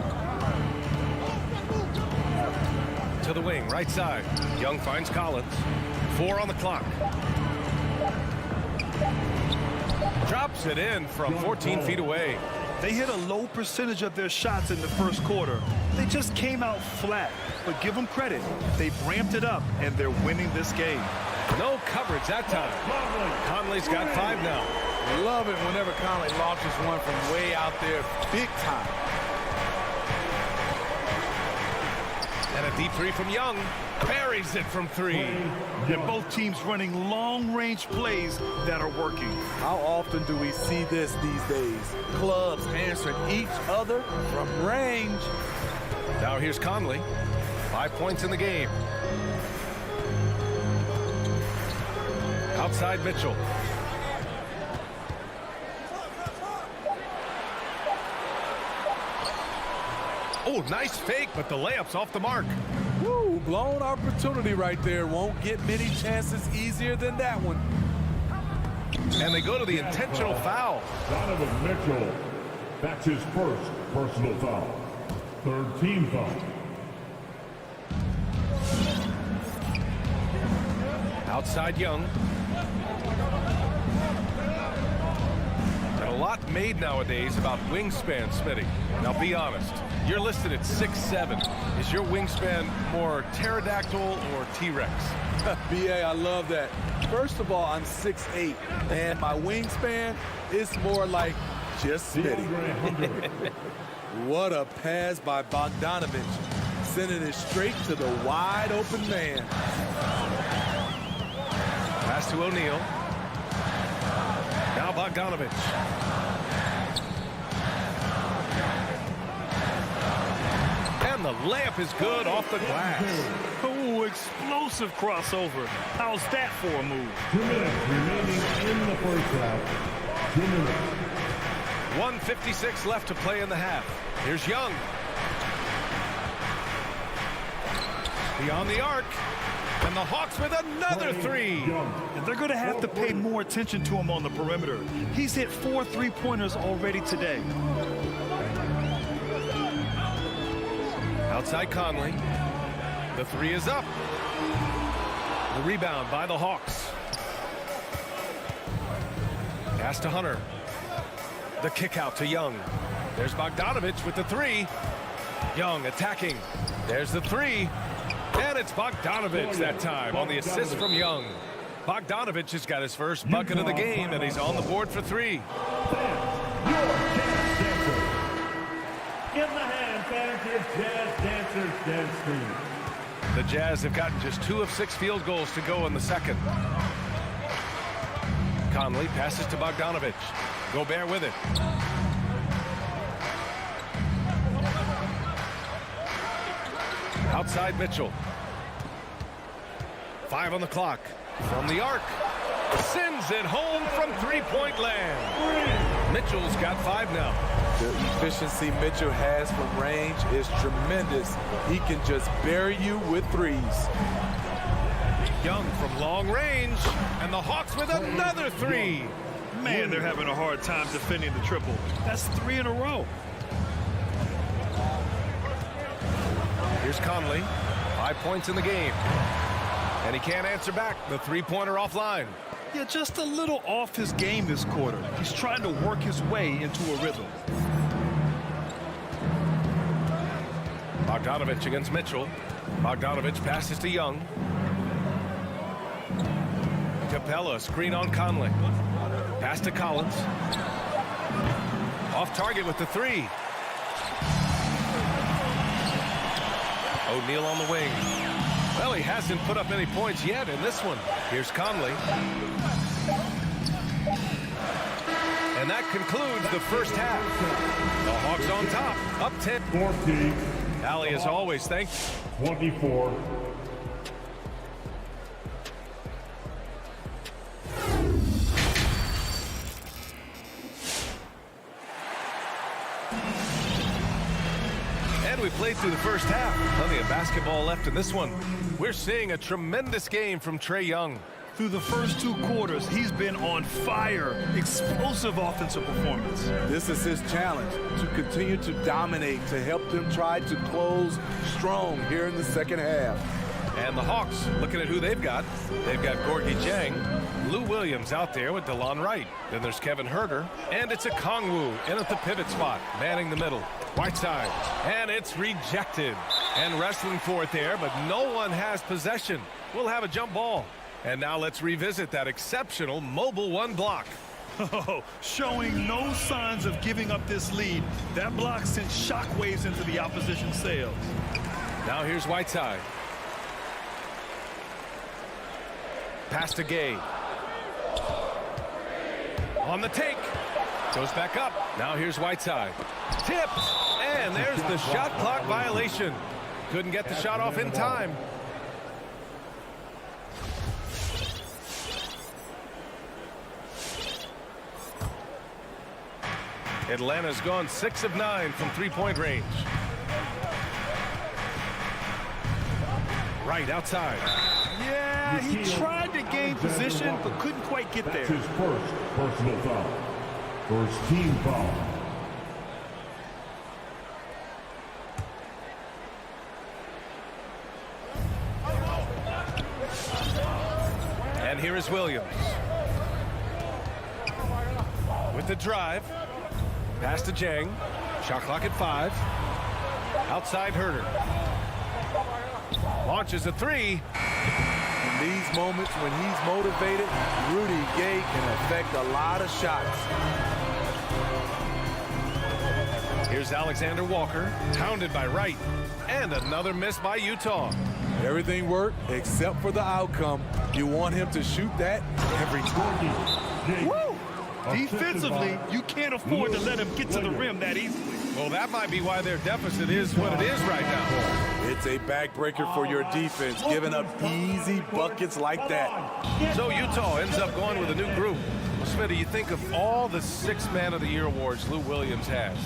To the wing, right side. Young finds Collins. 4 on the clock. Drops it in from 14 feet away. They hit a low percentage of their shots in the first quarter. They just came out flat. But give them credit. They've ramped it up, and they're winning this game. No coverage that time. Conley's got 5 now. Love it whenever Conley launches one from way out there big time. And a deep 3 from Young. Buries it from 3. And both teams running long-range plays that are working. How often do we see this these days? Clubs answering each other from range. Now here's Conley. 5 points in the game. Outside Mitchell. Oh, nice fake, but the layup's off the mark. Woo, blown opportunity right there. Won't get many chances easier than that one. And they go to the intentional foul. Donovan Mitchell. That's his first personal foul. Third team foul. Outside Young. And a lot made nowadays about wingspan, Smitty. Now be honest. You're listed at 6'7". Is your wingspan more pterodactyl or T-Rex? B.A., I love that. First of all, I'm 6'8", and my wingspan is more like just Smitty. What a pass by Bogdanovic. Sending it straight to the wide open man. Pass to O'Neal. Now Bogdanovic. And the layup is good off the glass. Oh, explosive crossover. How's that for a move? 2 minutes remaining in the first half. 2 minutes. 1:56 left to play in the half. Here's Young. Beyond the arc. And the Hawks with another three. And they're going to have to pay more attention to him on the perimeter. He's hit 4 3-pointers already today. Outside Conley. The three is up. The rebound by the Hawks. Pass to Hunter. The kick out to Young. There's Bogdanovich with the three. Young attacking. There's the three. And it's Bogdanovich that time on the assist from Young. Bogdanovich has got his first bucket of the game, and he's on the board for three. In the hand, fans, is Jazz Dancers Dance Team. The Jazz have gotten just 2 of 6 field goals to go in the second. Conley passes to Bogdanovich. Gobert with it. Outside Mitchell. 5 on the clock. From the arc. Sends it home from three-point land. Mitchell's got 5 now. The efficiency Mitchell has from range is tremendous. He can just bury you with threes. Young from long range. And the Hawks with another three. Man, they're having a hard time defending the triple. That's 3 in a row. Here's Conley. 5 points in the game. And he can't answer back. The three-pointer offline. Yeah, just a little off his game this quarter. He's trying to work his way into a rhythm. Bogdanovich against Mitchell. Bogdanovich passes to Young. Capella, screen on Conley. Pass to Collins. Off target with the three. O'Neal on the wing. Well, he hasn't put up any points yet in this one. Here's Conley. And that concludes the first half. The Hawks on top, up 10. 14. Allie, as always, thank you. 24. And we played through the first half. Plenty of basketball left in this one. We're seeing a tremendous game from Trae Young. Through the first 2 quarters, he's been on fire. Explosive offensive performance. This is his challenge, to continue to dominate, to help them try to close strong here in the second half. And the Hawks, looking at who they've got Gorgie Jang, Lou Williams out there with DeLon Wright. Then there's Kevin Huerter, and it's a Kongwu in at the pivot spot, manning the middle. Whiteside, and it's rejected. And wrestling for it there, but no one has possession. We'll have a jump ball. And now let's revisit that exceptional mobile 1 block. Oh, showing no signs of giving up this lead. That block sent shockwaves into the opposition sails. Now here's Whiteside. Pass to Gay. On the take. Goes back up. Now here's Whiteside. Tipped. And there's the shot clock violation. Couldn't get the shot off in time. Atlanta's gone 6 of 9 from three-point range. Right outside. Yeah, he tried to gain position, but couldn't quite get there. That's his first personal foul. First team foul. And here is Williams. With the drive. Pass to Jang. Shot clock at 5. Outside Huerter. Launches a three. In these moments when he's motivated, Rudy Gay can affect a lot of shots. Here's Alexander Walker, pounded by Wright. And another miss by Utah. Everything worked except for the outcome. You want him to shoot that every time. Woo! Defensively, you can't afford to let him get to the rim that easily. Well, that might be why their deficit is what it is right now. It's a backbreaker for your defense, giving up easy buckets like that. So Utah ends up going with a new group. Smitty, you think of all the 6th Man of the Year awards Lou Williams has.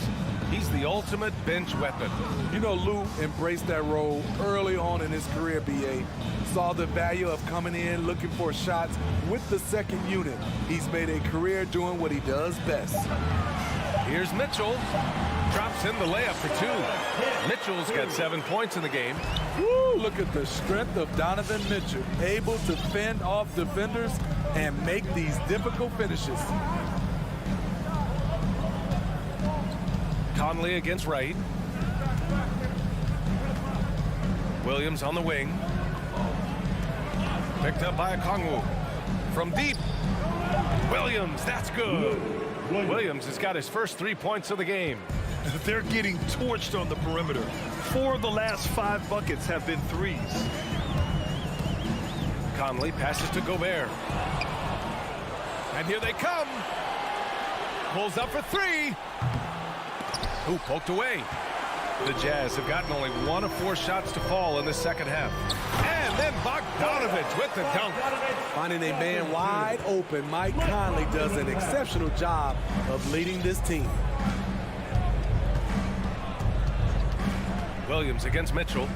He's the ultimate bench weapon. You know, Lou embraced that role early on in his career, B.A. Saw the value of coming in, looking for shots with the second unit. He's made a career doing what he does best. Here's Mitchell. Drops in the layup for 2. Mitchell's got 7 points in the game. Woo, look at the strength of Donovan Mitchell, able to fend off defenders and make these difficult finishes. Conley against Wright. Williams on the wing. Picked up by Conley. From deep. Williams, that's good. Williams has got his first 3 points of the game. They're getting torched on the perimeter. 4 of the last 5 buckets have been threes. Conley passes to Gobert. And here they come. Pulls up for 3. Who poked away? The Jazz have gotten only 1 of 4 shots to fall in the second half. And then Bogdanovich with the dunk. Finding a man wide open, Mike Conley does an exceptional job of leading this team. Williams against Mitchell.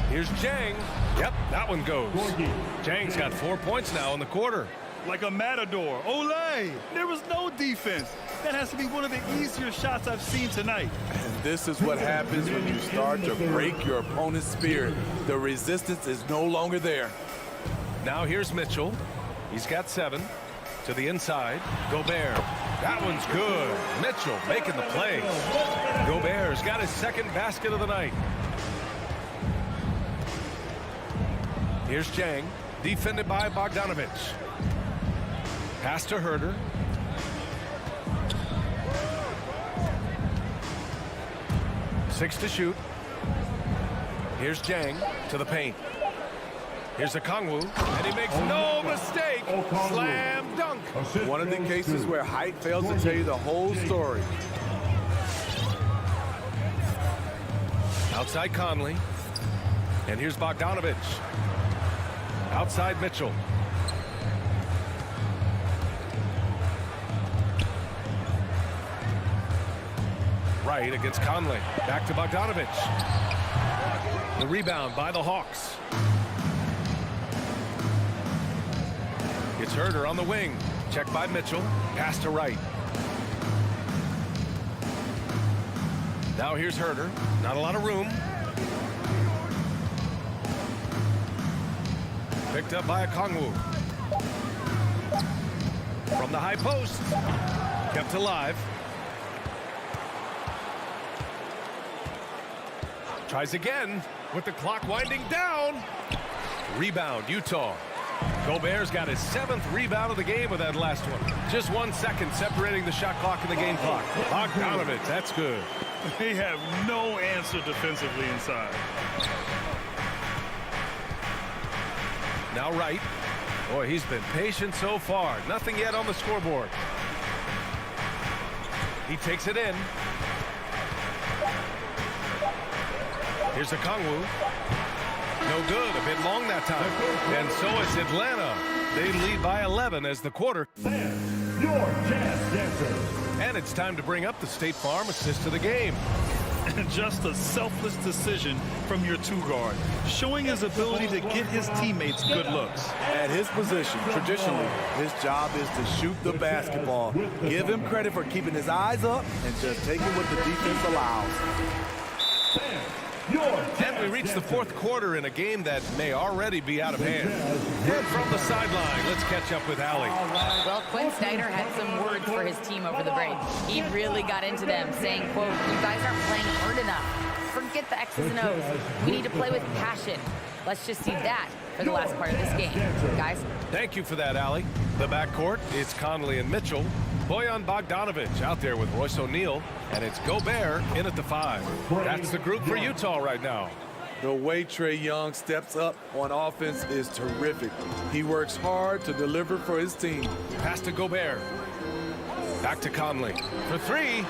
Here's Jang. Yep, that one goes. Jang's got 4 points now in the quarter. Like a matador. Olay! There was no defense. That has to be one of the easier shots I've seen tonight. And this is what happens when you start to break your opponent's spirit. The resistance is no longer there. Now here's Mitchell. He's got 7. To the inside. Gobert. That one's good. Mitchell making the play. Gobert's got his second basket of the night. Here's Jang. Defended by Bogdanovich. Pass to Herter. Six to shoot. Here's Jang to the paint. Here's a Kongwu, and he makes no mistake. Slam dunk. One of the cases where height fails to tell you the whole story. Outside Conley. And here's Bogdanovich. Outside Mitchell. Right against Conley. Back to Bogdanovich. The rebound by the Hawks. It's Herter on the wing. Checked by Mitchell. Pass to Wright. Now here's Herter. Not a lot of room. Picked up by a Kongwu. From the high post. Kept alive. Tries again with the clock winding down. Rebound, Utah. Gobert's got his 7th rebound of the game with that last one. Just 1 second separating the shot clock and the game clock. Bogdanovich, that's good. They have no answer defensively inside. Now Wright. Boy, he's been patient so far. Nothing yet on the scoreboard. He takes it in. Here's a Kongwu. No good. A bit long that time. And so it's Atlanta. They lead by 11 as the quarter. Your Jazz Dancer. And it's time to bring up the State Farm assist of the game. Just a selfless decision from your 2-guard, showing his ability to get his teammates good looks. At his position, traditionally, his job is to shoot the basketball. Give him credit for keeping his eyes up and just taking what the defense allows. And we reach the 4th quarter in a game that may already be out of hand. And from the sideline, let's catch up with Allie. Well, Quinn Snyder had some words for his team over the break. He really got into them, saying, quote, "You guys aren't playing hard enough. Forget the X's and O's. We need to play with passion. Let's just see that for the last part of this game, guys." Thank you for that, Allie. The backcourt, it's Conley and Mitchell. Bojan Bogdanovich out there with Royce O'Neal, and it's Gobert in at the 5. That's the group for Utah right now. The way Trae Young steps up on offense is terrific. He works hard to deliver for his team. Pass to Gobert. Back to Conley for 3.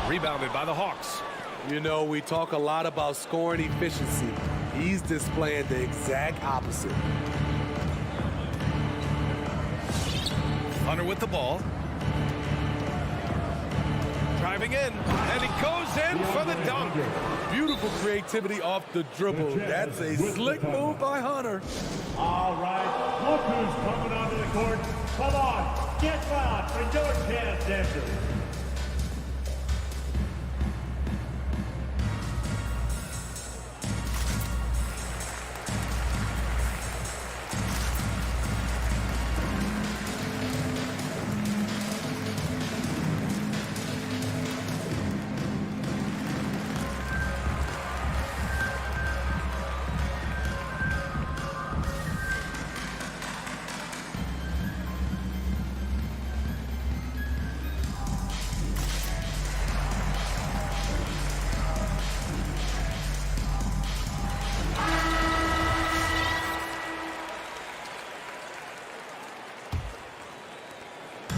Rebounded by the Hawks. You know, we talk a lot about scoring efficiency. He's displaying the exact opposite. Hunter with the ball. driving in, and he goes in for the dunk. Beautiful creativity off the dribble. That's a slick move by Hunter. All right, look who's coming onto the court. Come on, get loud for your chance, Denver.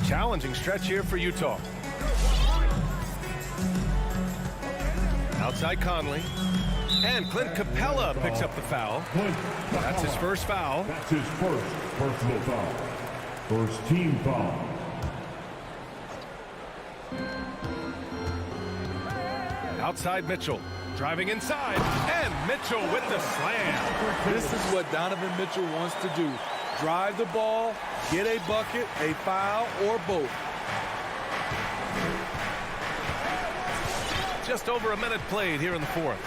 Challenging stretch here for Utah. Outside Conley. And Clint Capella picks up the foul. That's his first foul. That's his first personal foul. First team foul. Outside Mitchell. Driving inside. And Mitchell with the slam. This is what Donovan Mitchell wants to do. Drive the ball, get a bucket, a foul, or both. Just over a minute played here in the fourth.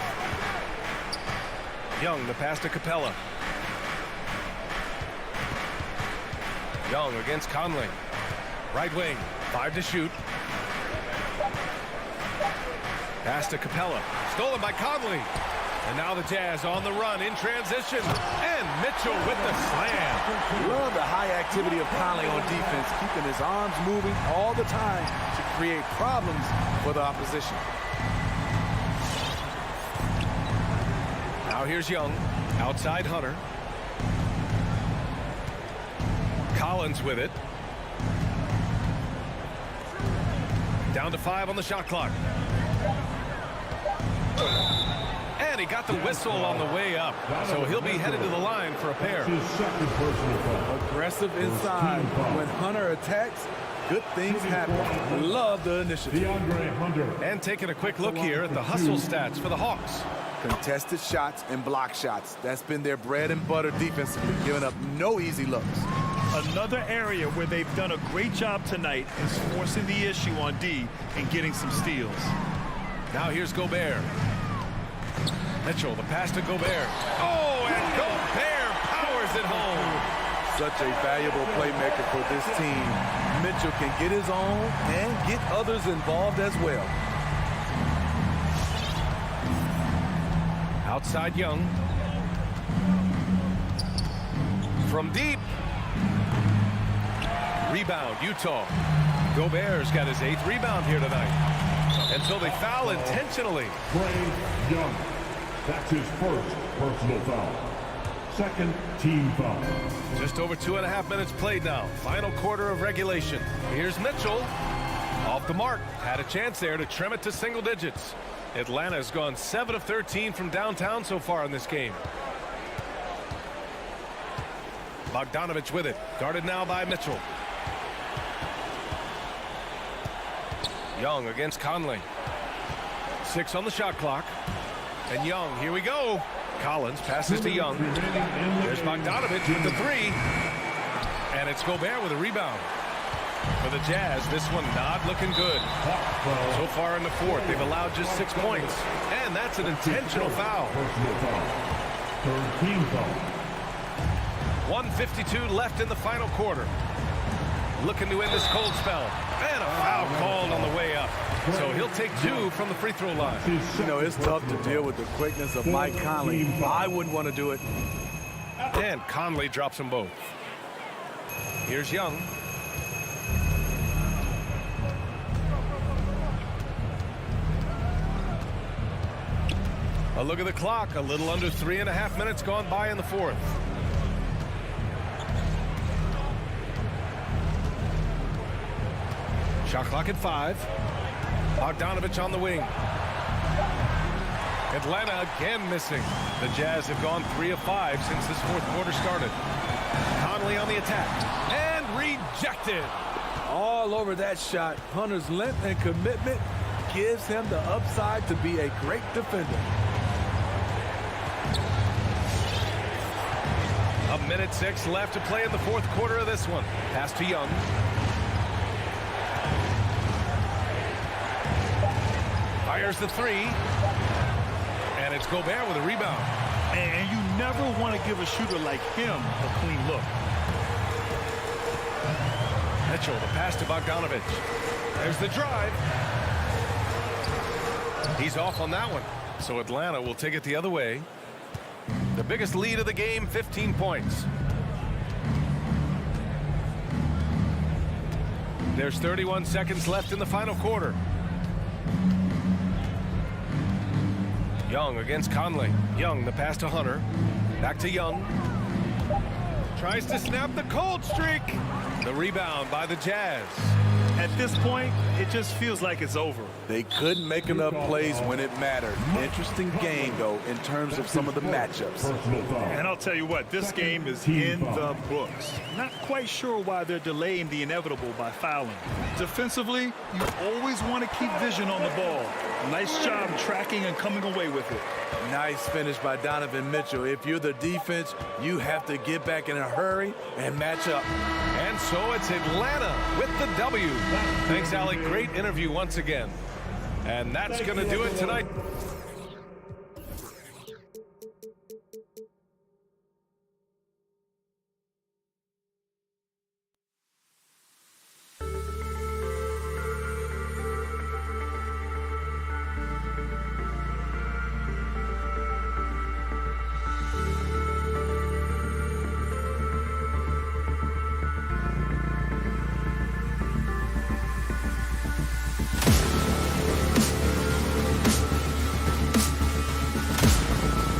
Young, the pass to Capella. Young against Conley. Right wing, 5 to shoot. Pass to Capella. Stolen by Conley. And now the Jazz on the run in transition. And Mitchell with the slam. Love the high activity of Conley on defense, keeping his arms moving all the time to create problems for the opposition. Now here's Young. Outside Hunter. Collins with it. Down to 5 on the shot clock. And he got the whistle on the way up. So he'll be headed to the line for a pair. Aggressive inside. When Hunter attacks, good things happen. Love the initiative. And taking a quick look here at the hustle stats for the Hawks. Contested shots and block shots. That's been their bread and butter defensively, giving up no easy looks. Another area where they've done a great job tonight is forcing the issue on D and getting some steals. Now here's Gobert. Mitchell, the pass to Gobert. Oh, and Gobert powers it home. Such a valuable playmaker for this team. Mitchell can get his own and get others involved as well. Outside Young. From deep. Rebound, Utah. Gobert's got his 8th rebound here tonight. Until they foul intentionally. Trae Young. That's his first personal foul. Second team foul. Just over 2.5 minutes played now. Final quarter of regulation. Here's Mitchell. Off the mark. Had a chance there to trim it to single digits. Atlanta's gone 7 of 13 from downtown so far in this game. Bogdanovich with it. Guarded now by Mitchell. Young against Conley. 6 on the shot clock. And Young, here we go. Collins passes to Young. There's Bogdanovich with the 3. And it's Gobert with a rebound. For the Jazz, this one not looking good. So far in the fourth, they've allowed just 6 points. And that's an intentional foul. Third team foul. 1:52 left in the final quarter. Looking to end this cold spell. And a foul called on the way up. So he'll take 2 from the free throw line. You know, it's tough to deal with the quickness of Mike Conley. I wouldn't want to do it. And Conley drops them both. Here's Young. A look at the clock. A little under 3.5 minutes gone by in the fourth. Shot clock at 5. Bogdanovich on the wing. Atlanta again missing. The Jazz have gone 3 of 5 since this fourth quarter started. Conley on the attack. And rejected. All over that shot. Hunter's length and commitment gives him the upside to be a great defender. A minute 6 left to play in the fourth quarter of this one. Pass to Young. Fires the three. And it's Gobert with a rebound. And you never want to give a shooter like him a clean look. Mitchell, the pass to Bogdanovich. There's the drive. He's off on that one. So Atlanta will take it the other way. The biggest lead of the game, 15 points. There's 31 seconds left in the final quarter. Young against Conley. Young, the pass to Hunter. Back to Young. Tries to snap the cold streak. The rebound by the Jazz. At this point, it just feels like it's over. They couldn't make enough plays when it mattered. Interesting game, though, in terms of some of the matchups. And I'll tell you what, this game is in the books. Not quite sure why they're delaying the inevitable by fouling. Defensively, you always want to keep vision on the ball. Nice job tracking and coming away with it. Nice finish by Donovan Mitchell. If you're the defense, you have to get back in a hurry and match up. And so it's Atlanta with the W. Thanks, Alec. Great interview once again. And that's going to do it tonight.